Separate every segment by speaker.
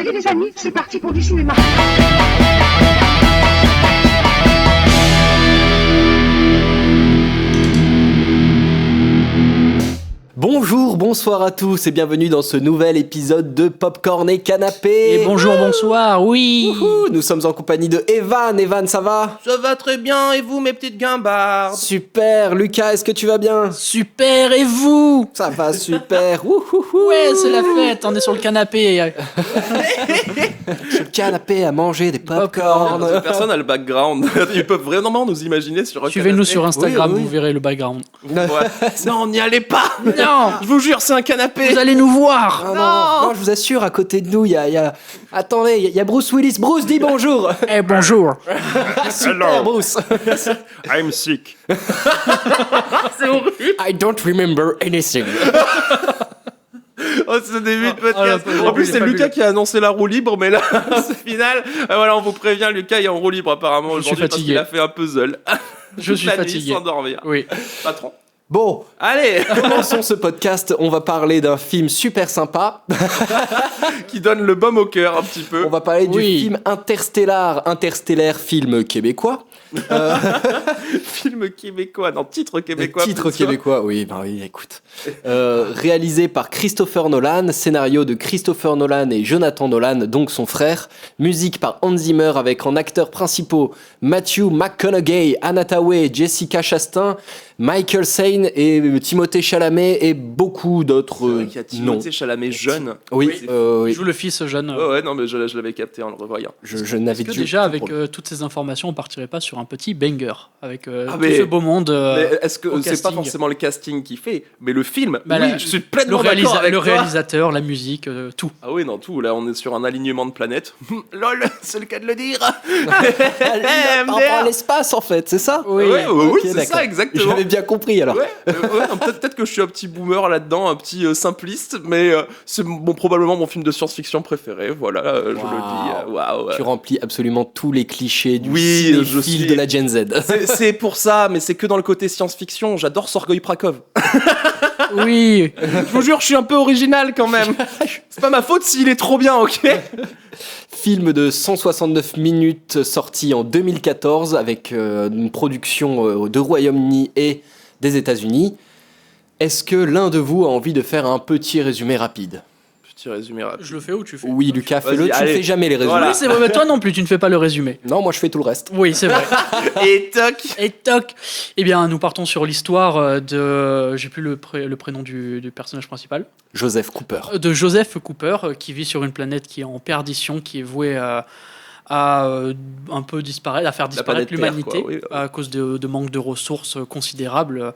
Speaker 1: Allez les amis, c'est parti pour du cinéma.
Speaker 2: Bonjour, bonsoir à tous et bienvenue dans ce nouvel épisode de Popcorn et Canapé.
Speaker 3: Et bonjour, bonsoir, oui.
Speaker 2: Wouhou, nous sommes en compagnie de Evan. Evan, ça va ?
Speaker 4: Ça va très bien, et vous mes petites guimbardes ?
Speaker 2: Super. Lucas, est-ce que tu vas bien ?
Speaker 3: Super, et vous ?
Speaker 2: Ça va super. Wouhouhou.
Speaker 3: Ouais, c'est la fête, on est sur le canapé.
Speaker 2: Sur le canapé à manger des popcorn.
Speaker 4: Personne n'a le background. Ils peuvent vraiment nous imaginer sur un
Speaker 3: Suivez-nous
Speaker 4: canapé.
Speaker 3: sur Instagram,
Speaker 2: Oui.
Speaker 3: vous verrez le background.
Speaker 4: Ouais. Non, n'y allez pas.
Speaker 3: Non,
Speaker 4: Je vous jure, c'est un canapé.
Speaker 3: vous allez nous voir.
Speaker 2: Non, je vous assure, à côté de nous, il y a... Attendez, il y a Bruce Willis. Bruce, dis bonjour.
Speaker 3: Eh, bonjour.
Speaker 2: Super, Bruce.
Speaker 4: I'm sick.
Speaker 3: C'est horrible.
Speaker 2: I don't remember anything.
Speaker 4: Oh, ce début de podcast.
Speaker 3: Oh, là,
Speaker 4: En plus,
Speaker 3: c'est
Speaker 4: c'est
Speaker 3: fabuleux.
Speaker 4: Lucas qui a annoncé la roue libre, mais là, au final, voilà, on vous prévient, Lucas est en roue libre apparemment
Speaker 3: Je suis
Speaker 4: aujourd'hui parce
Speaker 3: fatigué.
Speaker 4: qu'il a fait un puzzle.
Speaker 3: Je suis
Speaker 4: La nuit,
Speaker 3: fatigué.
Speaker 4: sans dormir.
Speaker 3: Oui.
Speaker 4: Patron.
Speaker 2: Bon,
Speaker 4: Allez,
Speaker 2: commençons ce podcast. On va parler d'un film super sympa.
Speaker 4: qui donne le baume au cœur un petit peu.
Speaker 2: On va parler du
Speaker 3: Oui.
Speaker 2: film Interstellar, film québécois.
Speaker 4: Film québécois, non, titre québécois.
Speaker 2: Titre
Speaker 4: plutôt.
Speaker 2: québécois, oui, écoute. Réalisé par Christopher Nolan, scénario de Christopher Nolan et Jonathan Nolan, donc son frère. Musique par Hans Zimmer avec en acteurs principaux Matthew McConaughey, Anna Thaoué, Jessica Chastain, Michael Caine et Timothée Chalamet et beaucoup d'autres
Speaker 4: Il y a
Speaker 2: noms.
Speaker 4: Timothée Chalamet jeune.
Speaker 2: Oui,
Speaker 3: Il
Speaker 2: oui.
Speaker 3: joue le fils jeune.
Speaker 4: Ouais, non, mais je l'avais capté en le revoyant.
Speaker 2: Je n'avais
Speaker 3: Est-ce que
Speaker 2: dû-
Speaker 3: déjà, avec toutes ces informations, on partirait pas sur un petit banger avec tout
Speaker 4: mais-
Speaker 3: ce beau monde
Speaker 4: Mais est-ce que
Speaker 3: au
Speaker 4: c'est pas
Speaker 3: casting.
Speaker 4: forcément le casting qui fait, mais le film
Speaker 3: Bah,
Speaker 4: oui,
Speaker 3: la-
Speaker 4: je suis
Speaker 3: le,
Speaker 4: pleinement d'accord avec toi.
Speaker 3: réalisateur, la musique, tout.
Speaker 4: Ah oui, non, tout. Là, on est sur un alignement de planètes. Lol, c'est le cas de le dire.
Speaker 2: Par rapport à l'espace en fait, c'est ça ?
Speaker 3: Oui.
Speaker 4: Ouais, oui,
Speaker 2: Ok,
Speaker 4: c'est
Speaker 2: d'accord.
Speaker 4: ça, exactement.
Speaker 2: J'avais bien compris alors.
Speaker 4: Ouais, non, peut-être que je suis un petit boomer là-dedans, un petit simpliste, mais c'est probablement mon film de science-fiction préféré. Voilà, je le dis. Waouh.
Speaker 2: Tu remplis absolument tous les clichés du
Speaker 4: Oui,
Speaker 2: cinéphile
Speaker 4: je suis-
Speaker 2: de la Gen Z.
Speaker 4: C'est pour ça, mais c'est que dans le côté science-fiction. J'adore Sorgoy Prakov.
Speaker 3: Oui.
Speaker 4: Je vous jure, je suis un peu original quand même. C'est pas ma faute s'il est trop bien, ok?
Speaker 2: Film de 169 minutes sorti en 2014 avec une production de Royaume-Uni et des États-Unis. Est-ce que l'un de vous a envie de faire un petit résumé rapide ?
Speaker 4: Petit résumé rapide.
Speaker 3: Je le fais ou tu fais ?
Speaker 2: Oui, Lucas,
Speaker 4: Vas-y,
Speaker 2: fais-le. Tu ne
Speaker 4: allez.
Speaker 2: fais jamais les résumés.
Speaker 4: Voilà.
Speaker 3: Oui, c'est vrai, mais toi non plus, tu ne fais pas le résumé.
Speaker 2: Non, moi je fais tout le reste.
Speaker 3: Oui, c'est vrai.
Speaker 4: Et toc.
Speaker 3: Et toc. Eh bien, nous partons sur l'histoire de... J'ai plus le prénom du personnage principal.
Speaker 2: Joseph Cooper.
Speaker 3: De Joseph Cooper, qui vit sur une planète qui est en perdition, qui est vouée à un peu disparaître, à faire disparaître
Speaker 4: planète Terre,
Speaker 3: l'humanité
Speaker 4: quoi, oui.
Speaker 3: à cause de manque de ressources considérables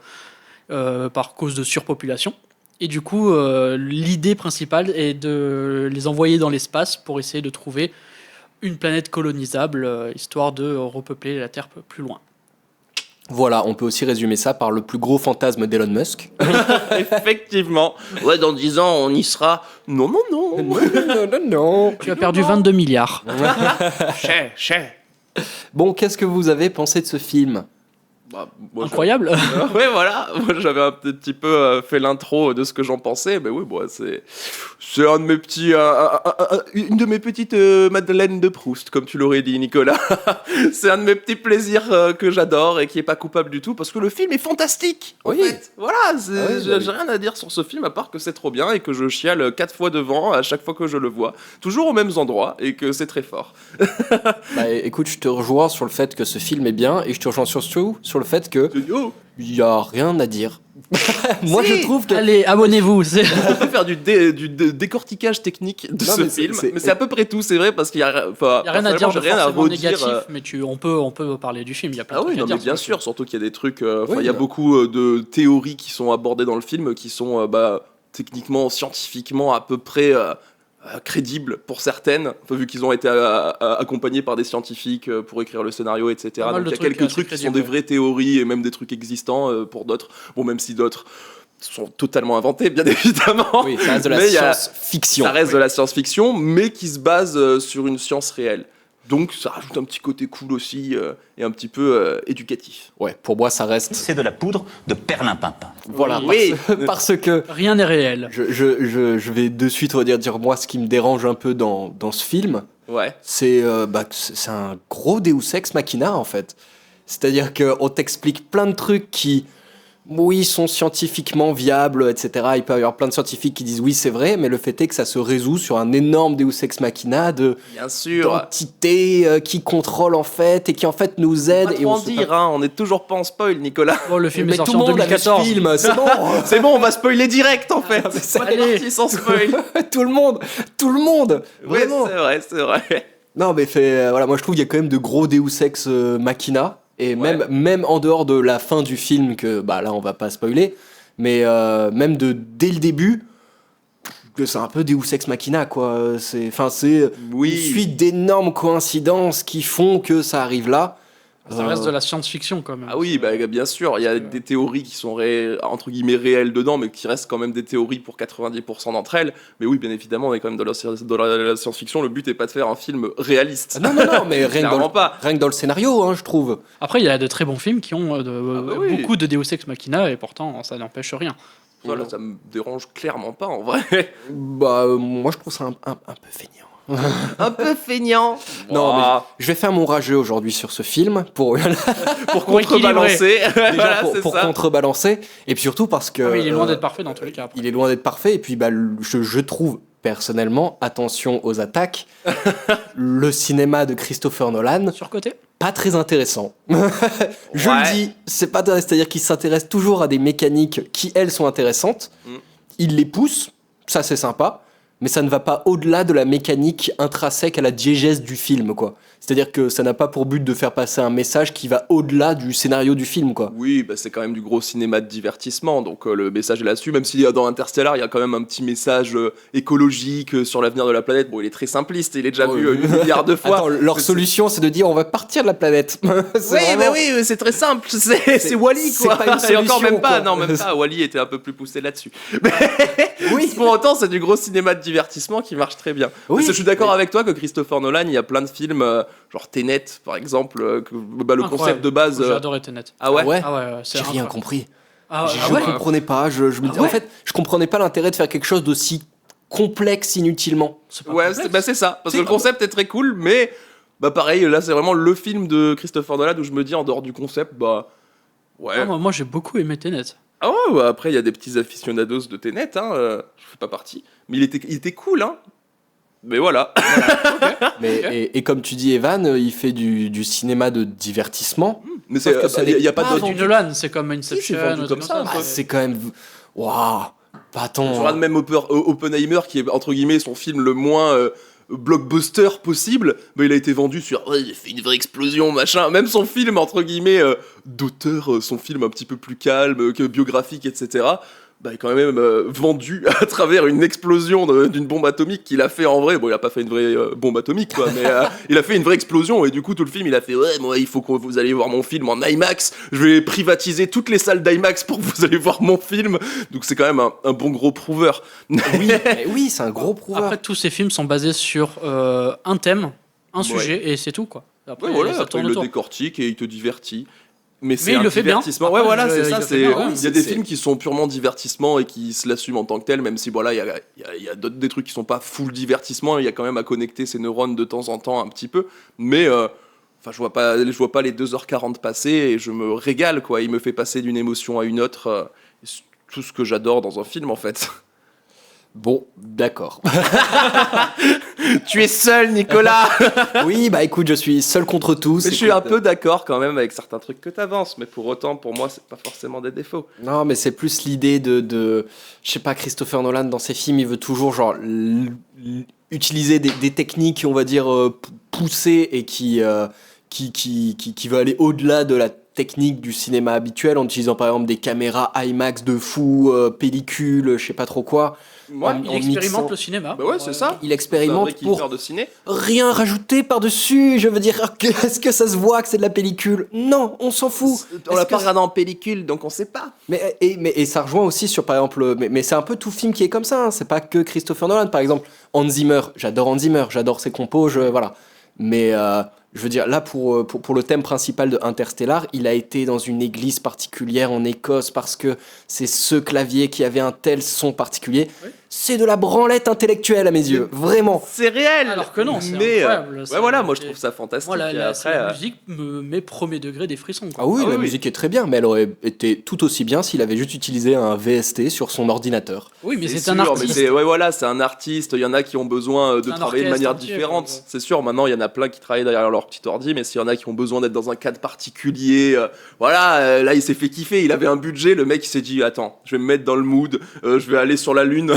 Speaker 3: par cause de surpopulation. Et du coup, l'idée principale est de les envoyer dans l'espace pour essayer de trouver une planète colonisable, histoire de repeupler la Terre plus loin.
Speaker 2: Voilà, on peut aussi résumer ça par le plus gros fantasme d'Elon Musk.
Speaker 4: Effectivement. Ouais, dans 10 ans, on y sera. Non.
Speaker 2: non.
Speaker 3: Tu as perdu 22 milliards.
Speaker 4: Cher.
Speaker 2: Bon, qu'est-ce que vous avez pensé de ce film ?
Speaker 4: Bah, moi,
Speaker 3: Incroyable.
Speaker 4: Ouais, voilà. Moi, j'avais un petit peu fait l'intro de ce que j'en pensais. Mais oui, bon, c'est un de mes petits, une de mes petites Madeleine de Proust, comme tu l'aurais dit, Nicolas. C'est un de mes petits plaisirs que j'adore et qui est pas coupable du tout parce que le film est fantastique. En
Speaker 2: Oui.
Speaker 4: fait. Voilà. J'ai rien à dire sur ce film à part que c'est trop bien et que je chiale 4 fois devant à chaque fois que je le vois, toujours aux mêmes endroits et que c'est très fort.
Speaker 2: Bah écoute, je te rejoins sur le fait que ce film est bien et je te rejoins surtout sur le fait que
Speaker 4: Oh,
Speaker 2: il y a rien à dire. Moi
Speaker 4: Si.
Speaker 2: je trouve que
Speaker 3: Allez, abonnez-vous.
Speaker 4: on peut faire du décortiquage technique de
Speaker 2: Non,
Speaker 4: ce
Speaker 2: mais
Speaker 4: film, mais c'est à peu près tout, c'est vrai, parce qu'il y a,
Speaker 3: Il n'y a rien à dire de
Speaker 4: j'ai rien à
Speaker 3: forcément
Speaker 4: redire.
Speaker 3: négatif, mais on peut parler du film. Il y a plein
Speaker 4: Ah
Speaker 3: de
Speaker 4: oui,
Speaker 3: trucs
Speaker 4: non,
Speaker 3: à dire.
Speaker 4: mais bien
Speaker 3: sur
Speaker 4: sûr, surtout qu'il y a des trucs.
Speaker 2: Oui,
Speaker 4: Il y a
Speaker 2: bah.
Speaker 4: beaucoup de théories qui sont abordées dans le film, qui sont techniquement, scientifiquement à peu près crédibles pour certaines, vu qu'ils ont été accompagnés par des scientifiques pour écrire le scénario, etc.
Speaker 3: Pas mal
Speaker 4: Donc il y
Speaker 3: de
Speaker 4: a
Speaker 3: trucs
Speaker 4: quelques
Speaker 3: assez
Speaker 4: trucs qui sont
Speaker 3: crédibles,
Speaker 4: des vraies théories et même des trucs existants pour d'autres. Bon, même si d'autres sont totalement inventés, bien évidemment.
Speaker 2: oui, ça reste de la
Speaker 4: Mais il y a-
Speaker 2: science-fiction.
Speaker 4: Ça reste de la science-fiction, mais qui se base sur une science réelle. Donc ça rajoute un petit côté cool aussi et un petit peu éducatif.
Speaker 2: Ouais, pour moi, ça reste.
Speaker 5: C'est de la poudre de perlimpinpin.
Speaker 2: Voilà,
Speaker 4: Oui.
Speaker 2: parce que
Speaker 3: Rien n'est réel.
Speaker 2: je vais de suite, on va dire moi, ce qui me dérange un peu dans ce film,
Speaker 4: Ouais.
Speaker 2: c'est c'est un gros Deus Ex Machina, en fait. C'est-à-dire qu'on t'explique plein de trucs qui, oui, sont scientifiquement viables, etc. Il peut y avoir plein de scientifiques qui disent oui, c'est vrai, mais le fait est que ça se résout sur un énorme Deus Ex Machina
Speaker 4: Bien sûr.
Speaker 2: d'entités qui contrôlent en fait et qui en fait nous aident.
Speaker 4: Pas
Speaker 2: Et
Speaker 4: trop en
Speaker 2: sait
Speaker 4: dire, hein, on est toujours pas en spoil, Nicolas.
Speaker 3: Bon, le film
Speaker 2: Mais
Speaker 3: est sorti
Speaker 2: tout le
Speaker 3: en
Speaker 2: monde a vu ce
Speaker 3: 2014.
Speaker 2: film, c'est bon.
Speaker 4: C'est bon, on va spoiler direct en fait. C'est
Speaker 3: Allez.
Speaker 4: parti sans spoil.
Speaker 2: tout le monde.
Speaker 4: Ouais,
Speaker 2: Vraiment.
Speaker 4: c'est vrai.
Speaker 2: Non, mais voilà, moi je trouve qu'il y a quand même de gros Deus Ex Machina. Et
Speaker 4: Ouais.
Speaker 2: même en dehors de la fin du film, que là on va pas spoiler, mais même dès le début, que c'est un peu Deus Ex Machina, quoi. C'est une
Speaker 4: Oui.
Speaker 2: suite d'énormes coïncidences qui font que ça arrive là.
Speaker 3: Ça reste de la science-fiction quand même.
Speaker 4: Ah oui, bien sûr, il y a des théories qui sont entre guillemets réelles dedans, mais qui restent quand même des théories pour 90% d'entre elles. Mais oui, bien évidemment, on est quand même dans la science-fiction. Le but est pas de faire un film réaliste.
Speaker 2: Non, mais rien
Speaker 4: Clairement pas.
Speaker 2: que dans le scénario, hein, je trouve.
Speaker 3: Après, il y a de très bons films qui ont
Speaker 4: oui.
Speaker 3: beaucoup de Deus Ex Machina et pourtant ça n'empêche rien.
Speaker 4: Voilà, ça me dérange clairement pas en vrai.
Speaker 2: Moi je trouve ça un peu feignant.
Speaker 4: Un peu feignant.
Speaker 2: Non, mais
Speaker 4: Ouah,
Speaker 2: je vais faire mon rageux aujourd'hui sur ce film pour
Speaker 4: pour
Speaker 3: Pour
Speaker 4: contrebalancer.
Speaker 2: déjà
Speaker 4: Voilà,
Speaker 2: pour,
Speaker 4: c'est
Speaker 2: pour
Speaker 4: ça.
Speaker 2: contrebalancer, et puis surtout parce que
Speaker 3: Ah, mais il est loin d'être parfait dans tous les cas. après.
Speaker 2: il est loin d'être parfait, et puis je trouve personnellement, attention aux attaques, le cinéma de Christopher Nolan,
Speaker 3: Surcoté.
Speaker 2: pas très intéressant. Je
Speaker 4: Ouais.
Speaker 2: le dis, c'est pas c'est-à-dire qu'il s'intéresse toujours à des mécaniques qui, elles, sont intéressantes.
Speaker 4: Mm.
Speaker 2: Il les pousse, ça c'est sympa, mais ça ne va pas au-delà de la mécanique intrinsèque à la diégèse du film, quoi. C'est-à-dire que ça n'a pas pour but de faire passer un message qui va au-delà du scénario du film, quoi.
Speaker 4: Oui, c'est quand même du gros cinéma de divertissement, donc le message est là-dessus, même s'il y a dans Interstellar, il y a quand même un petit message écologique sur l'avenir de la planète. Bon, il est très simpliste, il est déjà
Speaker 2: Oh,
Speaker 4: vu
Speaker 2: oui.
Speaker 4: 1 milliard de fois.
Speaker 2: Attends, leur
Speaker 4: C'est-
Speaker 2: solution, c'est de dire on va partir de la planète. C'est vraiment-
Speaker 4: oui, c'est très simple, c'est Wall-E,
Speaker 2: c'est
Speaker 4: quoi.
Speaker 2: pas une
Speaker 4: Et encore
Speaker 2: solution,
Speaker 4: même pas,
Speaker 2: quoi.
Speaker 4: non, même pas, Wall-E était un peu plus poussé là-dessus.
Speaker 2: Oui.
Speaker 4: Pour autant, c'est du gros cinéma de divertissement qui marche très bien.
Speaker 2: Oui,
Speaker 4: Parce que je suis d'accord
Speaker 2: mais-
Speaker 4: avec toi que Christopher Nolan, il y a plein de films, genre Tenet, par exemple, le
Speaker 3: Incroyable.
Speaker 4: concept de base...
Speaker 3: J'ai adoré Tenet.
Speaker 4: Ah ouais,
Speaker 2: Ouais.
Speaker 3: Ah ouais, c'est
Speaker 2: J'ai rien
Speaker 3: incroyable.
Speaker 2: compris.
Speaker 3: Ah,
Speaker 2: Je
Speaker 3: ah ouais.
Speaker 2: comprenais pas. Je me dis, en fait, je comprenais pas l'intérêt de faire quelque chose d'aussi complexe inutilement.
Speaker 3: C'est pas
Speaker 4: Ouais,
Speaker 3: complexe.
Speaker 4: c'est ça. Parce
Speaker 2: C'est
Speaker 4: que le concept est très cool, mais pareil, là c'est vraiment le film de Christopher Nolan où je me dis en dehors du concept, ouais.
Speaker 3: Ah, moi j'ai beaucoup aimé Tenet.
Speaker 4: Ah ouais, après il y a des petits aficionados de Tenet, hein, je fais pas partie. Mais il était cool, hein. Mais voilà.
Speaker 2: Mais, et comme tu dis, Evan, il fait du cinéma de divertissement.
Speaker 4: Mais
Speaker 2: Sauf que ça
Speaker 4: il y
Speaker 2: n'est
Speaker 4: a pas
Speaker 2: pas
Speaker 4: d'autre.
Speaker 3: C'est
Speaker 2: vendu.
Speaker 3: Nolan, c'est comme
Speaker 4: c'est
Speaker 3: Inception.
Speaker 4: vendu
Speaker 3: un
Speaker 4: comme
Speaker 3: truc
Speaker 4: ça,
Speaker 3: comme
Speaker 2: Ah, c'est quand même. Waouh! Bah,
Speaker 4: Je
Speaker 2: attends.
Speaker 4: regarde même Oppenheimer, qui est entre guillemets son film le moins blockbuster possible, il a été vendu sur ouais, il a fait une vraie explosion, machin. Même son film, entre guillemets, d'auteur, son film un petit peu plus calme, que biographique, etc., est quand même vendu à travers une explosion d'une bombe atomique qu'il a fait en vrai. Bon, il a pas fait une vraie bombe atomique, quoi, mais il a fait une vraie explosion, et du coup, tout le film, il a fait ouais, moi, il faut que vous allez voir mon film en IMAX. Je vais privatiser toutes les salles d'IMAX pour que vous allez voir mon film. Donc, c'est quand même un bon gros prouveur.
Speaker 2: Oui, mais oui, c'est un gros prouveur.
Speaker 3: Après, tous ces films sont basés sur un thème, un sujet, et c'est tout, quoi. Après,
Speaker 4: Ouais, voilà,
Speaker 3: ça
Speaker 4: après,
Speaker 3: tourne
Speaker 4: il le
Speaker 3: autour.
Speaker 4: décortique et il te divertit. Mais c'est
Speaker 3: il
Speaker 4: un
Speaker 3: le fait bien.
Speaker 4: divertissement.
Speaker 3: Après,
Speaker 4: Ouais, voilà,
Speaker 3: il
Speaker 4: c'est
Speaker 3: le
Speaker 4: ça.
Speaker 3: fait bien, ouais.
Speaker 4: Il y a des
Speaker 2: C'est-
Speaker 4: films qui sont purement divertissement et qui se l'assument en tant que tel, même si voilà, il y a des trucs qui sont pas full divertissement. Il y a quand même à connecter ses neurones de temps en temps un petit peu. Mais je vois pas les 2h40 passer et je me régale, quoi. Il me fait passer d'une émotion à une autre. C'est tout ce que j'adore dans un film, en fait.
Speaker 2: Bon, d'accord.
Speaker 4: Tu es seul, Nicolas.
Speaker 2: Oui, bah écoute, je suis seul contre tous.
Speaker 4: Mais je suis un peu d'accord quand même avec certains trucs que t'avances. Mais pour autant, pour moi, c'est pas forcément des défauts.
Speaker 2: Non, mais c'est plus l'idée je sais pas, Christopher Nolan dans ses films, il veut toujours genre utiliser des techniques, on va dire poussées et qui veut aller au-delà de la technique du cinéma habituel en utilisant par exemple des caméras IMAX de fou, pellicules, je sais pas trop quoi.
Speaker 4: Ouais,
Speaker 3: Il
Speaker 2: en
Speaker 3: expérimente
Speaker 2: mixant.
Speaker 3: le cinéma.
Speaker 4: Bah ouais, c'est ça.
Speaker 2: Il
Speaker 4: C'est un
Speaker 2: expérimente
Speaker 4: vrai
Speaker 2: pour
Speaker 4: kiffeur de ciné.
Speaker 2: rien rajouter par-dessus. Je veux dire, est-ce que ça se voit que c'est de la pellicule? Non, on s'en fout.
Speaker 4: On l'a
Speaker 2: Est-ce
Speaker 4: pas
Speaker 2: que
Speaker 4: regardé en pellicule, donc on sait pas.
Speaker 2: et ça rejoint aussi sur, par exemple, mais c'est un peu tout film qui est comme ça, hein. C'est pas que Christopher Nolan. Par exemple, Hans Zimmer, j'adore Hans Zimmer, j'adore ses compos, voilà. Mais je veux dire, là, pour le thème principal de Interstellar, il a été dans une église particulière en Écosse parce que c'est ce clavier qui avait un tel son particulier.
Speaker 3: Oui.
Speaker 2: C'est de la branlette intellectuelle à mes yeux, vraiment.
Speaker 4: C'est réel.
Speaker 3: Alors que non, c'est
Speaker 4: mais,
Speaker 3: incroyable.
Speaker 4: ouais,
Speaker 3: C'est-
Speaker 4: voilà, moi je trouve ça fantastique.
Speaker 3: Moi,
Speaker 4: Et
Speaker 3: c'est la
Speaker 4: après,
Speaker 3: musique me met premier degré des frissons. Quoi.
Speaker 2: Ah oui,
Speaker 4: Ah
Speaker 2: la
Speaker 4: oui,
Speaker 2: musique est très bien, mais elle aurait été tout aussi bien s'il avait juste utilisé un VST sur son ordinateur.
Speaker 3: Oui, mais c'est
Speaker 4: sûr,
Speaker 3: un artiste.
Speaker 4: ouais, voilà, c'est un artiste. Il y en a qui ont besoin de
Speaker 3: Un
Speaker 4: travailler de
Speaker 3: orchestre
Speaker 4: manière
Speaker 3: entier,
Speaker 4: différente.
Speaker 3: quoi.
Speaker 4: C'est sûr, maintenant il y en a plein qui travaillent derrière leur petit ordi, mais s'il y en a qui ont besoin d'être dans un cadre particulier, là il s'est fait kiffer. Il avait un budget, le mec il s'est dit attends, je vais me mettre dans le mood, je vais aller sur la lune,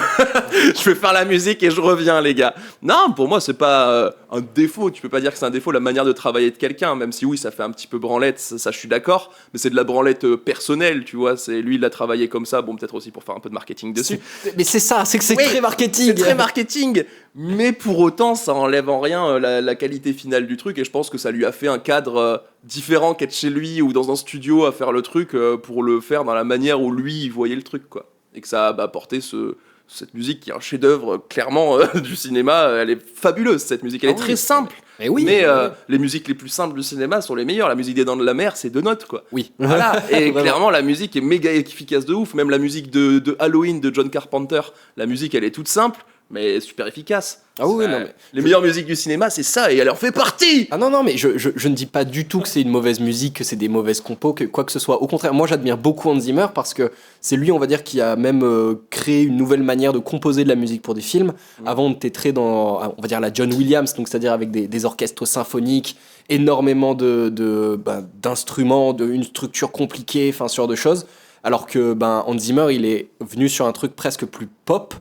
Speaker 4: je vais faire la musique et je reviens, les gars. Non, pour moi c'est pas un défaut. Tu peux pas dire que c'est un défaut la manière de travailler de quelqu'un, même si oui ça fait un petit peu branlette, ça je suis d'accord, mais c'est de la branlette personnelle, tu vois. C'est lui il l'a travaillé comme ça, bon peut-être aussi pour faire un peu de marketing dessus.
Speaker 2: Mais c'est ça, c'est que c'est
Speaker 4: Oui,
Speaker 2: très marketing.
Speaker 4: C'est très marketing, mais pour autant, ça enlève en rien la qualité finale du truc. Et je pense que ça lui a fait un cadre différent qu'être chez lui ou dans un studio à faire le truc pour le faire dans la manière où lui il voyait le truc, quoi. Et que ça a apporté cette musique qui est un chef-d'œuvre clairement du cinéma. Elle est fabuleuse cette musique. Elle est très simple.
Speaker 2: Mais oui.
Speaker 4: Mais les musiques les plus simples du cinéma sont les meilleures. La musique des Dents de la Mer, c'est 2 notes, quoi.
Speaker 2: Oui.
Speaker 4: Voilà, et
Speaker 2: Vraiment.
Speaker 4: clairement la musique est méga efficace de ouf. Même la musique de Halloween de John Carpenter, la musique elle est toute simple, mais super efficace.
Speaker 2: Ah oui, non, mais
Speaker 4: Les meilleures musiques du cinéma, c'est ça, et elle en fait partie.
Speaker 2: Ah non, mais je ne dis pas du tout que c'est une mauvaise musique, que c'est des mauvaises compos, que quoi que ce soit. Au contraire, moi j'admire beaucoup Hans Zimmer parce que c'est lui, on va dire, qui a même créé une nouvelle manière de composer de la musique pour des films. Avant, on était très dans, on va dire, la John Williams, donc c'est-à-dire avec des orchestres symphoniques, énormément d'instruments, une structure compliquée, enfin, ce genre de choses. Alors que Hans Zimmer, il est venu sur un truc presque plus pop.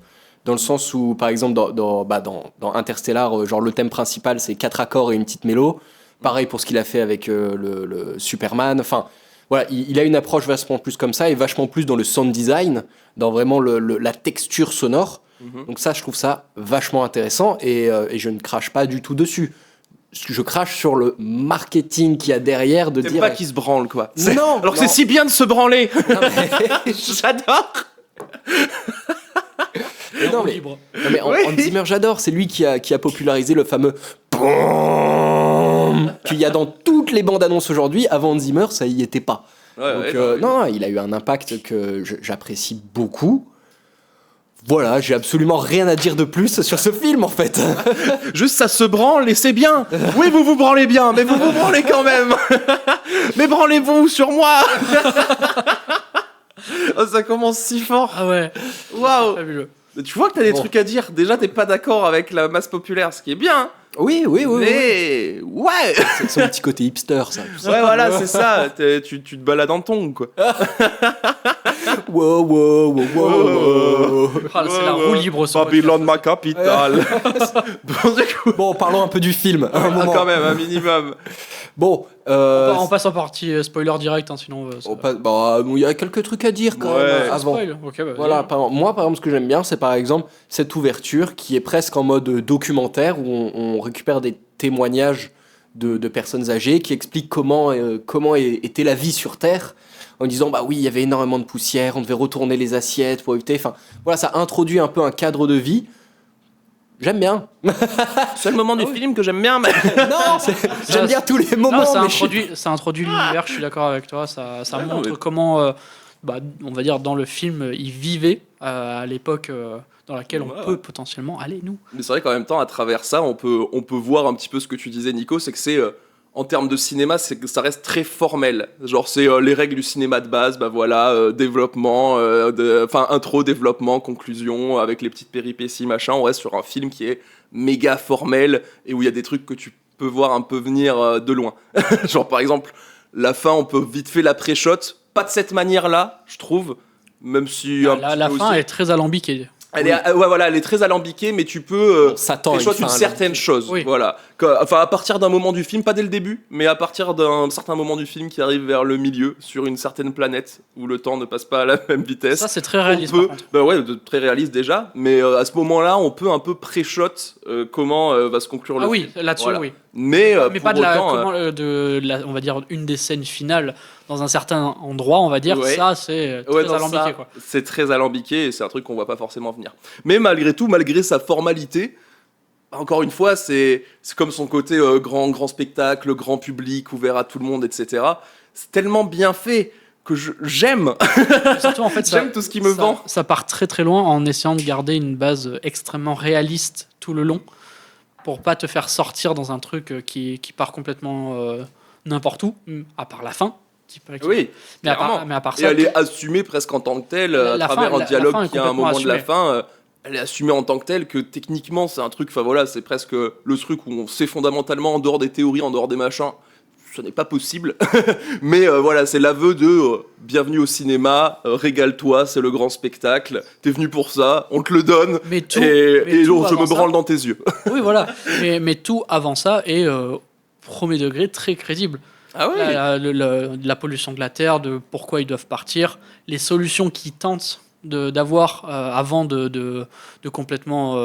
Speaker 2: Dans le sens où, par exemple, dans Interstellar, genre le thème principal, c'est 4 accords et une petite mélo. Pareil pour ce qu'il a fait avec le Superman. Enfin, voilà, il a une approche vachement plus comme ça et vachement plus dans le sound design, dans vraiment la texture sonore. Donc ça, je trouve ça vachement intéressant et je ne crache pas du tout dessus. Je crache sur le marketing qu'il y a derrière de
Speaker 4: T'aimes
Speaker 2: dire...
Speaker 4: pas qu'il se branle, quoi.
Speaker 2: Non,
Speaker 4: Alors que
Speaker 2: non.
Speaker 4: c'est si bien de se branler.
Speaker 2: Non, mais-
Speaker 4: J'adore.
Speaker 2: Mais non, mais-
Speaker 3: Libre.
Speaker 2: Non, mais
Speaker 4: Oui.
Speaker 2: Hans Zimmer, j'adore. C'est lui qui a popularisé le fameux POM qu'il y a dans toutes les bandes annonces aujourd'hui. Avant Hans Zimmer, ça y était pas.
Speaker 4: Ouais,
Speaker 2: Donc,
Speaker 4: ouais,
Speaker 2: non, il a eu un impact que j'apprécie beaucoup. Voilà, j'ai absolument rien à dire de plus sur ce film en fait.
Speaker 4: Juste ça se branle et c'est bien. Oui, vous vous branlez bien, mais vous vous branlez quand même. Mais branlez-vous sur moi. Oh, ça commence si fort.
Speaker 3: Ah ouais,
Speaker 4: Waouh.
Speaker 3: fabuleux.
Speaker 4: Tu vois que t'as des
Speaker 2: Bon.
Speaker 4: trucs à dire. Déjà, t'es pas d'accord avec la masse populaire, ce qui est bien.
Speaker 2: Oui.
Speaker 4: Mais ouais.
Speaker 2: C'est son petit côté hipster, ça.
Speaker 4: Ouais, voilà, c'est ça. Tu te balades en tongs, quoi.
Speaker 2: Wow.
Speaker 3: Ah, c'est la roue libre. ce
Speaker 4: Babylone, ma capitale. Bon, du coup.
Speaker 2: Bon, parlons un peu du film. Un
Speaker 4: Ah,
Speaker 2: moment.
Speaker 4: quand même, un minimum.
Speaker 2: Bon,
Speaker 3: On passe en partie spoiler direct, hein, sinon.
Speaker 2: il y a quelques trucs à dire quand
Speaker 4: Ouais.
Speaker 2: même avant.
Speaker 3: Spoil. Ok, bah,
Speaker 2: Voilà,
Speaker 3: vas-y.
Speaker 2: moi par exemple ce que j'aime bien c'est par exemple cette ouverture qui est presque en mode documentaire où on récupère des témoignages de personnes âgées qui expliquent comment était la vie sur Terre en disant bah oui il y avait énormément de poussière, on devait retourner les assiettes pour éviter, enfin voilà ça introduit un peu un cadre de vie. J'aime bien.
Speaker 4: Seul moment du film que j'aime bien, mais.
Speaker 2: Non, j'aime bien tous les moments.
Speaker 3: Non, ça
Speaker 2: mais
Speaker 3: introduit l'univers, je suis d'accord avec toi. Ça
Speaker 4: Ouais, non,
Speaker 3: montre
Speaker 4: mais-
Speaker 3: comment, on va dire, dans le film, il vivait à l'époque dans laquelle on
Speaker 4: Ouais.
Speaker 3: peut potentiellement aller, nous.
Speaker 4: Mais c'est vrai qu'en même temps, à travers ça, on peut voir un petit peu ce que tu disais, Nico, c'est que c'est, en termes de cinéma, c'est que ça reste très formel. Genre, c'est les règles du cinéma de base, bah voilà, développement, intro, développement, conclusion, avec les petites péripéties, machin. On reste sur un film qui est méga formel et où il y a des trucs que tu peux voir un peu venir de loin. Genre, par exemple, la fin, on peut vite fait la pré-shot, pas de cette manière-là, je trouve, même si un
Speaker 3: La
Speaker 4: petit peu
Speaker 3: fin
Speaker 4: aussi.
Speaker 3: est très alambiquée.
Speaker 4: Elle est, ouais, voilà, elle est très alambiquée, mais tu peux
Speaker 2: On s'attend à une
Speaker 4: pré-shot
Speaker 2: fin
Speaker 4: une certaine chose.
Speaker 3: Oui.
Speaker 4: Voilà. Enfin, à partir d'un moment du film, pas dès le début, mais à partir d'un certain moment du film qui arrive vers le milieu, sur une certaine planète où le temps ne passe pas à la même vitesse.
Speaker 3: Ça, c'est très réaliste,
Speaker 4: on peut,
Speaker 3: par contre.
Speaker 4: bah ouais, très réaliste déjà, mais à ce moment-là, on peut un peu pré-shot comment va se conclure le
Speaker 3: Ah
Speaker 4: film.
Speaker 3: oui, là-dessus,
Speaker 4: Voilà.
Speaker 3: oui.
Speaker 4: Mais
Speaker 3: Mais
Speaker 4: pour
Speaker 3: pas de la,
Speaker 4: autant,
Speaker 3: on va dire, une des scènes finales dans un certain endroit, on va dire.
Speaker 4: Ouais.
Speaker 3: Ça, c'est très
Speaker 4: ouais, dans
Speaker 3: alambiqué,
Speaker 4: ça,
Speaker 3: quoi.
Speaker 4: c'est très alambiqué et c'est un truc qu'on voit pas forcément venir. Mais malgré tout, malgré sa formalité, encore une fois, c'est comme son côté grand spectacle, grand public, ouvert à tout le monde, etc. C'est tellement bien fait que j'aime.
Speaker 3: Surtout, en fait,
Speaker 4: J'aime tout ce qui me vend.
Speaker 3: Ça part très très loin en essayant de garder une base extrêmement réaliste tout le long pour pas te faire sortir dans un truc qui part complètement n'importe où, à part la fin.
Speaker 4: Oui,
Speaker 3: mais à part ça.
Speaker 4: Et elle est assumée presque en tant que telle, à travers un dialogue qui, à un moment de la fin, elle est assumée en tant que telle, que techniquement, c'est un truc, enfin voilà, c'est presque le truc où on sait fondamentalement, en dehors des théories, en dehors des machins, ce n'est pas possible. Mais voilà, c'est l'aveu de bienvenue au cinéma, régale-toi, c'est le grand spectacle, t'es venu pour ça, on te le donne,
Speaker 3: Mais tout,
Speaker 4: et
Speaker 3: mais tout
Speaker 4: je me
Speaker 3: avant ça-
Speaker 4: branle dans tes yeux.
Speaker 3: Oui, voilà. Mais tout avant ça est premier degré très crédible.
Speaker 4: Ah ouais.
Speaker 3: La pollution de la Terre, de pourquoi ils doivent partir, les solutions qu'ils tentent d'avoir avant de complètement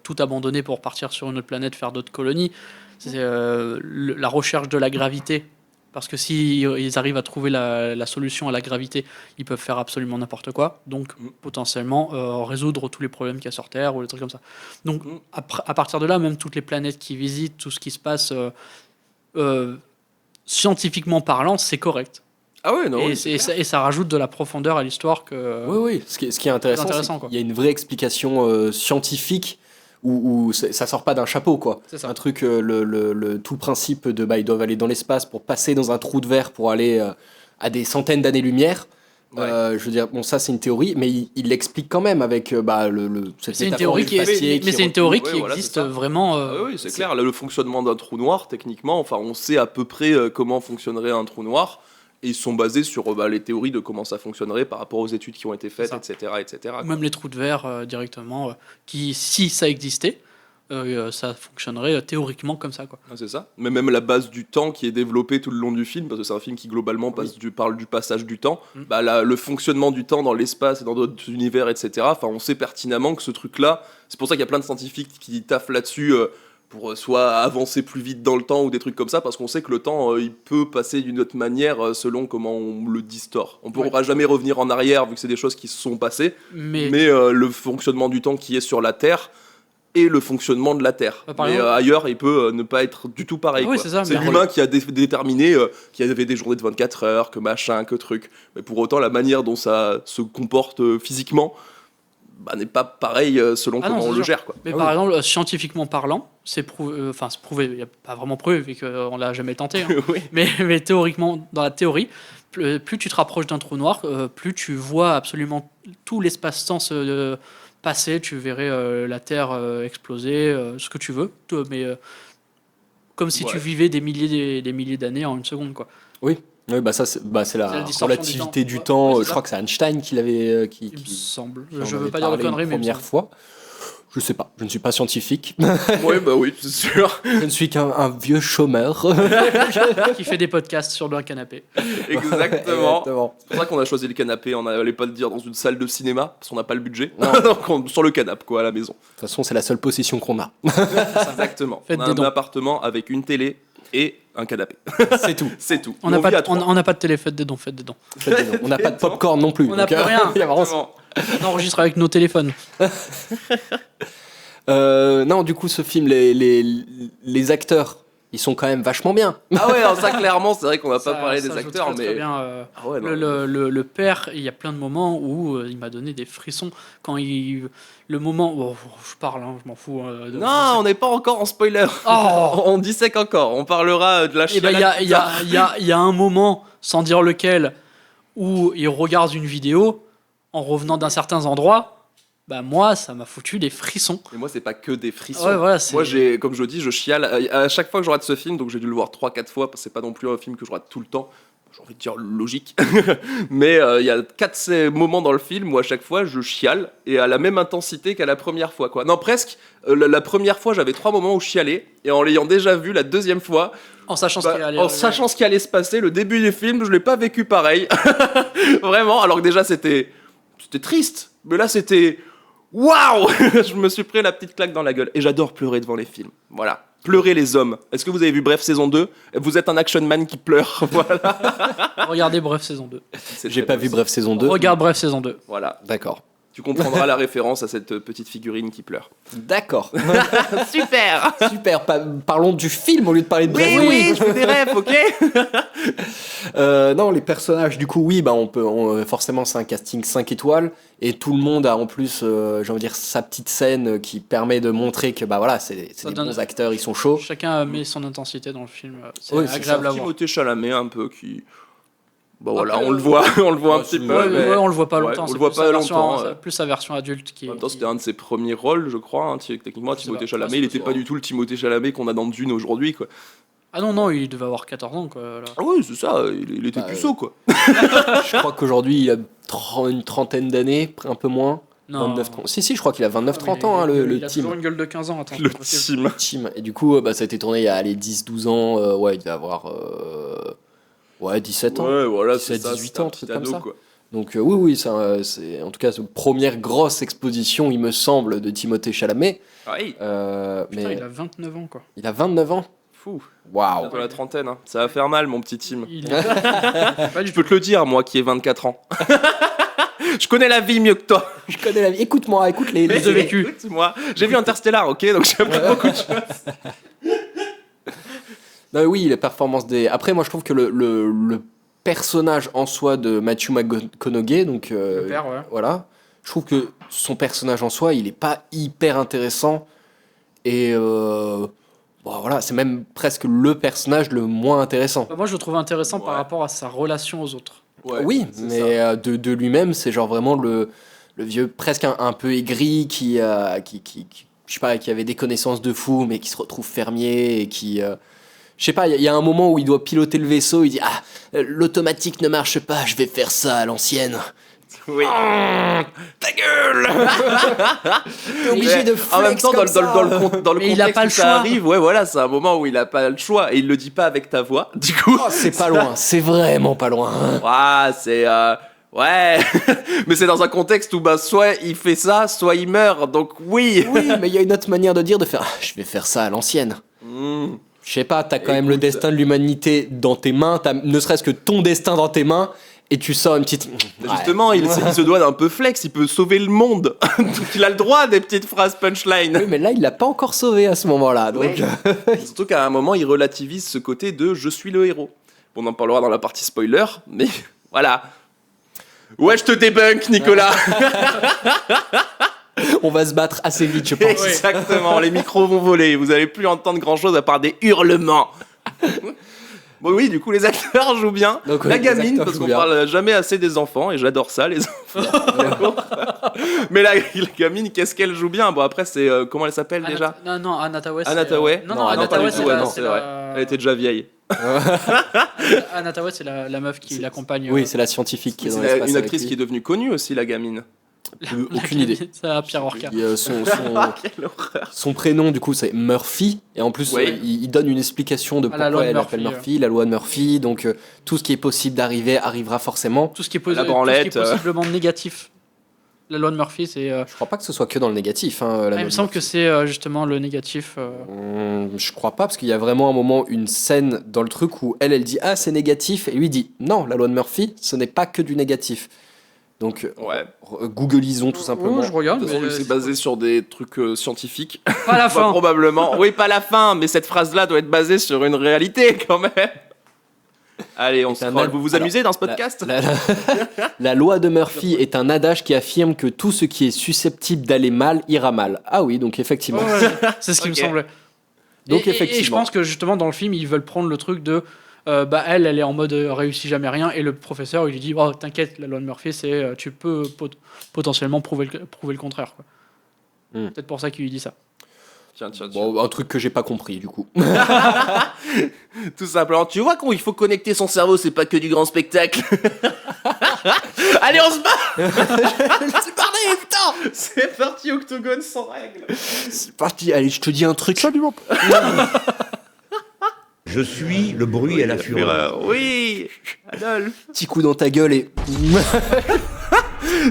Speaker 3: tout abandonner pour partir sur une autre planète, faire d'autres colonies. C'est la recherche de la gravité. Parce que si ils arrivent à trouver la solution à la gravité, ils peuvent faire absolument n'importe quoi. Donc, potentiellement, résoudre tous les problèmes qu'il y a sur Terre ou des trucs comme ça. Donc, à partir de là, même toutes les planètes qu'ils visitent, tout ce qui se passe, scientifiquement parlant, c'est correct.
Speaker 4: Ah ouais, non.
Speaker 3: Et,
Speaker 4: oui, c'est clair.
Speaker 3: et ça rajoute de la profondeur à l'histoire que.
Speaker 2: Oui, oui. Ce qui est intéressant,
Speaker 3: intéressant,
Speaker 2: c'est
Speaker 3: quoi.
Speaker 2: qu'il y a une vraie explication scientifique où ça sort pas d'un chapeau, quoi.
Speaker 3: C'est ça.
Speaker 2: Un truc, tout le principe de ils doivent aller dans l'espace pour passer dans un trou de verre pour aller à des centaines d'années-lumière.
Speaker 4: Ouais.
Speaker 2: Je veux dire, bon, ça c'est une théorie, mais il l'explique quand même avec cette
Speaker 3: C'est une
Speaker 2: métaphore
Speaker 3: théorie
Speaker 2: du
Speaker 3: qui
Speaker 2: papier
Speaker 3: mais c'est une théorie
Speaker 4: Ouais,
Speaker 3: qui
Speaker 4: voilà,
Speaker 3: existe
Speaker 4: c'est ça.
Speaker 3: vraiment.
Speaker 4: Ah oui, c'est clair. Là, le fonctionnement d'un trou noir, techniquement, enfin, on sait à peu près comment fonctionnerait un trou noir. Et ils sont basés sur les théories de comment ça fonctionnerait par rapport aux études qui ont été faites,
Speaker 3: C'est
Speaker 4: etc., etc.
Speaker 3: Ou même les trous de verre directement, qui, si ça existait, ça fonctionnerait théoriquement comme ça, quoi.
Speaker 4: Ah, c'est ça. Mais même la base du temps qui est développée tout le long du film, parce que c'est un film qui globalement parle du passage du temps, le fonctionnement du temps dans l'espace et dans d'autres univers, etc. Enfin, on sait pertinemment que ce truc-là, c'est pour ça qu'il y a plein de scientifiques qui taffent là-dessus pour soit avancer plus vite dans le temps ou des trucs comme ça, parce qu'on sait que le temps, il peut passer d'une autre manière selon comment on le distord. On ne pourra jamais revenir en arrière vu que c'est des choses qui se sont passées, mais le fonctionnement du temps qui est sur la Terre et le fonctionnement de la Terre.
Speaker 3: Par
Speaker 4: Mais
Speaker 3: exemple-
Speaker 4: ailleurs, il peut ne pas être du tout pareil.
Speaker 3: Ah oui,
Speaker 4: quoi.
Speaker 3: c'est ça, mais-
Speaker 4: l'humain qui a déterminé qu'il y avait des journées de 24 heures, que machin, que truc. Mais pour autant, la manière dont ça se comporte physiquement n'est pas pareil selon
Speaker 3: Ah non,
Speaker 4: comment
Speaker 3: c'est
Speaker 4: on le
Speaker 3: sûr.
Speaker 4: gère. Quoi.
Speaker 3: Mais par exemple, scientifiquement parlant, c'est prouvé, c'est prouvé, il n'y a pas vraiment prouvé, vu qu'on l'a jamais tenté. Hein.
Speaker 4: Oui.
Speaker 3: Mais théoriquement, dans la théorie, plus tu te rapproches d'un trou noir, plus tu vois absolument tout l'espace-temps se passer, tu verrais la Terre exploser, ce que tu veux, mais comme si tu
Speaker 4: Ouais.
Speaker 3: vivais des milliers d'années en une seconde, quoi.
Speaker 2: Oui, ça c'est la
Speaker 3: C'est la distorsion
Speaker 2: relativité
Speaker 3: du
Speaker 2: du
Speaker 3: temps.
Speaker 2: temps.
Speaker 3: Ouais, c'est
Speaker 2: je
Speaker 3: ça.
Speaker 2: crois que c'est Einstein qui l'avait
Speaker 3: Il me semble.
Speaker 2: qui en
Speaker 3: Je veux
Speaker 2: avait
Speaker 3: pas dire de
Speaker 2: parlé
Speaker 3: conneries,
Speaker 2: une
Speaker 3: mais il me
Speaker 2: première
Speaker 3: semble.
Speaker 2: fois. Je sais pas, je ne suis pas scientifique.
Speaker 4: Ouais, bah oui, c'est sûr.
Speaker 2: Je ne suis qu'un vieux chômeur.
Speaker 3: Qui fait des podcasts sur le canapé.
Speaker 4: Exactement.
Speaker 2: Exactement.
Speaker 4: C'est pour ça qu'on a choisi le canapé. On n'allait pas le dire dans une salle de cinéma, parce qu'on n'a pas le budget.
Speaker 2: Non.
Speaker 4: Donc, sur le canapé, quoi, à la maison.
Speaker 2: De toute façon, c'est la seule possession qu'on a.
Speaker 4: Exactement.
Speaker 3: Faites
Speaker 4: on a
Speaker 3: des
Speaker 4: un
Speaker 3: dons.
Speaker 4: appartement avec une télé et un canapé.
Speaker 2: C'est tout.
Speaker 4: C'est tout.
Speaker 3: On n'a
Speaker 4: vit à
Speaker 3: pas,
Speaker 4: trois.
Speaker 3: on n'a pas de télé, faites des dons, faites des dons.
Speaker 2: On n'a pas de popcorn non plus.
Speaker 3: On n'a
Speaker 2: donc,
Speaker 3: plus rien.
Speaker 2: il y a vraiment-
Speaker 4: Exactement.
Speaker 3: On enregistre avec nos téléphones.
Speaker 2: Non, du coup, ce film, les acteurs, ils sont quand même vachement bien.
Speaker 4: Ah ouais, alors ça clairement, c'est vrai qu'on va pas
Speaker 3: Ça-
Speaker 4: parler
Speaker 3: ça
Speaker 4: des
Speaker 3: joue
Speaker 4: acteurs,
Speaker 3: très, très
Speaker 4: mais
Speaker 3: bien,
Speaker 4: Ah ouais, non.
Speaker 3: le père, il y a plein de moments où il m'a donné des frissons. Quand le moment. Oh, je parle, hein, je m'en fous.
Speaker 4: Non, on n'est pas encore en spoiler.
Speaker 3: Oh.
Speaker 4: On dissèque encore. On parlera de la
Speaker 3: Et ben,
Speaker 4: chialade
Speaker 3: il
Speaker 4: plus tard.
Speaker 3: y a un moment, sans dire lequel, où il regarde une vidéo en revenant d'un certain endroit. Bah, moi, ça m'a foutu des frissons.
Speaker 4: Et moi, c'est pas que des frissons.
Speaker 3: Ouais, voilà, c'est-
Speaker 4: Moi, comme je le dis, je chiale à chaque fois que je rate ce film, donc j'ai dû le voir 3-4 fois, parce que c'est pas non plus un film que je rate tout le temps. J'ai envie de dire logique. Mais il y a 4 moments dans le film où à chaque fois je chiale, et à la même intensité qu'à la première fois. Quoi. Non, presque. La première fois, j'avais 3 moments où je chialais, et en l'ayant déjà vu la deuxième fois,
Speaker 3: En sachant ce
Speaker 4: bah,
Speaker 3: qu'il allait
Speaker 4: en
Speaker 3: arriver.
Speaker 4: sachant ce qui allait se passer, le début du film, je l'ai pas vécu pareil. Vraiment, alors que déjà c'était triste. Mais là, c'était waouh. Je me suis pris la petite claque dans la gueule. Et j'adore pleurer devant les films. Voilà. Pleurer les hommes. Est-ce que vous avez vu Bref saison 2 ? Vous êtes un action man qui pleure. Voilà.
Speaker 3: Regardez Bref saison 2.
Speaker 4: C'est
Speaker 2: J'ai
Speaker 4: très
Speaker 2: pas
Speaker 4: beau,
Speaker 2: vu
Speaker 4: ça.
Speaker 2: Bref saison 2.
Speaker 3: Regarde Bref saison 2.
Speaker 4: Voilà.
Speaker 2: D'accord.
Speaker 4: Tu comprendras la référence à cette petite figurine qui pleure.
Speaker 2: D'accord.
Speaker 4: Super.
Speaker 2: Super. Parlons du film au lieu de parler de Bref.
Speaker 4: Oui, je fais des rêves, ok.
Speaker 2: Non, les personnages, du coup, oui, bah forcément, c'est un casting 5 étoiles et tout le monde a en plus, j'ai envie de dire, sa petite scène qui permet de montrer que bah voilà, c'est des
Speaker 3: donne-
Speaker 2: bons acteurs, ils sont chauds.
Speaker 3: Chacun met son intensité dans le film. C'est
Speaker 2: Oui, c'est
Speaker 3: agréable à voir.
Speaker 4: Timothée Chalamet un peu qui... Bon voilà,
Speaker 3: Après,
Speaker 4: on le voit un petit peu.
Speaker 3: Ouais,
Speaker 4: mais-
Speaker 3: ouais, on le voit pas
Speaker 4: Ouais,
Speaker 3: longtemps.
Speaker 4: on
Speaker 3: c'est
Speaker 4: le voit
Speaker 3: plus
Speaker 4: pas
Speaker 3: sa version-
Speaker 4: longtemps,
Speaker 3: plus sa version adulte qui
Speaker 4: En
Speaker 3: est.
Speaker 4: même temps, c'était un de ses premiers rôles, je crois. Hein. Techniquement,
Speaker 3: Je sais
Speaker 4: Timothée
Speaker 3: pas.
Speaker 4: Chalamet,
Speaker 3: Ouais,
Speaker 4: il
Speaker 3: c'est
Speaker 4: était pas
Speaker 3: possible.
Speaker 4: du tout le Timothée Chalamet qu'on a dans Dune aujourd'hui, quoi.
Speaker 3: Ah non, il devait avoir 14 ans, quoi. Là.
Speaker 4: Ah oui, c'est ça, il était
Speaker 2: Bah,
Speaker 4: puceau, quoi.
Speaker 2: Je crois qu'aujourd'hui, il a une trentaine d'années, un peu moins.
Speaker 3: Non.
Speaker 2: 29, 30. Si, je crois qu'il a 29-30
Speaker 3: Ah,
Speaker 2: ans, hein, le
Speaker 3: il a
Speaker 2: team.
Speaker 3: toujours une gueule de 15 ans, attends.
Speaker 4: Le
Speaker 3: c'est possible.
Speaker 4: team.
Speaker 2: Et du coup, bah, ça a été tourné il y a 10-12 ans. Ouais, il devait avoir 17 ans.
Speaker 4: Ouais, voilà,
Speaker 2: 17,
Speaker 4: c'est ça.
Speaker 2: 18
Speaker 4: c'était un
Speaker 2: ans,
Speaker 4: petit
Speaker 2: truc comme
Speaker 4: ado,
Speaker 2: ça.
Speaker 4: quoi.
Speaker 2: Donc oui, c'est en tout cas cette première grosse exposition, il me semble, de Timothée Chalamet.
Speaker 4: Ah oui,
Speaker 3: Putain,
Speaker 2: Mais
Speaker 3: il a 29 ans, quoi.
Speaker 2: il a 29 ans.
Speaker 4: fou.
Speaker 2: Waouh.
Speaker 4: Bientôt la trentaine, hein. Ça va faire mal, mon petit team.
Speaker 3: Il est... pas du
Speaker 4: Je peux te le dire, moi qui ai 24 ans. Je connais la vie mieux que toi.
Speaker 2: Je connais la vie. Écoute-moi, écoute les
Speaker 3: de vécu.
Speaker 4: Écoute-moi. J'ai vu Interstellar, ok, donc j'ai appris beaucoup de choses.
Speaker 2: Non, oui, les performances des. Après, moi, je trouve que le personnage en soi de Matthew McConaughey, donc
Speaker 3: Le père, ouais.
Speaker 2: voilà, je trouve que son personnage en soi, il est pas hyper intéressant et bon, voilà, c'est même presque le personnage le moins intéressant.
Speaker 3: Moi, je le trouve intéressant par
Speaker 4: Ouais.
Speaker 3: rapport à sa relation aux autres.
Speaker 4: Ouais,
Speaker 2: Oui,
Speaker 4: c'est
Speaker 2: mais
Speaker 4: ça.
Speaker 2: de lui-même, c'est genre vraiment le vieux presque un peu aigri qui je sais pas, qui avait des connaissances de fou, mais qui se retrouve fermier et qui je sais pas, il y a un moment où il doit piloter le vaisseau, il dit ah, l'automatique ne marche pas, je vais faire ça à l'ancienne.
Speaker 4: Oui. Ta gueule.
Speaker 2: T'es obligé de
Speaker 4: En même
Speaker 2: flex
Speaker 4: temps,
Speaker 2: comme ça.
Speaker 4: dans le
Speaker 3: Mais il a
Speaker 4: contexte
Speaker 3: pas
Speaker 4: où
Speaker 3: le
Speaker 4: ça
Speaker 3: choix.
Speaker 4: arrive, ouais, voilà, c'est un moment où il a pas le choix et il le dit pas avec ta voix. Du coup,
Speaker 2: Oh, c'est pas loin, c'est vraiment pas loin.
Speaker 4: ah, c'est ouais, mais c'est dans un contexte où bah soit il fait ça, soit il meurt. Donc oui.
Speaker 2: Oui, mais il y a une autre manière de dire, de faire ah, je vais faire ça à l'ancienne.
Speaker 4: Mmh.
Speaker 2: Je sais pas, t'as quand même le
Speaker 4: Écoute.
Speaker 2: destin de l'humanité dans tes mains, t'as ne serait-ce que ton destin dans tes mains, et tu sors une petite. Ouais.
Speaker 4: Justement, il se doit d'un peu flex, il peut sauver le monde. Donc il a le droit à des petites phrases punchline.
Speaker 2: Oui, mais là, il l'a pas encore sauvé à ce moment-là. Donc,
Speaker 4: Ouais. Surtout qu'à un moment, il relativise ce côté de je suis le héros. On en parlera dans la partie spoiler, mais voilà. Ouais, je te débunk, Nicolas.
Speaker 2: on va se battre assez vite, je pense.
Speaker 4: Exactement, les micros vont voler. Vous allez plus entendre grand-chose à part des hurlements. Bon oui, du coup, les acteurs jouent bien.
Speaker 2: Donc,
Speaker 4: La
Speaker 2: oui, les
Speaker 4: gamine,
Speaker 2: acteurs
Speaker 4: parce
Speaker 2: jouent
Speaker 4: qu'on
Speaker 2: bien.
Speaker 4: parle jamais assez des enfants, et j'adore ça, les enfants. Mais la gamine, qu'est-ce qu'elle joue bien. Bon, après, c'est... comment elle s'appelle déjà
Speaker 3: Non, Anna Tawai. c'est,
Speaker 4: Anna Tawai
Speaker 3: Non,
Speaker 2: Non,
Speaker 3: Anna
Speaker 2: Anna
Speaker 3: Tawai,
Speaker 2: Tawai,
Speaker 3: c'est
Speaker 2: ouais,
Speaker 3: la.
Speaker 2: non,
Speaker 3: c'est
Speaker 4: vrai.
Speaker 3: la-
Speaker 4: Elle était déjà vieille.
Speaker 3: Anna Tawai, c'est la meuf qui l'accompagne.
Speaker 2: Oui, c'est la scientifique qui est dans
Speaker 4: C'est
Speaker 2: l'espace.
Speaker 4: une
Speaker 2: avec
Speaker 4: actrice
Speaker 2: lui.
Speaker 4: qui est devenue connue aussi, la gamine.
Speaker 2: Aucune idée.
Speaker 3: C'est à Pierre Orca.
Speaker 2: Et,
Speaker 4: Quelle horreur.
Speaker 2: son prénom, du coup, c'est Murphy. Et en plus,
Speaker 4: Oui.
Speaker 2: il donne une explication de
Speaker 3: À la loi
Speaker 2: pourquoi
Speaker 3: de
Speaker 2: elle appelle
Speaker 3: Murphy,
Speaker 2: Murphy, la loi de Murphy. Donc, tout ce qui est possible d'arriver arrivera forcément.
Speaker 3: Tout ce qui est,
Speaker 4: La branlette,
Speaker 3: tout ce qui est possiblement négatif. La loi de Murphy, c'est.
Speaker 2: Je crois pas que ce soit que dans le négatif. Hein, la
Speaker 3: il me
Speaker 2: loi de
Speaker 3: semble que
Speaker 2: Murphy.
Speaker 3: c'est justement le négatif.
Speaker 2: Je crois pas, parce qu'il y a vraiment un moment, une scène dans le truc où elle dit ah c'est négatif, et lui dit non, la loi de Murphy, ce n'est pas que du négatif. Donc
Speaker 4: Ouais.
Speaker 2: googlisons tout simplement.
Speaker 3: Oh, je regarde.
Speaker 4: De toute façon,
Speaker 3: mais,
Speaker 4: c'est basé sur des trucs scientifiques.
Speaker 3: Pas la
Speaker 4: Bah,
Speaker 3: fin.
Speaker 4: probablement. Oui, pas la fin, mais cette phrase-là doit être basée sur une réalité quand même. Allez, on
Speaker 2: C'est un
Speaker 4: scroll.
Speaker 2: ad-
Speaker 4: Vous vous amusez dans ce
Speaker 2: La-
Speaker 4: podcast
Speaker 2: la loi de Murphy est un adage qui affirme que tout ce qui est susceptible d'aller mal ira mal. Ah oui, donc effectivement.
Speaker 3: Ouais, c'est ce qui
Speaker 4: Ok.
Speaker 3: me semblait.
Speaker 2: Donc
Speaker 3: et je
Speaker 2: effectivement.
Speaker 3: pense que justement dans le film ils veulent prendre le truc de bah elle est en mode réussit jamais rien et le professeur il lui dit oh t'inquiète la loi de Murphy c'est tu peux potentiellement prouver le contraire quoi.
Speaker 2: Hmm.
Speaker 3: Peut-être pour ça qu'il lui dit ça.
Speaker 4: Tiens.
Speaker 2: Bon, un truc que j'ai pas compris du coup.
Speaker 4: Tout simplement. Tu vois il faut connecter son cerveau, c'est pas que du grand spectacle. Allez, on se bat. C'est parti, putain. C'est parti, Octogone sans règle.
Speaker 2: C'est parti, allez, je te dis un truc.
Speaker 5: Je suis le bruit et la fureur.
Speaker 4: Oui, Adolphe.
Speaker 2: Petit coup dans ta gueule et.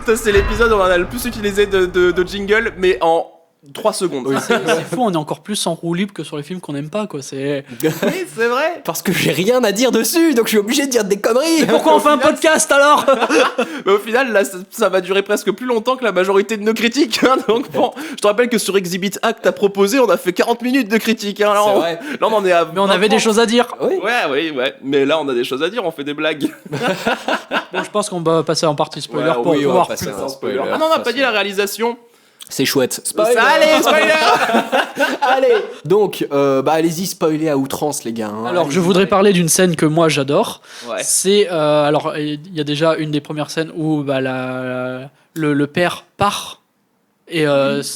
Speaker 4: Ça, c'est l'épisode où on a le plus utilisé de jingle, mais en 3 secondes.
Speaker 2: Oui,
Speaker 3: C'est fou, on est encore plus en roue libre que sur les films qu'on n'aime pas, quoi. C'est...
Speaker 4: Oui, c'est vrai.
Speaker 2: Parce que j'ai rien à dire dessus, donc je suis obligé de dire des conneries.
Speaker 3: Pourquoi on fait un podcast alors?
Speaker 4: Mais au final, là, ça va durer presque plus longtemps que la majorité de nos critiques. Hein, donc bon, je te rappelle que sur Exhibit A que t'as proposé, on a fait 40 minutes de critique. Hein,
Speaker 2: C'est vrai.
Speaker 4: Là, on en est à.
Speaker 3: Mais on avait des choses à dire.
Speaker 2: Oui.
Speaker 4: Ouais. Mais là, on a des choses à dire, on fait des blagues.
Speaker 3: Bon, je pense qu'on va passer en partie spoiler
Speaker 4: Ouais,
Speaker 3: pour
Speaker 2: oui, on va
Speaker 3: pouvoir
Speaker 2: passer
Speaker 3: plus.
Speaker 2: un spoiler.
Speaker 4: Ah non, on n'a pas dit la réalisation.
Speaker 2: C'est chouette.
Speaker 4: Allez, spoiler.
Speaker 2: Allez. Donc, allez-y, spoiler à outrance, les gars. Hein.
Speaker 3: Alors, je
Speaker 2: Allez-y.
Speaker 3: voudrais parler d'une scène que moi j'adore.
Speaker 4: Ouais.
Speaker 3: C'est alors il y a déjà une des premières scènes où le père part et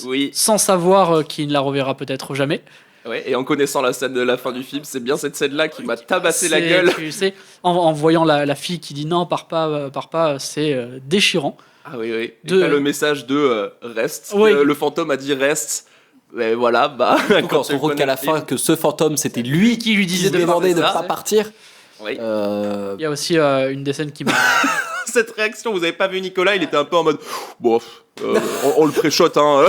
Speaker 4: Oui.
Speaker 3: sans savoir qu'il ne la reverra peut-être jamais.
Speaker 4: Ouais, et en connaissant la scène de la fin du film, c'est bien cette scène-là qui m'a tabassé la
Speaker 3: C'est-
Speaker 4: gueule.
Speaker 3: Tu sais, en voyant la fille qui dit non, pars pas, c'est déchirant.
Speaker 4: Ah oui. Et
Speaker 3: De-
Speaker 4: t'as le message de reste.
Speaker 3: Oui.
Speaker 4: Le fantôme a dit reste. Et voilà, bah.
Speaker 2: Quand on
Speaker 4: tu
Speaker 2: se rend compte
Speaker 4: connais
Speaker 2: qu'à la
Speaker 4: le film.
Speaker 2: fin, que ce fantôme, c'était lui
Speaker 3: Qui lui
Speaker 2: qui
Speaker 3: disait
Speaker 2: se
Speaker 3: de
Speaker 2: demandait de ne
Speaker 4: ça.
Speaker 2: pas partir.
Speaker 4: Oui.
Speaker 3: Il y a aussi une des scènes qui m'a.
Speaker 4: Cette réaction, vous avez pas vu Nicolas, il était un peu en mode. Bon, on le pré-shot, hein.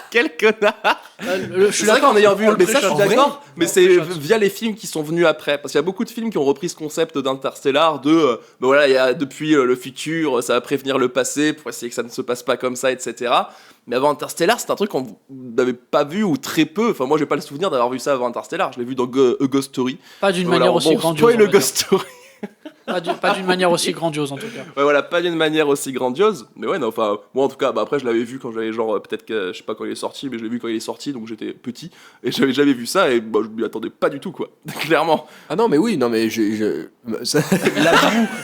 Speaker 4: Quel connard.
Speaker 3: Je suis
Speaker 4: C'est vrai
Speaker 3: d'accord
Speaker 4: qu'en ayant vu
Speaker 3: on
Speaker 4: le message, je suis
Speaker 3: pré-shot.
Speaker 4: d'accord, mais
Speaker 3: On
Speaker 4: c'est
Speaker 3: pré-shot.
Speaker 4: via les films qui sont venus après. Parce qu'il y a beaucoup de films qui ont repris ce concept d'Interstellar de. Ben voilà, il y a depuis le futur, ça va prévenir le passé pour essayer que ça ne se passe pas comme ça, etc. Mais avant Interstellar, c'est un truc qu'on n'avait pas vu ou très peu. Enfin, moi, j'ai pas le souvenir d'avoir vu ça avant Interstellar. Je l'ai vu dans A Ghost Story.
Speaker 3: Pas d'une
Speaker 4: Voilà,
Speaker 3: manière aussi
Speaker 4: bon,
Speaker 3: grandiose.
Speaker 4: toi et
Speaker 3: on
Speaker 4: le
Speaker 3: va dire.
Speaker 4: Ghost Story.
Speaker 3: Pas d'une manière aussi grandiose en tout cas.
Speaker 4: Ouais, voilà, pas d'une manière aussi grandiose. Mais ouais, non, enfin, moi en tout cas, bah après, je l'avais vu quand j'avais genre, peut-être que je sais pas quand il est sorti, mais je l'ai vu quand il est sorti, donc j'étais petit. Et j'avais jamais vu ça, et bah, je m'y attendais pas du tout, quoi. Clairement.
Speaker 2: Ah non, mais oui, non, mais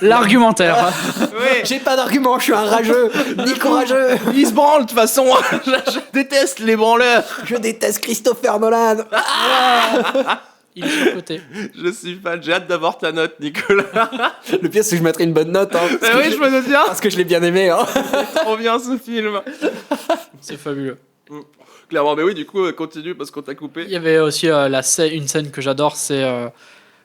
Speaker 3: L'argumentaire.
Speaker 4: Ouais.
Speaker 2: j'ai pas d'argument, je suis un rageux, ni courageux.
Speaker 4: Il se branle, de toute façon. je déteste les branleurs.
Speaker 2: Je déteste Christopher Nolan.
Speaker 3: Il est surcoté.
Speaker 4: Je suis fan, j'ai hâte d'avoir ta note, Nicolas.
Speaker 2: Le pire, c'est que je mettrai une bonne note. Hein, parce, que
Speaker 4: oui, je me doute bien.
Speaker 2: parce que je l'ai bien aimé. Hein.
Speaker 4: Trop bien ce film.
Speaker 3: C'est fabuleux.
Speaker 4: Clairement, mais oui, du coup, continue parce qu'on t'a
Speaker 3: Il
Speaker 4: coupé.
Speaker 3: y avait aussi une scène que j'adore, c'est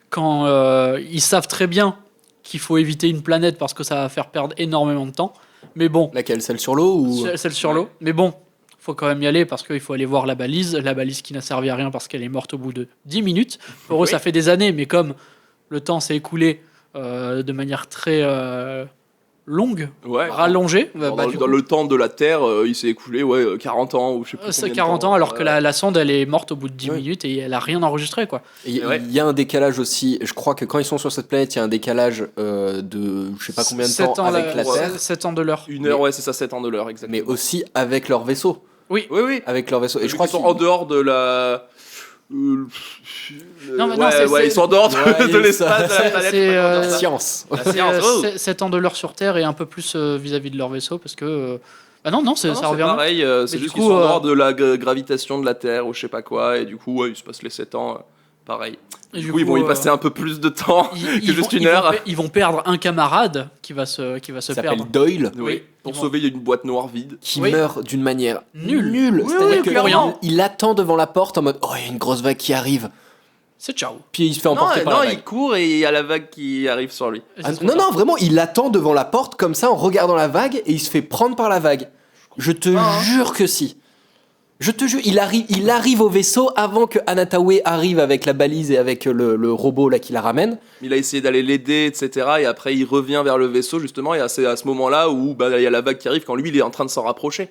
Speaker 3: quand ils savent très bien qu'il faut éviter une planète parce que ça va faire perdre énormément de temps. Mais bon,
Speaker 2: Laquelle, celle sur l'eau ou
Speaker 3: celle sur l'eau. Mais bon, faut quand même y aller parce qu'il faut aller voir la balise qui n'a servi à rien parce qu'elle est morte au bout de 10 minutes. Pour eux,
Speaker 4: Oui.
Speaker 3: ça fait des années, mais comme le temps s'est écoulé de manière très longue,
Speaker 4: Ouais.
Speaker 3: rallongée,
Speaker 4: Dans, dans le temps de la Terre, il s'est écoulé 40 ans ou je sais plus.
Speaker 3: c'est
Speaker 4: combien de
Speaker 3: 40
Speaker 4: temps.
Speaker 3: ans alors que
Speaker 4: Ouais.
Speaker 3: la sonde elle est morte au bout de 10
Speaker 2: Ouais.
Speaker 3: minutes et elle a rien enregistré quoi.
Speaker 2: Il y,
Speaker 4: Ouais.
Speaker 2: il y a un décalage aussi. Je crois que quand ils sont sur cette planète, il y a un décalage de je sais pas combien de temps avec la Terre,
Speaker 3: 7 ans de l'heure.
Speaker 4: 1 heure, ouais, c'est ça, 7 ans de l'heure, exactement.
Speaker 2: mais aussi avec leur vaisseau.
Speaker 4: Oui.
Speaker 2: Avec leur vaisseau. Et
Speaker 4: Et
Speaker 2: je crois
Speaker 4: qu'ils sont
Speaker 2: qu'ils
Speaker 4: en dehors de la.
Speaker 3: Non, mais non,
Speaker 4: ouais,
Speaker 3: c'est-
Speaker 4: ils sont en dehors
Speaker 2: Ouais,
Speaker 4: de l'espace, de
Speaker 3: c'est-
Speaker 4: la planète.
Speaker 3: c'est,
Speaker 2: la science.
Speaker 4: La science, oh.
Speaker 3: 7 ans de l'heure sur Terre et un peu plus vis-à-vis de leur vaisseau parce que. Bah non,
Speaker 4: Non,
Speaker 3: ça
Speaker 4: c'est
Speaker 3: revient.
Speaker 4: pareil, c'est
Speaker 3: du
Speaker 4: juste
Speaker 3: coup,
Speaker 4: qu'ils sont en dehors de la gravitation de la Terre ou je sais pas quoi, et du coup, ouais, il se passe les 7 ans, pareil.
Speaker 3: Et
Speaker 4: Du coup, ils vont y passer un peu plus de temps que juste une heure.
Speaker 3: Ils vont perdre un camarade qui va se
Speaker 2: Qui
Speaker 3: perdre.
Speaker 2: s'appelle Doyle,
Speaker 4: Oui, pour
Speaker 3: ils vont-
Speaker 4: sauver une boîte noire vide.
Speaker 2: qui
Speaker 3: Oui.
Speaker 2: meurt d'une manière
Speaker 3: Nulle.
Speaker 2: nulle.
Speaker 3: Oui,
Speaker 2: C'est-à-dire
Speaker 3: oui,
Speaker 2: que
Speaker 3: clairement.
Speaker 2: il attend devant la porte en mode oh il y a une grosse vague qui arrive.
Speaker 3: C'est ciao.
Speaker 2: Puis il se fait
Speaker 4: Non,
Speaker 2: emporter par la vague.
Speaker 4: il court et il y a la vague qui arrive sur lui.
Speaker 3: Et
Speaker 2: Ah,
Speaker 3: c'est trop
Speaker 2: non,
Speaker 3: tard.
Speaker 2: non, vraiment, il attend devant la porte comme ça en regardant la vague et il se fait prendre par la vague. Je te jure que si. Je te jure, il arrive au vaisseau avant que Anatawe arrive avec la balise et avec le robot là qui la ramène.
Speaker 4: Il a essayé d'aller l'aider, etc. Et après, il revient vers le vaisseau, justement. Et c'est à ce moment-là où bah, il y a la vague qui arrive quand lui, il est en train de s'en rapprocher.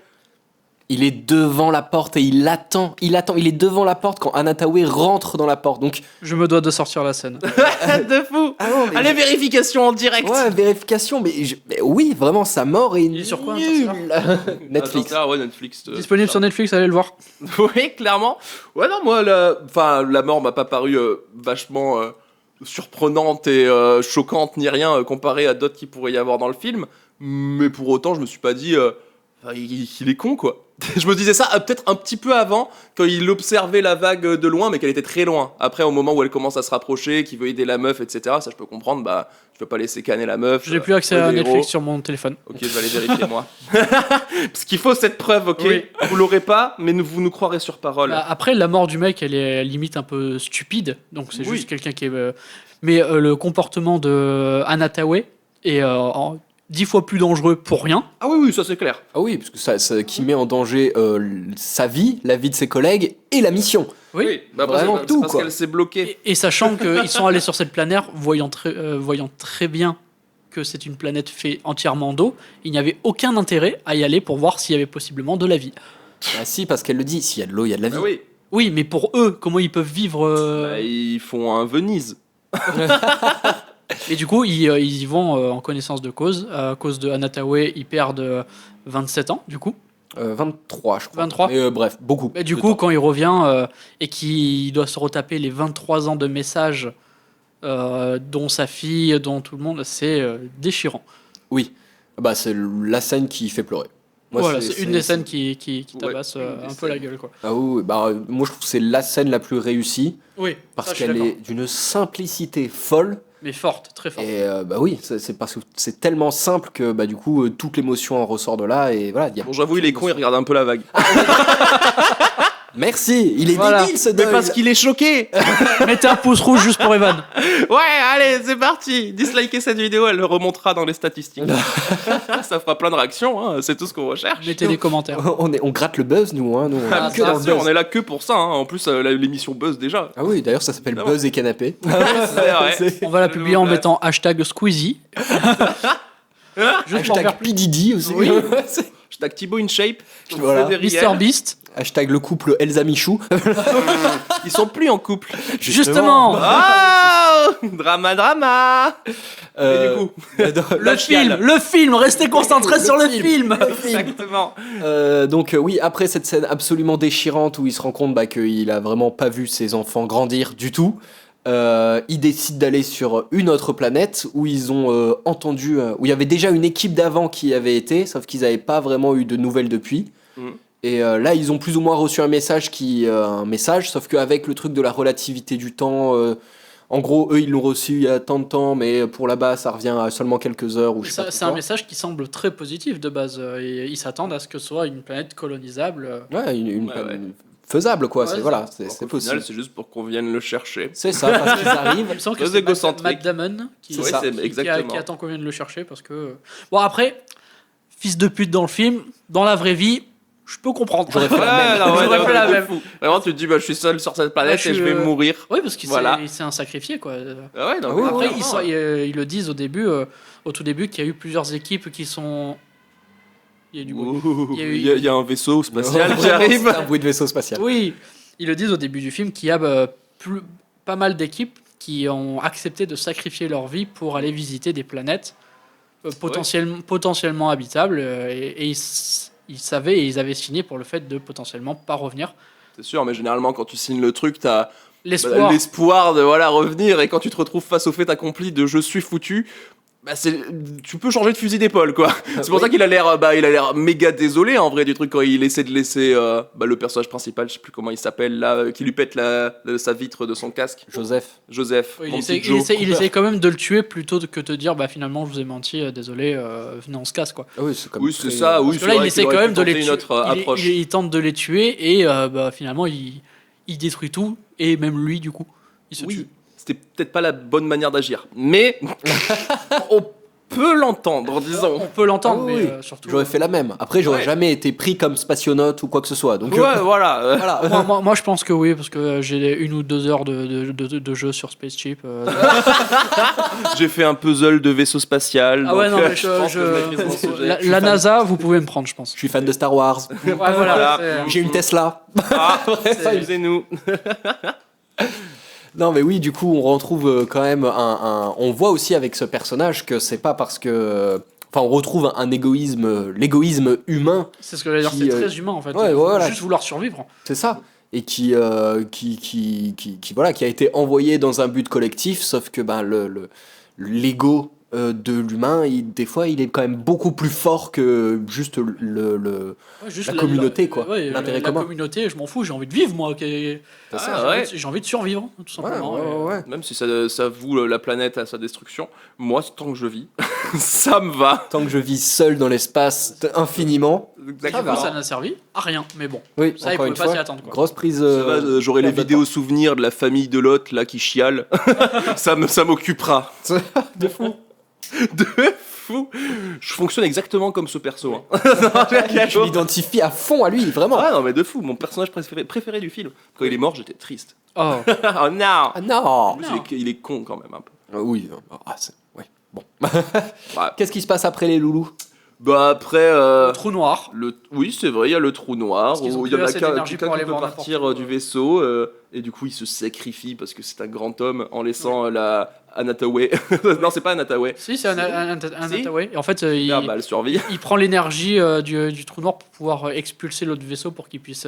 Speaker 2: Il est devant la porte et il attend. Il est devant la porte quand Anatawe rentre dans la porte. Donc,
Speaker 3: Je me dois de sortir la scène.
Speaker 4: De fou. Allez, vérification en direct.
Speaker 2: ouais, vérification, mais oui, vraiment, sa mort est
Speaker 3: Il est sur quoi,
Speaker 2: nulle. Netflix.
Speaker 4: Ah, ouais, Netflix.
Speaker 3: Disponible sur Netflix, allez le voir.
Speaker 4: Oui, clairement. Ouais, non, moi, la mort m'a pas paru vachement surprenante et choquante ni rien comparé à d'autres qu'il pourrait y avoir dans le film. Mais pour autant, je me suis pas dit, il est con, quoi. Je me disais ça peut-être un petit peu avant, quand il observait la vague de loin, mais qu'elle était très loin. Après, au moment où elle commence à se rapprocher, qu'il veut aider la meuf, etc., ça je peux comprendre, bah, je peux pas laisser canner la meuf.
Speaker 3: Je n'ai plus accès à
Speaker 4: le
Speaker 3: Netflix
Speaker 4: héros.
Speaker 3: sur mon téléphone.
Speaker 4: Ok, je vais aller vérifier, moi. Parce qu'il faut cette preuve, ok.
Speaker 3: Oui.
Speaker 4: Vous l'aurez pas, mais vous nous croirez sur parole.
Speaker 3: Bah, après, la mort du mec, elle est limite un peu stupide. Donc c'est
Speaker 4: Oui.
Speaker 3: juste quelqu'un qui est. Mais le comportement de Anatawe est 10 fois plus dangereux pour rien.
Speaker 4: Ah oui, ça c'est clair.
Speaker 2: Ah oui, parce que ça qui met en danger sa vie, la vie de ses collègues et la mission.
Speaker 3: Oui.
Speaker 4: Bah,
Speaker 2: Vraiment
Speaker 4: c'est
Speaker 2: tout,
Speaker 4: parce
Speaker 2: quoi.
Speaker 4: qu'elle s'est bloquée.
Speaker 3: Et sachant qu'ils sont allés sur cette planète, voyant très bien que c'est une planète faite entièrement d'eau, il n'y avait aucun intérêt à y aller pour voir s'il y avait possiblement de la vie.
Speaker 2: Ah si, parce qu'elle le dit, s'il y a de l'eau, il y a de la vie.
Speaker 4: Ah oui.
Speaker 3: Oui, mais pour eux, comment ils peuvent vivre
Speaker 4: Bah, ils font un Venise.
Speaker 3: Et du coup, ils y vont en connaissance de cause. À cause de Anatawe, ils perdent 27 ans, du coup.
Speaker 2: 23, je crois.
Speaker 3: 23.
Speaker 2: Mais bref, beaucoup.
Speaker 3: Et du
Speaker 2: de
Speaker 3: coup,
Speaker 2: temps.
Speaker 3: quand il revient et qu'il doit se retaper les 23 ans de messages, dont sa fille, dont tout le monde, c'est déchirant.
Speaker 2: Oui, bah, c'est la scène qui fait pleurer. Moi,
Speaker 3: Voilà, c'est une des scènes qui
Speaker 4: Ouais,
Speaker 3: tabasse
Speaker 4: une des
Speaker 3: un peu la
Speaker 4: scènes.
Speaker 3: gueule, quoi.
Speaker 2: Ah oui, bah, moi je trouve que c'est la scène la plus réussie
Speaker 3: Oui,
Speaker 2: parce
Speaker 3: ça, je suis
Speaker 2: qu'elle
Speaker 3: d'accord.
Speaker 2: est d'une simplicité folle.
Speaker 3: Mais forte, très forte.
Speaker 2: Et bah oui, c'est parce que c'est tellement simple que bah, du coup, toute l'émotion en ressort de là. Et voilà, il y a
Speaker 4: Bon, j'avoue, il est con, il regarde un peu la vague.
Speaker 2: Merci, il est
Speaker 3: Voilà.
Speaker 2: débile ce
Speaker 4: Mais
Speaker 2: Doyle.
Speaker 4: parce qu'il est choqué.
Speaker 3: Mettez un pouce rouge juste pour Evan.
Speaker 4: Ouais, allez, c'est parti. Dislikez cette vidéo, elle le remontera dans les statistiques. Ça fera plein de réactions, hein, c'est tout ce qu'on recherche.
Speaker 3: Mettez des commentaires.
Speaker 2: On gratte le buzz, nous. Hein, nous on est
Speaker 4: Ah,
Speaker 2: que
Speaker 4: bien
Speaker 2: dans le
Speaker 4: sûr,
Speaker 2: buzz.
Speaker 4: on est là que pour ça. Hein. En plus, l'émission buzz déjà.
Speaker 2: Ah oui, d'ailleurs, ça s'appelle
Speaker 4: Évidemment.
Speaker 2: Buzz et Canapé.
Speaker 4: C'est vrai.
Speaker 2: C'est-
Speaker 3: On va la publier en mettant hashtag Squeezie. Juste pour
Speaker 2: Hashtag
Speaker 3: faire plus.
Speaker 2: P. Diddy aussi.
Speaker 3: Oui.
Speaker 2: C'est-
Speaker 4: Hashtag Thibaut in shape.
Speaker 2: Voilà.
Speaker 4: Frédéric
Speaker 3: Mr Beast.
Speaker 2: Hashtag le couple Elsa Michou.
Speaker 4: Ils sont plus en couple.
Speaker 3: Justement.
Speaker 4: Ah drama.
Speaker 2: Euh,
Speaker 4: Et du coup,
Speaker 3: Le film, restez concentrés sur le film.
Speaker 4: exactement.
Speaker 2: Donc oui, après cette scène absolument déchirante où il se rend compte bah, qu'il a vraiment pas vu ses enfants grandir du tout, il décide d'aller sur une autre planète où ils ont entendu, où il y avait déjà une équipe d'avant qui y avait été, sauf qu'ils n'avaient pas vraiment eu de nouvelles depuis.
Speaker 4: Mhm.
Speaker 2: Et là, ils ont plus ou moins reçu un message, sauf qu'avec le truc de la relativité du temps, en gros, eux, ils l'ont reçu il y a tant de temps, mais pour là-bas, ça revient à seulement quelques heures. Ou je sais pas
Speaker 3: C'est un
Speaker 2: quoi.
Speaker 3: message qui semble très positif de base. Et ils s'attendent à ce que ce soit une planète colonisable.
Speaker 2: Ouais,
Speaker 4: Ouais.
Speaker 2: faisable, quoi.
Speaker 3: Ouais,
Speaker 2: c'est
Speaker 3: c'est-
Speaker 2: voilà,
Speaker 4: Alors
Speaker 2: c'est
Speaker 4: qu'au
Speaker 2: possible.
Speaker 4: final, c'est juste pour qu'on vienne le chercher.
Speaker 2: C'est ça, parce qu'ils arrivent.
Speaker 3: Il me semble que
Speaker 4: Très
Speaker 3: c'est
Speaker 4: égocentrique.
Speaker 3: Matt Damon qui,
Speaker 2: C'est ça.
Speaker 4: Exactement.
Speaker 3: qui attend qu'on vienne le chercher parce que. Bon, après, fils de pute dans le film, dans la vraie vie, je peux comprendre.
Speaker 2: J'aurais fait la même.
Speaker 3: J'aurais fait la même.
Speaker 4: Vraiment, tu te dis, bah, je suis seul sur cette planète
Speaker 3: Ouais,
Speaker 4: et je vais mourir.
Speaker 3: Oui, parce qu'il
Speaker 4: Voilà.
Speaker 3: c'est un sacrifié, quoi.
Speaker 4: Ah ouais, non,
Speaker 2: Ah oui,
Speaker 4: mais
Speaker 3: Après,
Speaker 4: vraiment.
Speaker 3: ils le disent au début, au tout début, qu'il y a eu plusieurs équipes qui sont. Il y a du bruit.
Speaker 4: Ouh,
Speaker 3: Il y a eu-
Speaker 4: il y a un vaisseau spatial qui
Speaker 2: Vraiment,
Speaker 4: arrive.
Speaker 2: c'est un bruit de vaisseau spatial.
Speaker 3: Oui, ils le disent au début du film qu'il y a pas mal d'équipes qui ont accepté de sacrifier leur vie pour aller visiter des planètes potentiellement habitables et ils savaient et ils avaient signé pour le fait de potentiellement pas revenir.
Speaker 4: C'est sûr, mais généralement, quand tu signes le truc, t'as
Speaker 3: L'espoir.
Speaker 4: l'espoir de revenir, et quand tu te retrouves face au fait accompli de je suis foutu, bah tu peux changer de fusil d'épaule, quoi. C'est pour
Speaker 2: Oui.
Speaker 4: ça qu'il a l'air méga désolé en vrai du truc quand il essaie de laisser le personnage principal, je sais plus comment il s'appelle là, qui lui pète sa vitre de son casque.
Speaker 2: Joseph.
Speaker 4: Joseph.
Speaker 3: Oui,
Speaker 4: mon
Speaker 3: il
Speaker 4: petit Joe.
Speaker 3: essaie quand même de le tuer plutôt que de dire bah finalement je vous ai menti, désolé, venez on se casse quoi.
Speaker 2: Ah oui, c'est comme
Speaker 4: Oui, c'est
Speaker 2: très-
Speaker 4: ça, oui.
Speaker 3: Parce que là il essaie quand même de les
Speaker 4: tuer.
Speaker 3: tuer.
Speaker 4: Une autre approche.
Speaker 3: Il tente de les tuer et finalement il détruit tout et même lui du coup il se tue.
Speaker 4: Oui, c'était peut-être pas la bonne manière d'agir, mais on peut l'entendre, disons.
Speaker 3: On peut l'entendre,
Speaker 2: Ah oui,
Speaker 3: mais
Speaker 2: oui.
Speaker 3: surtout.
Speaker 2: J'aurais fait la même. Après, j'aurais
Speaker 4: Ouais.
Speaker 2: jamais été pris comme spationaute ou quoi que ce soit. Donc,
Speaker 4: Ouais, voilà.
Speaker 2: voilà.
Speaker 3: Moi, je pense que oui, parce que j'ai 1 ou 2 heures de jeu sur Spaceship.
Speaker 4: J'ai fait un puzzle de vaisseau spatial.
Speaker 3: Ah ouais,
Speaker 4: donc,
Speaker 3: non, mais
Speaker 4: je pense que je maîtrise mon sujet.
Speaker 3: la NASA, vous pouvez me prendre, je pense.
Speaker 2: Je suis fan de Star Wars.
Speaker 3: Ouais,
Speaker 4: Voilà.
Speaker 3: c'est-
Speaker 2: J'ai une Tesla.
Speaker 4: Ah,
Speaker 3: C'est-
Speaker 4: excusez-nous.
Speaker 2: Non, mais oui, du coup, on retrouve quand même on voit aussi avec ce personnage que c'est pas parce que. Enfin, on retrouve un égoïsme, l'égoïsme humain,
Speaker 3: C'est ce que j'allais dire,
Speaker 2: Qui,
Speaker 3: c'est très humain en fait.
Speaker 2: ouais,
Speaker 3: Il faut
Speaker 2: voilà.
Speaker 3: juste vouloir survivre.
Speaker 2: c'est ça. Et qui a été envoyé dans un but collectif, sauf que ben, l'ego de l'humain, des fois, il est quand même beaucoup plus fort que juste
Speaker 3: Ouais, juste
Speaker 2: La communauté, quoi.
Speaker 3: Ouais,
Speaker 2: L'intérêt
Speaker 3: la
Speaker 2: commun.
Speaker 3: communauté, je m'en fous, j'ai envie de vivre moi.
Speaker 2: C'est ça.
Speaker 4: Ah, ouais.
Speaker 3: J'ai envie de survivre, tout simplement.
Speaker 2: ouais.
Speaker 4: Même si ça voue la planète à sa destruction, moi, tant que je vis, ça me va.
Speaker 2: Tant que je vis seul dans l'espace
Speaker 3: Ça,
Speaker 2: infiniment.
Speaker 4: Exactement.
Speaker 3: ça n'a servi à rien, mais bon.
Speaker 2: Oui,
Speaker 3: Ça, il
Speaker 2: encore
Speaker 3: pouvait
Speaker 2: une
Speaker 3: pas
Speaker 2: fois,
Speaker 3: s'y attendre, quoi.
Speaker 2: grosse prise.
Speaker 4: Ça va, j'aurai les
Speaker 2: perte de
Speaker 4: vidéos souvenirs de la famille de l'hôte là qui chiale. ça m'occupera.
Speaker 2: temps. De fou.
Speaker 4: De fou. fou. Je fonctionne exactement comme ce perso. Hein.
Speaker 2: Je m'identifie à fond à lui, vraiment.
Speaker 4: Ah non, mais de fou. Mon personnage préféré du film. Quand il est mort, j'étais triste.
Speaker 3: Oh,
Speaker 4: Oh non.
Speaker 2: Ah non.
Speaker 4: En plus, il est con quand même un peu.
Speaker 2: Oui, ouais, bon.
Speaker 4: Ouais.
Speaker 2: Qu'est-ce qui se passe après les loulous?
Speaker 4: Bah après,
Speaker 3: le trou noir.
Speaker 4: oui c'est vrai, il y a le trou noir
Speaker 3: Parce qu'ils ont
Speaker 4: où il y en
Speaker 3: plus
Speaker 4: a
Speaker 3: assez d'énergie
Speaker 4: quelqu'un
Speaker 3: pour
Speaker 4: qui
Speaker 3: aller
Speaker 4: peut
Speaker 3: voir
Speaker 4: partir
Speaker 3: n'importe où,
Speaker 4: du vaisseau et du coup il se sacrifie parce que c'est un grand homme en laissant la Anataway. Non c'est pas Anataway.
Speaker 3: Si, c'est un
Speaker 4: Si.
Speaker 3: Hathaway. Et en fait,
Speaker 4: Merde, bah, elle survit.
Speaker 3: il prend l'énergie du trou noir pour pouvoir expulser l'autre vaisseau pour qu'il puisse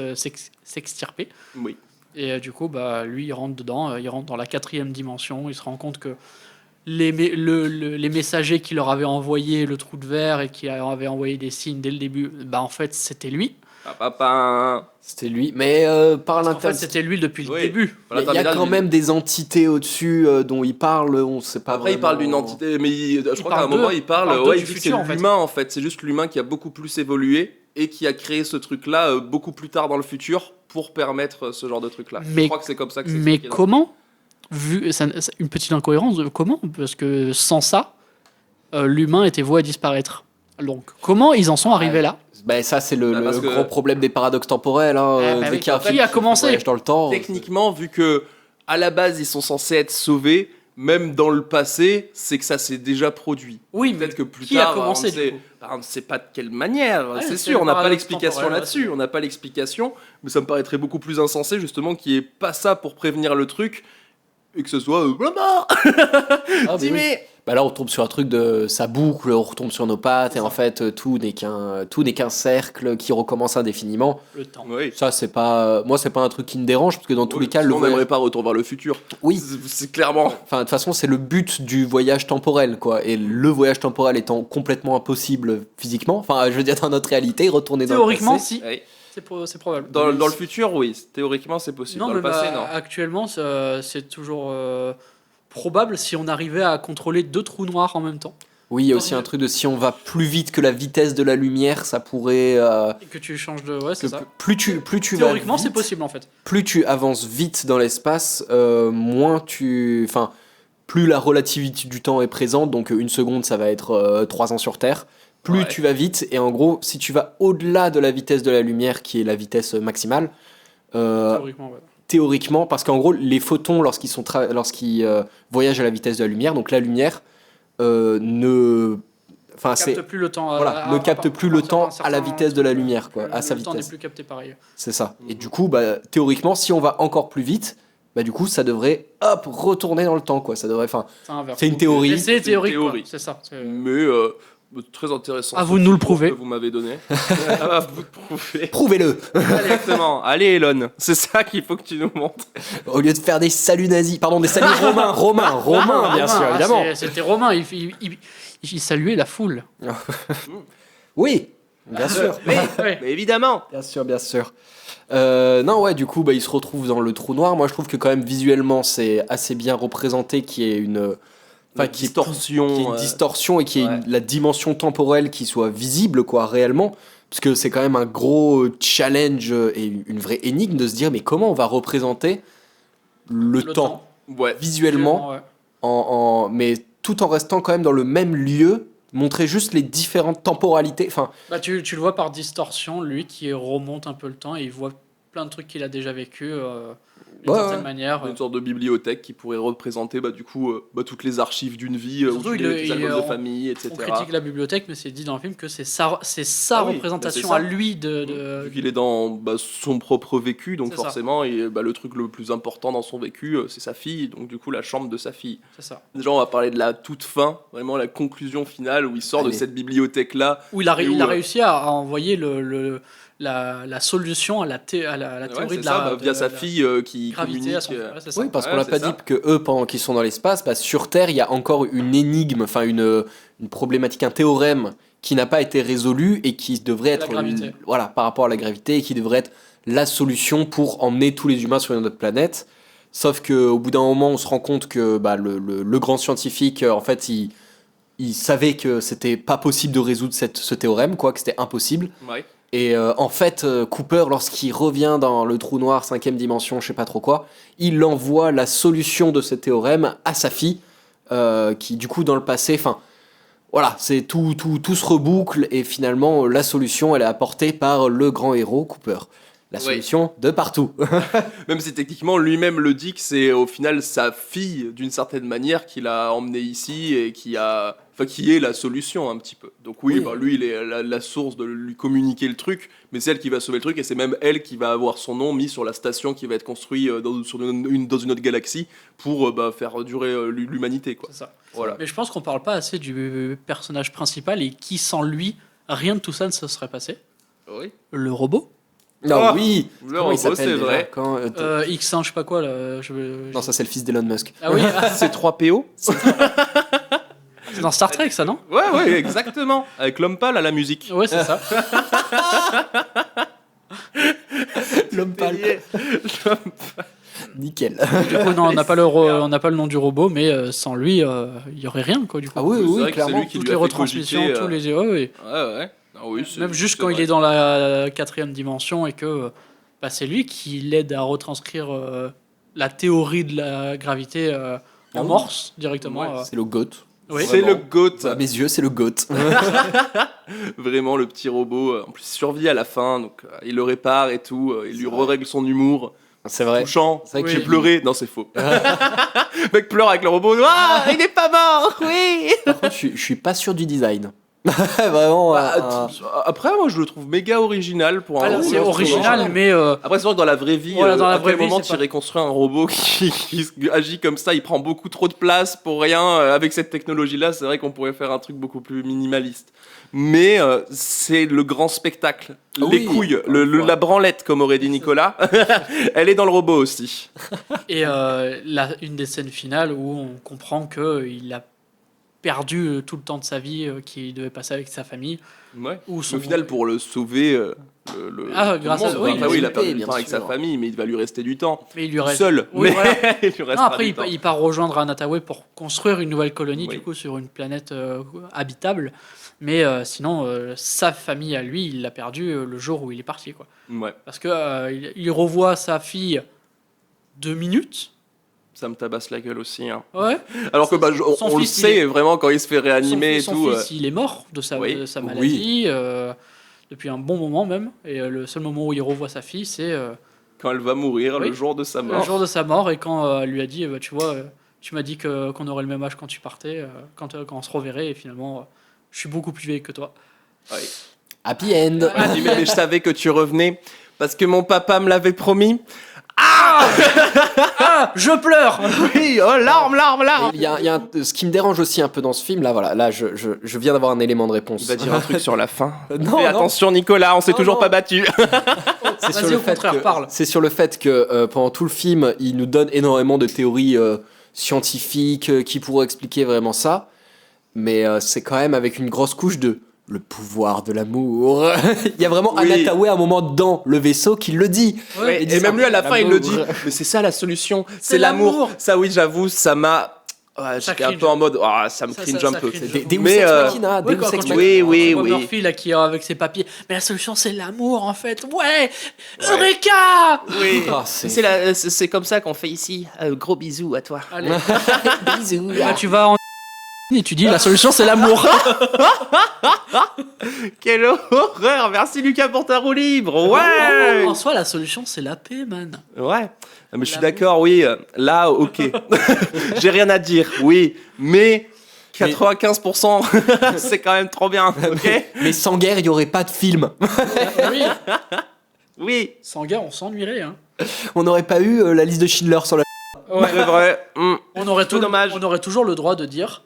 Speaker 3: s'extirper.
Speaker 4: Oui.
Speaker 3: Et du coup, bah, lui, il rentre dedans, il rentre dans la 4e dimension. Il se rend compte que les messagers qui leur avaient envoyé le trou de verre et qui avaient envoyé des signes dès le début, bah, en fait, c'était lui.
Speaker 4: Papa.
Speaker 2: C'était lui, mais par
Speaker 3: En fait,
Speaker 2: l'intermédiaire.
Speaker 3: c'était lui depuis le
Speaker 4: Oui.
Speaker 3: début.
Speaker 2: Il y a quand même des entités au-dessus dont il parle, on sait pas
Speaker 4: Après, il
Speaker 2: vraiment.
Speaker 4: parle d'une entité, mais je crois qu'à un
Speaker 3: parle
Speaker 4: moment,
Speaker 3: d'eux.
Speaker 4: il parle,
Speaker 3: Il parle d'eux
Speaker 4: ouais,
Speaker 3: du
Speaker 4: il dit que
Speaker 3: futur,
Speaker 4: c'est
Speaker 3: en fait.
Speaker 4: l'humain en fait. C'est juste l'humain qui a beaucoup plus évolué et qui a créé ce truc-là beaucoup plus tard dans le futur pour permettre ce genre de truc-là.
Speaker 3: Mais-
Speaker 4: Je crois que c'est comme ça que c'est
Speaker 3: Mais
Speaker 4: expliqué dans-
Speaker 3: comment une petite incohérence, comment? Parce que sans ça, l'humain était voué à disparaître. Donc, comment ils en sont arrivés là?
Speaker 2: Ben, ça, c'est le,
Speaker 4: Bah, parce
Speaker 2: le
Speaker 4: que-
Speaker 2: gros problème des paradoxes temporels. Hein,
Speaker 3: bah
Speaker 2: dès
Speaker 3: oui,
Speaker 2: qu'il y a un
Speaker 3: qui
Speaker 2: film
Speaker 3: a
Speaker 2: qui
Speaker 3: commencé
Speaker 2: voyage dans le temps.
Speaker 4: Techniquement, vu que à la base ils sont censés être sauvés, même dans le passé, c'est que ça s'est déjà produit.
Speaker 3: Oui,
Speaker 4: Peut-être que plus
Speaker 3: qui
Speaker 4: tard,
Speaker 3: a commencé,
Speaker 4: on ne
Speaker 3: du
Speaker 4: sait,
Speaker 3: coup
Speaker 4: on ne sait pas de quelle manière,
Speaker 3: Ouais,
Speaker 4: c'est
Speaker 3: c'est
Speaker 4: sûr,
Speaker 3: le
Speaker 4: on n'a pas
Speaker 3: paradoxe
Speaker 4: l'explication
Speaker 3: temporel,
Speaker 4: là-dessus,
Speaker 3: ouais.
Speaker 4: on n'a pas l'explication, mais ça me paraîtrait beaucoup plus insensé justement qu'il n'y ait pas ça pour prévenir le truc et que ce soit mort,
Speaker 2: Ah, mais oui.
Speaker 4: mais
Speaker 2: Bah là, on tombe sur un truc de ça boucle, on retombe sur nos pattes, et en fait, tout n'est qu'un cercle qui recommence indéfiniment.
Speaker 3: le temps.
Speaker 4: oui.
Speaker 2: Ça, c'est pas. Moi, c'est pas un truc qui me dérange, parce que dans tous les cas, le
Speaker 4: on
Speaker 2: voyage.
Speaker 4: n'aimerait pas Retour vers le futur.
Speaker 2: Oui.
Speaker 4: C'est clairement.
Speaker 2: Enfin, de toute façon, c'est le but du voyage temporel, quoi. Et le voyage temporel étant complètement impossible physiquement, enfin, je veux dire, dans notre réalité, retourner dans le
Speaker 3: Théoriquement,
Speaker 2: passé.
Speaker 3: si,
Speaker 4: Oui.
Speaker 3: c'est probable.
Speaker 4: Dans le futur, oui. Théoriquement, c'est possible.
Speaker 3: Non,
Speaker 4: dans
Speaker 3: mais
Speaker 4: le passé, non.
Speaker 3: actuellement, c'est toujours probable si on arrivait à contrôler 2 trous noirs en même temps.
Speaker 2: Oui, il y a aussi un truc de si on va plus vite que la vitesse de la lumière, ça pourrait.
Speaker 3: Et que tu changes de. Ouais, c'est ça.
Speaker 2: Plus tu vas
Speaker 3: Théoriquement, c'est
Speaker 2: vite,
Speaker 3: possible en fait.
Speaker 2: plus tu avances vite dans l'espace, moins tu. Enfin, plus la relativité du temps est présente, donc une seconde ça va être 3 ans sur Terre. Plus
Speaker 4: Ouais.
Speaker 2: tu vas vite, et en gros, si tu vas au-delà de la vitesse de la lumière, qui est la vitesse maximale,
Speaker 3: Théoriquement, ouais.
Speaker 2: théoriquement, parce qu'en gros, les photons, lorsqu'ils voyagent à la vitesse de la lumière, donc la lumière ne. Enfin, c'est.
Speaker 3: Capte plus le temps.
Speaker 2: Voilà, ne capte plus le temps à la vitesse de la lumière, quoi, à sa
Speaker 3: Le temps n'est
Speaker 2: vitesse.
Speaker 3: plus capté pareil.
Speaker 2: C'est ça. Et du coup, bah, théoriquement, si on va encore plus vite, bah, du coup, ça devrait, hop, retourner dans le temps, quoi. Ça devrait, enfin,
Speaker 3: Ça inverse.
Speaker 2: c'est une théorie.
Speaker 3: Mais c'est théorique, quoi.
Speaker 4: théorie.
Speaker 3: C'est ça.
Speaker 4: Mais très intéressant.
Speaker 3: À
Speaker 4: ce
Speaker 3: vous de nous le
Speaker 4: cours
Speaker 3: prouver.
Speaker 4: Que vous m'avez donné. À vous de prouver.
Speaker 2: Prouvez-le.
Speaker 4: Exactement. Allez, Elon. C'est ça qu'il faut que tu nous montres.
Speaker 2: Au lieu de faire des saluts nazis, pardon, des saluts romains, bien sûr, évidemment.
Speaker 3: C'était Romain. Il saluait la foule.
Speaker 2: Oui, bien sûr.
Speaker 3: Ouais.
Speaker 4: Mais évidemment.
Speaker 2: Bien sûr, bien sûr. Non, ouais, du coup, bah, il se retrouve dans le trou noir. Moi, je trouve que quand même, visuellement, c'est assez bien représenté qu'il y ait une... Enfin, qu'il y ait
Speaker 4: distorsion.
Speaker 2: qu'il y ait une distorsion et qu'il y ait
Speaker 4: ouais.
Speaker 2: la dimension temporelle qui soit visible, quoi, réellement. Parce que c'est quand même un gros challenge et une vraie énigme de se dire, mais comment on va représenter le temps
Speaker 4: Ouais.
Speaker 2: visuellement,
Speaker 3: Ouais.
Speaker 2: mais tout en restant quand même dans le même lieu, montrer juste les différentes temporalités. Enfin,
Speaker 3: Bah, tu le vois par distorsion, lui qui remonte un peu le temps et il voit plein de trucs qu'il a déjà vécu d'une
Speaker 2: Ouais,
Speaker 3: certaine
Speaker 2: ouais.
Speaker 3: manière.
Speaker 4: Une sorte de bibliothèque qui pourrait représenter du coup toutes les archives d'une vie,
Speaker 3: Surtout,
Speaker 4: ou
Speaker 3: il-
Speaker 4: les
Speaker 3: il-
Speaker 4: albums de
Speaker 3: on-
Speaker 4: famille, etc.
Speaker 3: On critique la bibliothèque, mais c'est dit dans le film que c'est sa
Speaker 4: Ah oui,
Speaker 3: représentation
Speaker 4: bah,
Speaker 3: à
Speaker 4: c'est ça.
Speaker 3: lui de...
Speaker 4: Vu qu'il est dans son propre vécu, donc
Speaker 3: C'est ça.
Speaker 4: forcément, le truc le plus important dans son vécu, c'est sa fille, donc du coup la chambre de sa fille.
Speaker 3: C'est ça.
Speaker 4: Déjà, on va parler de la toute fin, vraiment la conclusion finale où il sort de
Speaker 2: Allez.
Speaker 4: cette bibliothèque-là.
Speaker 3: Où il a
Speaker 4: Et où,
Speaker 3: réussi à envoyer la solution à la
Speaker 4: Ouais,
Speaker 3: théorie
Speaker 4: c'est
Speaker 3: de
Speaker 4: ça,
Speaker 3: la
Speaker 4: via
Speaker 3: de
Speaker 4: sa
Speaker 3: la
Speaker 4: fille qui
Speaker 3: gravité
Speaker 4: communique.
Speaker 3: à son frère. C'est ça.
Speaker 2: oui, parce
Speaker 4: Ouais,
Speaker 2: qu'on n'a
Speaker 4: c'est
Speaker 2: pas
Speaker 4: ça.
Speaker 2: dit que eux, pendant qu'ils sont dans l'espace, bah, sur Terre, il y a encore une énigme, enfin une problématique, un théorème qui n'a pas été résolu et qui devrait
Speaker 3: La
Speaker 2: être,
Speaker 3: gravité.
Speaker 2: voilà, par rapport à la gravité, et qui devrait être la solution pour emmener tous les humains sur une autre planète. Sauf qu'au bout d'un moment, on se rend compte que bah, le grand scientifique, en fait, il savait que c'était pas possible de résoudre ce théorème, quoi, que c'était impossible.
Speaker 4: Ouais.
Speaker 2: Et en fait, Cooper, lorsqu'il revient dans le trou noir, 5e dimension, je sais pas trop quoi, il envoie la solution de ce théorème à sa fille, qui du coup dans le passé, enfin, Voilà, c'est tout se reboucle et finalement la solution elle est apportée par le grand héros Cooper. La
Speaker 4: Ouais.
Speaker 2: solution de partout.
Speaker 4: Même si techniquement lui-même le dit que c'est au final sa fille d'une certaine manière qui l'a emmené ici et qui est la solution un petit peu. Donc oui,
Speaker 2: Oui.
Speaker 4: bah, lui il est la source de lui communiquer le truc, mais c'est elle qui va sauver le truc et c'est même elle qui va avoir son nom mis sur la station qui va être construite dans une autre galaxie pour faire durer l'humanité quoi.
Speaker 3: C'est ça.
Speaker 4: Voilà.
Speaker 3: Mais je pense qu'on parle pas assez du personnage principal et qui, sans lui, rien de tout ça ne se serait passé.
Speaker 4: Oui.
Speaker 3: Le robot.
Speaker 2: Non,
Speaker 4: Ah,
Speaker 2: oui.
Speaker 4: le
Speaker 2: Comment il
Speaker 4: robot,
Speaker 2: s'appelle
Speaker 4: c'est
Speaker 2: déjà
Speaker 4: vrai.
Speaker 2: Quand,
Speaker 3: X1, je sais pas quoi, là.
Speaker 2: Non, ça c'est le fils d'Elon Musk.
Speaker 3: Ah oui,
Speaker 4: C'est 3PO.
Speaker 3: c'est dans Star Trek, ça, non?
Speaker 4: Ouais, exactement. Avec l'homme pâle à la musique.
Speaker 3: Ouais, c'est ça.
Speaker 2: L'homme pâle. Nickel.
Speaker 3: Du coup, non, on n'a pas le nom du robot, mais sans lui, il y aurait rien, quoi, du coup.
Speaker 2: Ah oui,
Speaker 4: C'est
Speaker 2: oui,
Speaker 4: vrai que c'est
Speaker 2: clairement.
Speaker 4: lui qui
Speaker 3: Toutes
Speaker 4: lui
Speaker 3: les
Speaker 4: a fait
Speaker 3: retransmissions,
Speaker 4: cogiter,
Speaker 3: tous les... Ouais, ouais.
Speaker 4: Ouais. Ah oui,
Speaker 3: Même juste
Speaker 4: c'est
Speaker 3: quand
Speaker 4: vrai.
Speaker 3: il est dans la 4e dimension et que c'est lui qui l'aide à retranscrire la théorie de la gravité en
Speaker 2: Ah oui.
Speaker 3: morse directement.
Speaker 4: Ouais,
Speaker 2: C'est le GOAT.
Speaker 3: Oui.
Speaker 4: C'est le GOAT.
Speaker 2: À mes yeux, c'est le GOAT.
Speaker 4: Vraiment, le petit robot. En plus, il survit à la fin, donc il le répare et tout. Il lui règle son humour.
Speaker 2: C'est vrai.
Speaker 4: Touchant.
Speaker 2: C'est vrai que
Speaker 4: J'ai
Speaker 2: j'ai
Speaker 4: pleuré. Non, c'est faux. Le mec pleure avec le robot. Ah, il est pas mort. Oui.
Speaker 2: Par contre, je suis pas sûr du design. Vraiment.
Speaker 4: Après, moi, je le trouve méga original pour un
Speaker 3: Voilà,
Speaker 4: robot.
Speaker 3: c'est original, mais
Speaker 4: Après, c'est vrai que dans la vraie vie,
Speaker 3: Voilà, dans la
Speaker 4: à
Speaker 3: vraie
Speaker 4: quel
Speaker 3: vie,
Speaker 4: moment
Speaker 3: c'est
Speaker 4: tu
Speaker 3: pas-
Speaker 4: reconstruis un robot qui agit comme ça, il prend beaucoup trop de place pour rien. Avec cette technologie-là, c'est vrai qu'on pourrait faire un truc beaucoup plus minimaliste. Mais c'est le grand spectacle.
Speaker 2: Ah
Speaker 4: Les
Speaker 2: oui,
Speaker 4: couilles,
Speaker 2: ouais.
Speaker 4: la branlette, comme aurait dit Nicolas, elle est dans le robot aussi.
Speaker 3: et une des scènes finales où on comprend que il a perdu tout le temps de sa vie qu'il devait passer avec sa famille.
Speaker 4: Ouais.
Speaker 3: Ou son-
Speaker 4: Au final, pour le sauver,
Speaker 3: grâce
Speaker 4: tout
Speaker 3: à-
Speaker 4: le monde,
Speaker 3: oui,
Speaker 4: enfin, oui, il a
Speaker 2: il
Speaker 4: perdu
Speaker 2: est
Speaker 4: du
Speaker 2: bien
Speaker 4: temps avec sa
Speaker 2: sûr.
Speaker 4: famille, mais il va lui rester du temps.
Speaker 3: Mais il lui reste.
Speaker 4: Seul,
Speaker 3: Oui,
Speaker 4: mais
Speaker 3: voilà.
Speaker 4: il lui reste
Speaker 3: Non, après, il part rejoindre Anataway pour construire une nouvelle colonie,
Speaker 4: Oui.
Speaker 3: du coup, sur une planète habitable. Mais sinon, sa famille à lui, il l'a perdu le jour où il est parti, quoi.
Speaker 4: Ouais,
Speaker 3: Parce que il revoit sa fille 2 minutes.
Speaker 4: ça me tabasse la gueule aussi. Hein.
Speaker 3: Ouais.
Speaker 4: Alors que
Speaker 3: Son
Speaker 4: on le
Speaker 3: fils, il
Speaker 4: sait
Speaker 3: est-
Speaker 4: vraiment quand il se fait réanimer
Speaker 3: son
Speaker 4: et tout.
Speaker 3: fils, il est mort de sa
Speaker 4: oui.
Speaker 3: maladie depuis un bon moment même. Et le seul moment où il revoit sa fille, c'est
Speaker 4: Quand elle va mourir,
Speaker 3: Oui.
Speaker 4: le jour de sa
Speaker 3: le
Speaker 4: mort.
Speaker 3: jour de sa mort. Et quand elle lui a dit, tu vois, tu m'as dit qu'on aurait le même âge quand tu partais, quand on se reverrait. Et finalement, je suis beaucoup plus vieille que toi.
Speaker 4: Ouais.
Speaker 2: Happy end.
Speaker 4: Elle dit, mais je savais que tu revenais parce que mon papa me l'avait promis.
Speaker 3: Ah, je pleure.
Speaker 4: Oui, oh, larmes.
Speaker 2: Il y a ce qui me dérange aussi un peu dans ce film, là, voilà, là, je viens d'avoir un élément de réponse.
Speaker 4: Il va dire un truc sur la fin.
Speaker 2: Non,
Speaker 4: Fais
Speaker 2: non.
Speaker 4: attention, Nicolas, on s'est
Speaker 2: Non,
Speaker 4: toujours
Speaker 2: non.
Speaker 4: pas battu.
Speaker 2: C'est
Speaker 3: Vas-y, au contraire, parle.
Speaker 2: C'est sur le fait que pendant tout le film, il nous donne énormément de théories scientifiques qui pourraient expliquer vraiment ça, mais c'est quand même avec une grosse couche de le pouvoir de l'amour. Il y a vraiment
Speaker 4: Oui.
Speaker 2: Anataway à un moment dans le vaisseau qui le dit.
Speaker 3: Ouais,
Speaker 2: Il dit
Speaker 4: Et
Speaker 2: ça.
Speaker 4: même lui, à la fin, il le dit.
Speaker 2: L'amour.
Speaker 4: Mais c'est ça la solution,
Speaker 3: C'est
Speaker 4: c'est l'amour.
Speaker 3: l'amour.
Speaker 4: Ça, oui, j'avoue, ça m'a. Ouais,
Speaker 3: Ça
Speaker 4: j'étais un
Speaker 3: cringe.
Speaker 4: peu en mode. Ah, ça me
Speaker 3: Ça,
Speaker 4: cringe
Speaker 3: ça
Speaker 4: un peu.
Speaker 3: cringe.
Speaker 2: Deus
Speaker 4: Mais,
Speaker 2: Ex
Speaker 4: euh,
Speaker 2: Machina,
Speaker 3: Ouais,
Speaker 2: Deus
Speaker 3: quand
Speaker 2: Ex
Speaker 3: tu-
Speaker 4: Oui,
Speaker 3: quand
Speaker 4: oui,
Speaker 3: tu vois
Speaker 4: oui.
Speaker 3: Murphy là qui est avec ses papiers. Mais la solution c'est l'amour en fait. Ouais. Eureka.
Speaker 4: Oui.
Speaker 2: Ah,
Speaker 6: C'est comme ça qu'on fait ici. Gros bisous à toi.
Speaker 3: Allez.
Speaker 2: Bisous.
Speaker 3: Là, tu vas en et tu dis la solution c'est l'amour.
Speaker 4: Quelle horreur! Merci Lucas pour ta roue libre! Ouais!
Speaker 3: En soi la solution c'est la paix man.
Speaker 4: Ouais. Ah, mais je suis
Speaker 3: L'amour.
Speaker 4: d'accord, oui. Là, ok. J'ai rien à dire, oui. Mais 95%, c'est quand même trop bien, ok?
Speaker 2: Mais sans guerre, il n'y aurait pas de film.
Speaker 3: Oui.
Speaker 4: Oui.
Speaker 3: Sans gars on s'ennuierait hein.
Speaker 2: On n'aurait pas eu la liste de Schindler sur la...
Speaker 3: Ouais.
Speaker 4: C'est vrai.
Speaker 3: On aurait
Speaker 4: Peu dommage.
Speaker 3: On aurait toujours le droit de dire.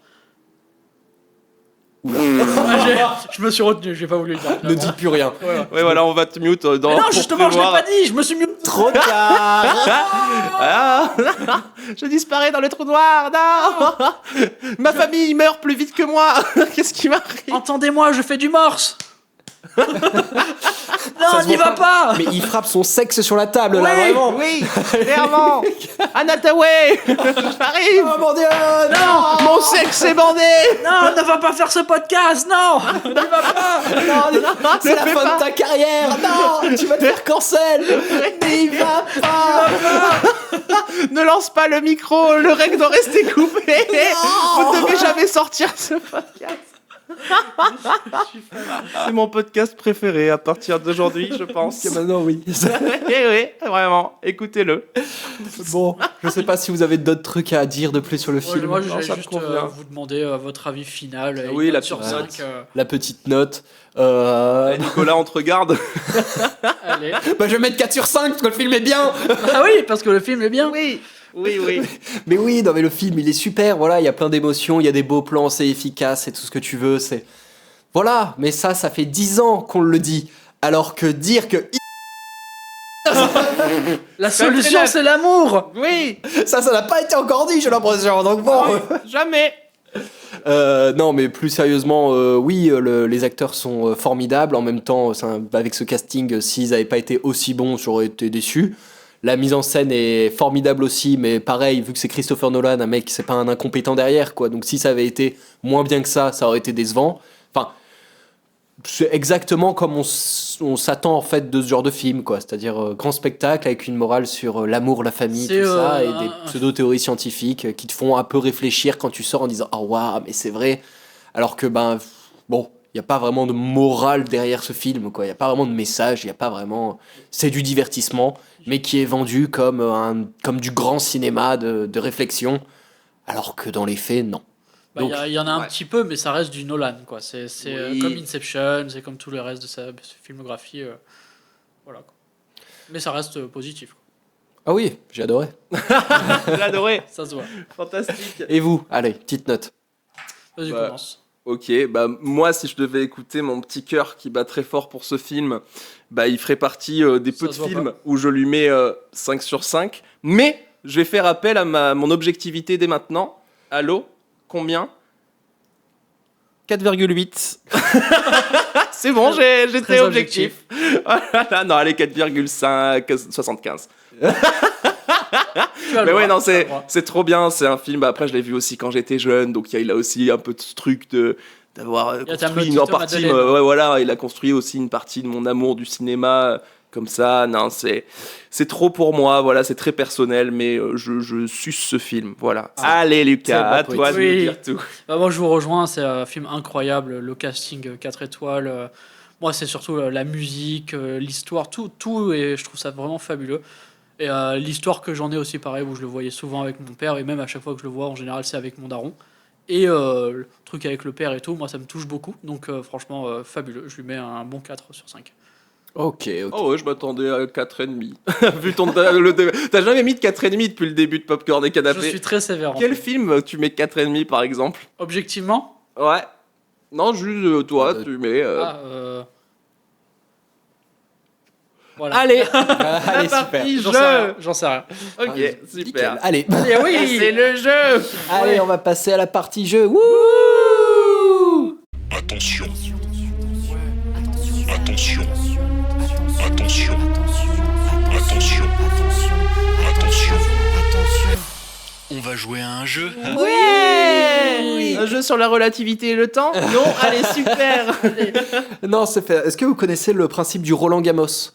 Speaker 3: Ah, je me suis retenu, j'ai pas voulu le dire.
Speaker 2: Ne dis plus rien.
Speaker 3: Ouais, ouais.
Speaker 4: Ouais, voilà, on va te mute dans.
Speaker 3: Mais non
Speaker 4: pour
Speaker 3: justement je l'ai
Speaker 4: prévoir.
Speaker 3: pas dit, je me suis mis.
Speaker 2: Trop tard.
Speaker 4: Ah, je disparais dans le trou noir, non! Ma famille meurt plus vite que moi! Qu'est-ce qui m'arrive?
Speaker 3: Entendez-moi, je fais du morse.
Speaker 2: Ça
Speaker 3: Non,
Speaker 2: se
Speaker 3: n'y
Speaker 2: voit
Speaker 3: va pas.
Speaker 2: Mais il frappe son sexe sur la table, là, vraiment.
Speaker 4: Oui, clairement! Anataway! J'arrive!
Speaker 2: Oh mon dieu,
Speaker 3: Non,
Speaker 4: Mon sexe est bandé!
Speaker 3: non, ne va pas faire ce podcast, non. N'y va pas.
Speaker 2: non, c'est la
Speaker 4: fais
Speaker 2: fin
Speaker 4: pas.
Speaker 2: de ta carrière. Non, tu vas te faire cancel. N'y va pas.
Speaker 4: Ne lance pas le micro, le rec doit rester coupé! Vous ne devez jamais sortir ce podcast! C'est mon podcast préféré à partir d'aujourd'hui, je pense.
Speaker 2: Maintenant, oui.
Speaker 4: Oui, vraiment, écoutez-le.
Speaker 2: Bon, je sais pas si vous avez d'autres trucs à dire de plus sur le
Speaker 3: Ouais,
Speaker 2: film.
Speaker 3: moi,
Speaker 4: Non,
Speaker 3: je
Speaker 4: ça
Speaker 3: vais
Speaker 4: me
Speaker 3: juste
Speaker 4: convient.
Speaker 3: vous demander votre avis final. et
Speaker 4: Oui,
Speaker 3: une
Speaker 4: la
Speaker 3: note sur
Speaker 4: petite
Speaker 3: 5.
Speaker 4: note.
Speaker 2: La petite note.
Speaker 4: Allez, Nicolas, on te regarde.
Speaker 3: Allez.
Speaker 2: Bah, je vais mettre 4 sur 5 parce que le film est bien.
Speaker 3: Ah oui, parce que le film est bien.
Speaker 4: Oui.
Speaker 2: Mais oui, non, mais le film, il est super. Voilà, il y a plein d'émotions, il y a des beaux plans, c'est efficace, c'est tout ce que tu veux. C'est voilà. Mais ça fait 10 ans qu'on le dit. Alors que dire que
Speaker 3: La solution, c'est l'amour.
Speaker 4: Oui,
Speaker 2: ça n'a pas été encore dit, j'ai l'impression. Donc bon.
Speaker 4: jamais.
Speaker 2: Non, mais plus sérieusement, oui, les acteurs sont formidables. En même temps, avec ce casting, s'ils n'avaient pas été aussi bons, j'aurais été déçu. La mise en scène est formidable aussi, mais pareil, vu que c'est Christopher Nolan, un mec, c'est pas un incompétent derrière, quoi. Donc si ça avait été moins bien que ça aurait été décevant. Enfin, c'est exactement comme on s'attend en fait de ce genre de film, quoi. C'est-à-dire grand spectacle avec une morale sur l'amour, la famille,
Speaker 3: C'est,
Speaker 2: tout ça, et
Speaker 3: un-
Speaker 2: des pseudo-théories scientifiques qui te font un peu réfléchir quand tu sors en disant « Oh waouh, mais c'est vrai !» Alors que, bon, il n'y a pas vraiment de morale derrière ce film, quoi. Il n'y a pas vraiment de message, il n'y a pas vraiment... C'est du divertissement, mais qui est vendu comme du grand cinéma de réflexion, alors que dans les faits, non.
Speaker 3: Bah,
Speaker 2: Donc,
Speaker 3: y en a un
Speaker 4: ouais.
Speaker 3: petit peu, mais ça reste du Nolan, quoi. C'est
Speaker 4: Oui.
Speaker 3: comme Inception, c'est comme tout le reste de sa filmographie. Voilà, quoi. Mais ça reste positif, quoi.
Speaker 2: Ah oui, j'ai adoré.
Speaker 4: J'ai adoré.
Speaker 3: Ça se voit.
Speaker 4: Fantastique.
Speaker 2: Et vous? Allez, petite note.
Speaker 3: Vas-y,
Speaker 4: Bah,
Speaker 3: commence.
Speaker 4: Ok, bah moi si je devais écouter mon petit cœur qui bat très fort pour ce film, bah il ferait partie des
Speaker 3: Ça
Speaker 4: peu de
Speaker 3: se voit
Speaker 4: films
Speaker 3: pas.
Speaker 4: où je lui mets 5 sur 5. Mais je vais faire appel à mon objectivité dès maintenant. Allô? Combien? 4,8. C'est bon, j'ai
Speaker 3: Très
Speaker 4: été objectif. Voilà, non, allez, 4,5, 75.
Speaker 3: Tu as le
Speaker 4: Mais ouais,
Speaker 3: droit,
Speaker 4: non,
Speaker 3: tu as le droit.
Speaker 4: c'est trop bien. C'est un film. Bah, après, je l'ai vu aussi quand j'étais jeune, donc il a aussi un peu de ce truc d'avoir
Speaker 3: Il y a ta
Speaker 4: construit une
Speaker 3: petite
Speaker 4: partie.
Speaker 3: Madeleine.
Speaker 4: Ouais, voilà, il a construit aussi une partie de mon amour du cinéma. Comme ça, non, c'est trop pour moi. Voilà, c'est très personnel, mais je suce ce film. Voilà. Allez, Lucas, à
Speaker 2: c'est
Speaker 4: toi de
Speaker 3: poétique.
Speaker 4: nous
Speaker 3: Oui.
Speaker 4: dire tout.
Speaker 3: Bah, moi, je vous rejoins, c'est un film incroyable. Le casting 4 étoiles. Moi, c'est surtout la musique, l'histoire, tout, et je trouve ça vraiment fabuleux. Et l'histoire que j'en ai aussi, pareil, où je le voyais souvent avec mon père, et même à chaque fois que je le vois, en général, c'est avec mon daron. Et le truc avec le père et tout, moi, ça me touche beaucoup. Donc, franchement, fabuleux. Je lui mets un bon 4 sur 5.
Speaker 2: Ok.
Speaker 4: Oh ouais, je m'attendais à 4,5. Vu t'as jamais mis de 4,5 depuis le début de Popcorn et
Speaker 3: Je
Speaker 4: Canapé.
Speaker 3: suis très sévère. en
Speaker 4: Quel
Speaker 3: fait.
Speaker 4: film tu mets 4,5 par exemple?
Speaker 3: Objectivement,
Speaker 4: Ouais. Non, juste toi, tu mets.
Speaker 3: voilà.
Speaker 4: Allez,
Speaker 2: Allez, super.
Speaker 4: parti,
Speaker 3: J'en sais rien. J'en sais rien.
Speaker 4: Ok,
Speaker 2: Nickel.
Speaker 4: super.
Speaker 2: Allez.
Speaker 3: Allez, oui.
Speaker 4: Et c'est le jeu.
Speaker 2: Allez, on va passer à la partie jeu. Wouh!
Speaker 7: Attention. Attention. Attention. Attention. Attention. On va jouer à un jeu.
Speaker 4: Ouais. Un jeu sur la relativité et le temps? Non, allez, super.
Speaker 2: Non, c'est fait. Est-ce que vous connaissez le principe du Roland Gamos?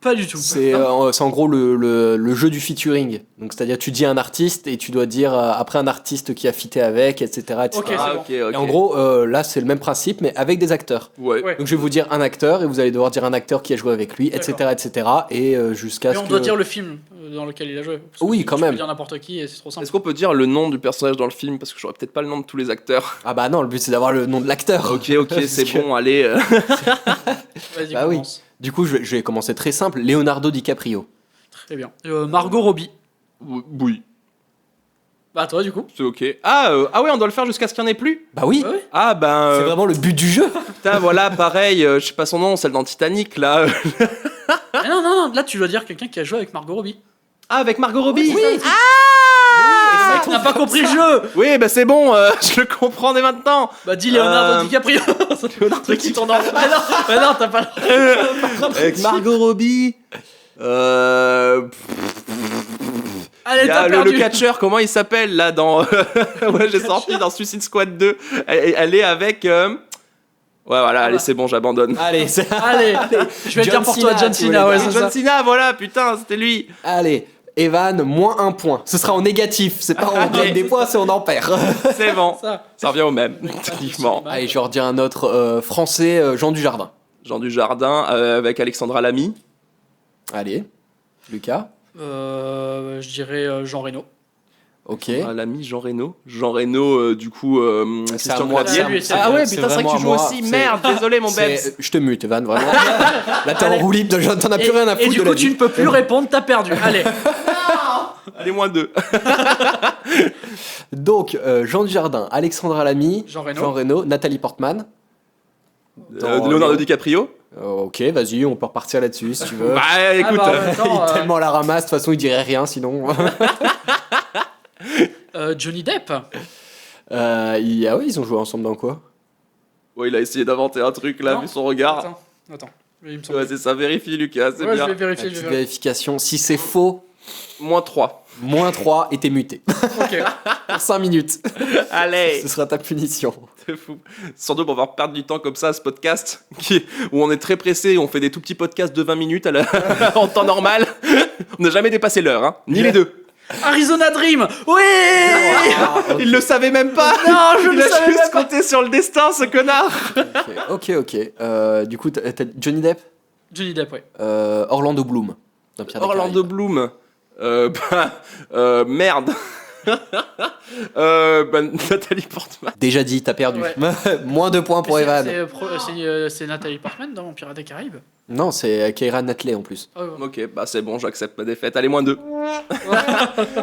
Speaker 3: Pas du tout.
Speaker 2: C'est en gros le jeu du featuring. Donc, c'est-à-dire, tu dis un artiste et tu dois dire après un artiste qui a fité avec, etc. etc.
Speaker 3: Ok, c'est
Speaker 4: Ah,
Speaker 3: bon.
Speaker 4: ok,
Speaker 2: Et en gros, là, c'est le même principe, mais avec des acteurs.
Speaker 4: Ouais.
Speaker 3: Ouais.
Speaker 2: Donc, je vais vous dire un acteur et vous allez devoir dire un acteur qui a joué avec lui, etc.
Speaker 3: D'accord.
Speaker 2: etc. Et jusqu'à
Speaker 3: Mais
Speaker 2: ce
Speaker 3: on
Speaker 2: que.
Speaker 3: doit dire le film dans lequel il a joué. Parce que
Speaker 2: Oui,
Speaker 3: tu
Speaker 2: quand
Speaker 3: peux
Speaker 2: même.
Speaker 3: dire n'importe qui et c'est trop simple.
Speaker 4: Est-ce qu'on peut dire le nom du personnage dans le film? Parce que j'aurais peut-être pas le nom de tous les acteurs.
Speaker 2: Ah bah non, le but c'est d'avoir le nom de l'acteur.
Speaker 4: Ok,
Speaker 2: Parce
Speaker 4: c'est
Speaker 2: que-
Speaker 4: bon, allez.
Speaker 3: Vas-y,
Speaker 2: Bah oui.
Speaker 3: commence.
Speaker 2: Du coup, je vais commencer très simple. Leonardo DiCaprio.
Speaker 3: Très bien. Margot Robbie.
Speaker 4: Oui,
Speaker 3: Bah toi du coup.
Speaker 4: c'est ok. Ah ouais, on doit le faire jusqu'à ce qu'il n'y en ait plus?
Speaker 2: Bah oui,
Speaker 3: Ouais, ouais.
Speaker 4: Ah ben.
Speaker 2: c'est vraiment le but du jeu.
Speaker 4: Putain, voilà, pareil, je sais pas son nom, celle dans Titanic, là.
Speaker 3: Ah non, non, non, là tu dois dire quelqu'un qui a joué avec Margot Robbie.
Speaker 4: Ah, avec Margot Robbie?
Speaker 2: Oui.
Speaker 3: Ah, tu n'as pas compris le jeu.
Speaker 4: Oui, bah c'est bon, je le comprends dès maintenant.
Speaker 3: Bah dis Leonardo
Speaker 4: Euh,
Speaker 3: DiCaprio. Leonardo qui tourne en. Ah non, t'as pas.
Speaker 4: Avec Margot Robbie.
Speaker 3: Allez,
Speaker 4: Il y a
Speaker 3: t'as
Speaker 4: le
Speaker 3: perdu.
Speaker 4: catcheur, comment il s'appelle là dans. Ouais, j'ai sorti dans Suicide Squad 2. Elle est avec. Ouais, voilà, allez, c'est bon, j'abandonne.
Speaker 2: Allez,
Speaker 3: Allez, je vais le dire
Speaker 2: John
Speaker 3: pour toi,
Speaker 2: Cena,
Speaker 3: John
Speaker 2: tu
Speaker 3: Cena,
Speaker 2: voulais
Speaker 3: ouais,
Speaker 2: dire.
Speaker 3: c'est ça.
Speaker 4: John Cena, voilà, putain, c'était lui.
Speaker 2: allez. Evan, moins 1 point. Ce sera en négatif. C'est pas on gagne des points, c'est on en perd.
Speaker 4: C'est bon.
Speaker 3: Ça.
Speaker 4: Ça revient au même, techniquement.
Speaker 2: Allez, je redis un autre français, Jean Dujardin.
Speaker 4: Jean Dujardin avec Alexandra Lamy.
Speaker 2: Allez, Lucas.
Speaker 3: Je dirais Jean Reno.
Speaker 2: Ok.
Speaker 4: Lamy, Jean Reno. Jean Reno, du coup,
Speaker 2: C'est
Speaker 4: Christian
Speaker 2: à moi,
Speaker 4: Clavier.
Speaker 3: c'est lui, c'est
Speaker 4: Ah
Speaker 3: lui.
Speaker 4: ouais,
Speaker 2: C'est
Speaker 4: putain, c'est vrai que
Speaker 2: vraiment
Speaker 4: tu
Speaker 2: à
Speaker 4: joues
Speaker 2: moi.
Speaker 4: aussi.
Speaker 2: C'est-
Speaker 4: Merde, désolé, mon Bebs.
Speaker 2: Je te mute, Evan, vraiment. Là, t'es en roue libre, t'en as plus rien à foutre
Speaker 3: Et du
Speaker 2: de
Speaker 3: coup,
Speaker 2: la
Speaker 3: tu
Speaker 2: vie.
Speaker 3: ne peux plus répondre, t'as perdu. Allez.
Speaker 4: Allez, moins 2.
Speaker 2: Donc, Jean Dujardin, Alexandra Lamy,
Speaker 3: Jean Reno.
Speaker 2: Nathalie Portman. Dans
Speaker 4: Leonardo
Speaker 2: les-
Speaker 4: DiCaprio.
Speaker 2: Ok, vas-y, on peut repartir là-dessus si tu veux.
Speaker 4: Bah écoute,
Speaker 3: Ah bah, en même temps,
Speaker 2: Il est tellement à la ramasse, de toute façon, il dirait rien sinon.
Speaker 3: Johnny Depp.
Speaker 2: Ah ouais, ils ont joué ensemble dans quoi?
Speaker 4: ouais, il a essayé d'inventer un truc là,
Speaker 3: Non.
Speaker 4: vu son regard.
Speaker 3: Attends. Il me semble.
Speaker 4: Ouais, c'est ça, vérifie Lucas, c'est
Speaker 3: Ouais,
Speaker 4: bien.
Speaker 3: je vais vérifier.
Speaker 2: Petite vérification. Si c'est faux,
Speaker 4: Moins 3.
Speaker 2: moins 3 et t'es muté.
Speaker 3: Ok.
Speaker 2: Pour 5 minutes.
Speaker 4: Allez,
Speaker 2: Ce sera ta punition.
Speaker 4: c'est fou. Surtout pour avoir perdre du temps comme ça, ce podcast, où on est très pressé, on fait des tout petits podcasts de 20 minutes en temps normal. On n'a jamais dépassé l'heure, hein. Ni les deux.
Speaker 3: Arizona Dream. Oui.
Speaker 4: Il le savait même pas.
Speaker 3: Non, je
Speaker 4: Il
Speaker 3: ne
Speaker 4: a
Speaker 3: savais
Speaker 4: juste
Speaker 3: même pas.
Speaker 4: compté sur le destin, ce connard.
Speaker 2: Ok. Du coup, t'as Johnny Depp,
Speaker 3: Johnny Depp, ouais.
Speaker 2: Orlando Bloom. Dans Pirates des
Speaker 4: Orlando
Speaker 2: Caraïbes.
Speaker 4: Bloom. Merde. Nathalie Portman.
Speaker 2: Déjà dit, t'as perdu.
Speaker 3: Ouais.
Speaker 2: Moins 2 points pour
Speaker 3: C'est-
Speaker 2: Evan.
Speaker 3: C'est Nathalie Portman dans Pirates des Caraïbes.
Speaker 2: Non, c'est Keira Knightley en plus.
Speaker 3: Ah ouais.
Speaker 4: Ok, bah c'est bon, j'accepte ma défaite. Allez, moins 2.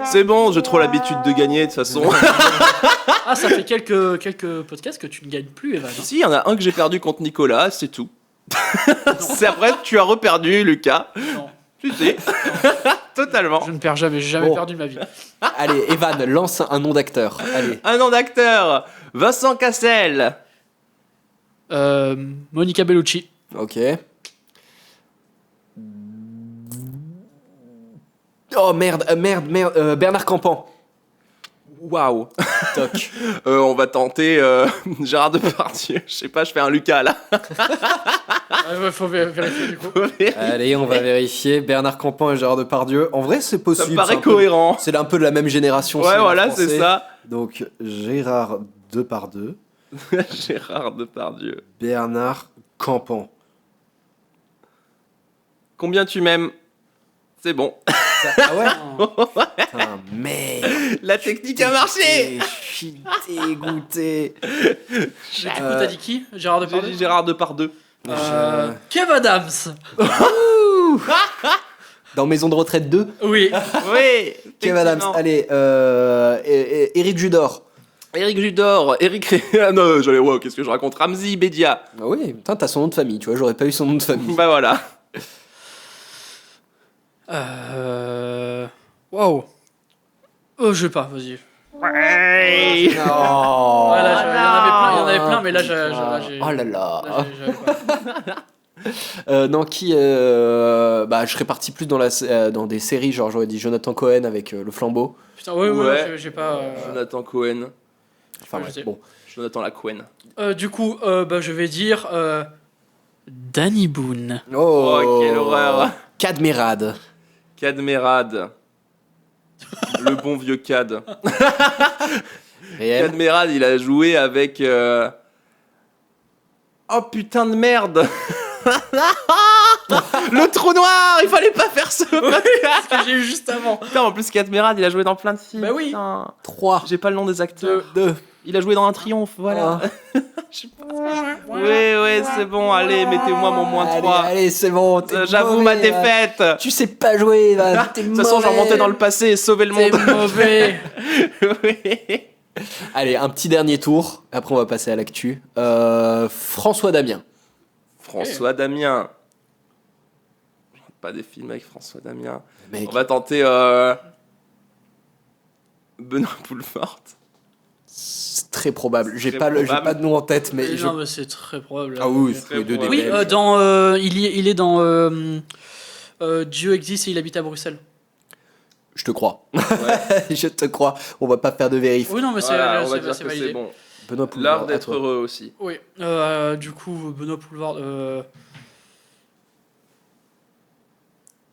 Speaker 4: C'est bon, j'ai trop l'habitude de gagner de toute façon.
Speaker 3: Ah, ça fait quelques podcasts que tu ne gagnes plus, Evan. hein.
Speaker 4: Si, il y en a un que j'ai perdu contre Nicolas, c'est tout. C'est après, tu as reperdu, Lucas.
Speaker 3: Non.
Speaker 4: Tu sais. Totalement.
Speaker 3: Je ne perds jamais, j'ai jamais
Speaker 2: Bon.
Speaker 3: perdu de ma vie.
Speaker 2: Allez, Evan, lance un nom d'acteur. Allez.
Speaker 4: Un nom d'acteur. Vincent Cassel.
Speaker 3: Monica Bellucci.
Speaker 2: Ok. Oh merde, Bernard Campan.
Speaker 4: Waouh.
Speaker 2: Toc.
Speaker 4: On va tenter Gérard Depardieu. Je sais pas, je fais un Lucas là.
Speaker 3: Faut vérifier du coup.
Speaker 2: Allez, on va vérifier. Bernard Campan et Gérard Depardieu. En vrai, c'est
Speaker 4: Ça
Speaker 2: possible.
Speaker 4: me paraît
Speaker 2: c'est un peu-
Speaker 4: cohérent.
Speaker 2: C'est un peu de la même génération.
Speaker 4: Ouais,
Speaker 2: cinéma
Speaker 4: voilà,
Speaker 2: français.
Speaker 4: c'est ça.
Speaker 2: Donc, Gérard Depardieu,
Speaker 4: Gérard Depardieu.
Speaker 2: Bernard Campan.
Speaker 4: Combien tu m'aimes? C'est bon.
Speaker 2: Ah ouais Putain, merde.
Speaker 4: La technique a marché.
Speaker 2: Je suis dégoûté.
Speaker 3: Du coup, t'as dit qui? Gérard
Speaker 4: J'ai
Speaker 3: Depardieu.
Speaker 4: dit Gérard Depardieu.
Speaker 3: Kev Adams.
Speaker 2: Dans Maison de retraite 2,
Speaker 3: Oui.
Speaker 4: Oui.
Speaker 2: Kev Adams.
Speaker 4: effectivement.
Speaker 2: Allez, Éric Judor.
Speaker 4: Eric Judor. Ah non, j'allais, wow, qu'est-ce que je raconte? Ramzi Bedia.
Speaker 2: Ah oui, putain, t'as son nom de famille, tu vois, j'aurais pas eu son nom de famille.
Speaker 4: Bah voilà.
Speaker 3: Waouh. Oh, je sais pas, vas-y.
Speaker 4: Ouais.
Speaker 2: Oh,
Speaker 3: Voilà, il y en avait plein, mais là, j'ai.
Speaker 2: Oh là là.
Speaker 3: là, j'avais pas.
Speaker 2: Non, qui bah, je serais parti plus dans des séries, genre j'aurais dit Jonathan Cohen avec Le Flambeau.
Speaker 3: Putain, ouais,
Speaker 4: Ouais.
Speaker 3: j'ai pas.
Speaker 4: Jonathan Cohen.
Speaker 2: Enfin,
Speaker 3: Ouais,
Speaker 2: ouais,
Speaker 3: je sais.
Speaker 2: bon.
Speaker 4: Jonathan la Cohen.
Speaker 3: Du coup, bah, je vais dire Danny Boone.
Speaker 4: Oh, quelle horreur.
Speaker 2: Cadmerade.
Speaker 4: Cadmerade. Le bon vieux Cad.
Speaker 2: Réel.
Speaker 4: Cadmerade, il a joué avec. Oh putain de merde. Le trou noir. Il fallait pas faire ça.
Speaker 3: Ce que j'ai eu juste avant.
Speaker 4: Putain, en plus Cadmerade, il a joué dans plein de films.
Speaker 3: Bah oui.
Speaker 4: Putain.
Speaker 2: 3.
Speaker 4: J'ai pas le nom des acteurs.
Speaker 2: 2.
Speaker 4: Il a joué dans Un Triomphe, voilà. Oui, c'est bon, allez, mettez-moi mon moins 3.
Speaker 2: Allez, c'est bon. t'es
Speaker 4: J'avoue
Speaker 2: mauvais,
Speaker 4: ma défaite.
Speaker 2: Tu sais pas jouer, Evan.
Speaker 4: De toute façon, je remontais dans le passé et sauver le
Speaker 3: T'es
Speaker 4: monde.
Speaker 3: mauvais.
Speaker 4: Oui.
Speaker 2: Allez, un petit dernier tour. Après, on va passer à l'actu. François Damien.
Speaker 4: François Damien. Pas des films avec François Damien.
Speaker 2: Mec,
Speaker 4: On va tenter Benoît Poulvord.
Speaker 2: c'est très probable. J'ai
Speaker 4: Très
Speaker 2: pas, j'ai
Speaker 4: probable.
Speaker 2: pas de nom en tête, mais je.
Speaker 3: Non, mais c'est très probable.
Speaker 2: Ah oui,
Speaker 4: Très
Speaker 2: c'est les deux des
Speaker 4: probable.
Speaker 3: Oui,
Speaker 2: Belges.
Speaker 3: il est dans Dieu existe et il habite à Bruxelles.
Speaker 2: Je te crois. Je te crois. On va pas faire de vérif.
Speaker 3: Oui, non, mais
Speaker 4: Voilà, on va
Speaker 3: c'est
Speaker 4: dire
Speaker 3: c'est
Speaker 4: que
Speaker 3: validé.
Speaker 4: c'est bon.
Speaker 2: Benoît Poulvord.
Speaker 4: L'art
Speaker 2: à
Speaker 4: d'être
Speaker 2: toi.
Speaker 4: heureux aussi.
Speaker 3: Oui, du coup, Benoît Poulvord.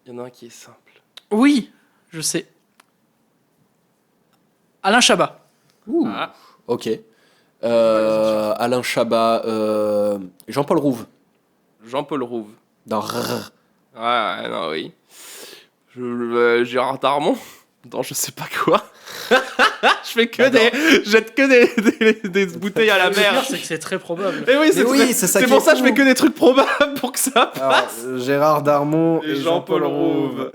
Speaker 4: Il y en a un qui est simple.
Speaker 3: Oui, Je sais. Alain Chabat.
Speaker 2: Ouh,
Speaker 4: Ah.
Speaker 2: ok. Alain Chabat, Jean-Paul Rouve,
Speaker 4: Jean-Paul Rouve.
Speaker 2: dans Rrr.
Speaker 4: Ouais, non, oui. Gérard Darmon dans je sais pas quoi. Je fais que jette que des bouteilles à la
Speaker 3: Le pire,
Speaker 4: mer.
Speaker 3: c'est que c'est très probable.
Speaker 4: Et oui,
Speaker 2: Mais oui, c'est ça
Speaker 4: c'est
Speaker 2: qui
Speaker 4: pour
Speaker 2: est
Speaker 4: ça que je
Speaker 2: fou.
Speaker 4: fais que des trucs probables pour que ça
Speaker 2: Alors,
Speaker 4: passe.
Speaker 2: Gérard Darmon
Speaker 4: Et Jean-Paul Rouve.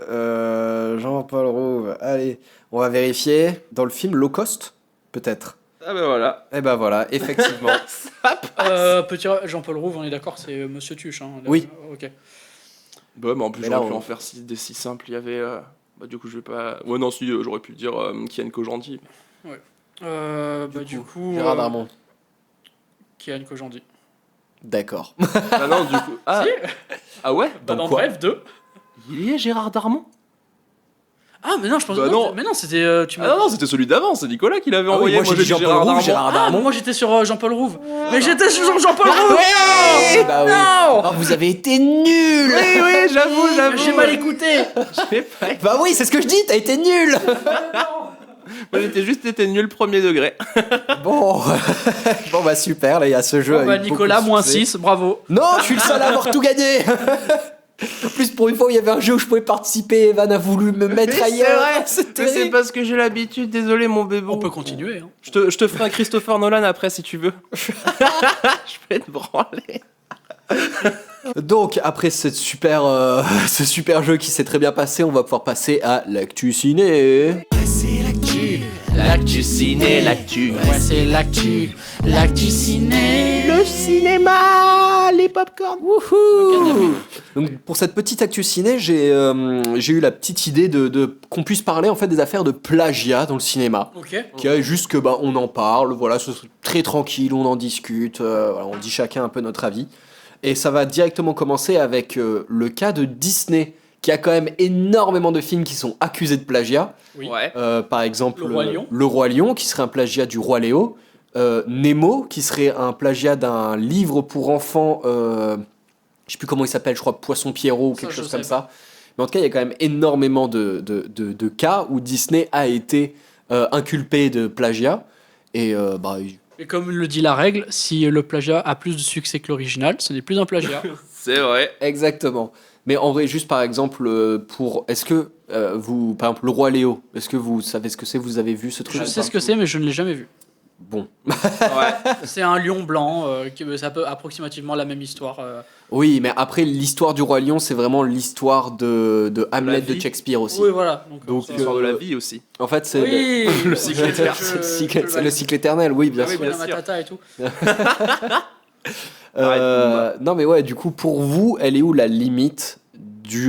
Speaker 2: Jean-Paul Rouve. Allez, on va vérifier. Dans le film Low Cost, peut-être.
Speaker 4: Ah ben voilà.
Speaker 2: Eh ben voilà, effectivement.
Speaker 3: Petit Jean-Paul Rouve, on est d'accord, c'est Monsieur Tuche. Hein, là.
Speaker 2: Oui.
Speaker 3: Ok.
Speaker 4: Bah, mais en plus,
Speaker 2: Mais
Speaker 4: j'aurais
Speaker 2: là,
Speaker 4: pu
Speaker 2: on-
Speaker 4: en faire des si simples. Il y avait. Bah, du coup, je vais pas. Ouais, non, si, j'aurais pu dire Kian Kojandi.
Speaker 3: Du coup,
Speaker 2: Gérard Darmon.
Speaker 3: Kian Kojandi.
Speaker 2: D'accord.
Speaker 4: Ah non, du coup. Ah, ah ouais
Speaker 3: Dans
Speaker 2: quoi
Speaker 3: Bref 2.
Speaker 4: Il y est Gérard Darmon.
Speaker 3: Ah, mais non, je pense
Speaker 4: Bah non.
Speaker 3: Mais non, c'était. Tu
Speaker 4: Ah non, c'était celui d'avant, c'est Nicolas qui l'avait
Speaker 2: Ah oui,
Speaker 4: envoyé.
Speaker 2: moi, j'ai dit
Speaker 4: j'ai dit
Speaker 2: Jean-Paul Rouve, Gérard
Speaker 3: Ah,
Speaker 2: Darmon.
Speaker 3: moi j'étais sur Jean-Paul Rouve. Mais j'étais sur Jean-Paul Rouve.
Speaker 2: Oui, bah oui.
Speaker 3: Non.
Speaker 2: Oh, vous avez été nuls.
Speaker 4: Oui, j'avoue.
Speaker 3: J'ai mal écouté.
Speaker 2: Bah oui, c'est ce que je dis, t'as été nul.
Speaker 4: Moi, j'étais juste été nul premier degré.
Speaker 2: Bon, bon bah super, là il y a ce jeu.
Speaker 3: Bon, bah,
Speaker 2: avec beaucoup
Speaker 3: Nicolas,
Speaker 2: de
Speaker 3: moins
Speaker 2: succès.
Speaker 3: 6, bravo.
Speaker 2: Non, je suis le seul à avoir tout gagné. En plus, pour une fois, il y avait un jeu où je pouvais participer. Evan a voulu me mettre ailleurs. C'est
Speaker 4: Mais c'est
Speaker 2: terrible.
Speaker 4: parce que j'ai l'habitude, désolé mon bébé.
Speaker 3: On peut continuer. Hein.
Speaker 4: Je te ferai un Christopher Nolan après si tu veux. Je vais te branler.
Speaker 2: Donc, après ce super jeu qui s'est très bien passé, on va pouvoir passer à l'actu ciné.
Speaker 6: L'actu ciné, l'actu.
Speaker 3: Ouais, c'est l'actu ciné.
Speaker 6: Le cinéma, les popcorn.
Speaker 2: Donc, pour cette petite actu ciné, j'ai eu la petite idée qu'on puisse parler en fait des affaires de plagiat dans le cinéma.
Speaker 3: Ok.
Speaker 2: Qui est juste que on en parle, voilà, c'est très tranquille, on en discute, voilà, on dit chacun un peu notre avis. Et ça va directement commencer avec le cas de Disney, qui a quand même énormément de films qui sont accusés de plagiat.
Speaker 3: Oui.
Speaker 4: Ouais.
Speaker 2: Par exemple,
Speaker 3: Le Roi Lion.
Speaker 2: Le Roi Lion, qui serait un plagiat du Roi Léo. Nemo, qui serait un plagiat d'un livre pour enfants, je sais plus comment il s'appelle, je crois Poisson Pierrot ou
Speaker 3: Ça,
Speaker 2: quelque
Speaker 3: je
Speaker 2: chose
Speaker 3: sais
Speaker 2: comme ça. Mais en tout cas, il y a quand même énormément de cas où Disney a été inculpé de plagiat. Et
Speaker 3: Et comme le dit la règle, si le plagiat a plus de succès que l'original, ce n'est plus un plagiat.
Speaker 4: C'est vrai.
Speaker 2: exactement. Mais en vrai, juste par exemple, est-ce que vous, par exemple, Le Roi Léo, est-ce que vous savez ce que c'est? Vous avez vu ce truc?
Speaker 3: Je sais ce que c'est, mais je ne l'ai jamais vu.
Speaker 2: Bon.
Speaker 4: Ouais.
Speaker 3: C'est un lion blanc, c'est un peu approximativement la même histoire.
Speaker 2: Oui, mais après, l'histoire du Roi Lion, c'est vraiment l'histoire de Hamlet de
Speaker 4: vie.
Speaker 2: Shakespeare aussi.
Speaker 3: Oui, voilà.
Speaker 2: Donc,
Speaker 3: ça-
Speaker 4: L'histoire de la vie aussi.
Speaker 2: En fait, c'est
Speaker 3: oui,
Speaker 2: le
Speaker 4: cycle éternel.
Speaker 2: c'est le cycle éternel, oui, bien
Speaker 4: Ah oui,
Speaker 2: sûr.
Speaker 4: bien
Speaker 3: Hakuna
Speaker 4: sûr.
Speaker 3: Matata et tout.
Speaker 2: Non, mais ouais, du coup, pour vous, elle est où la limite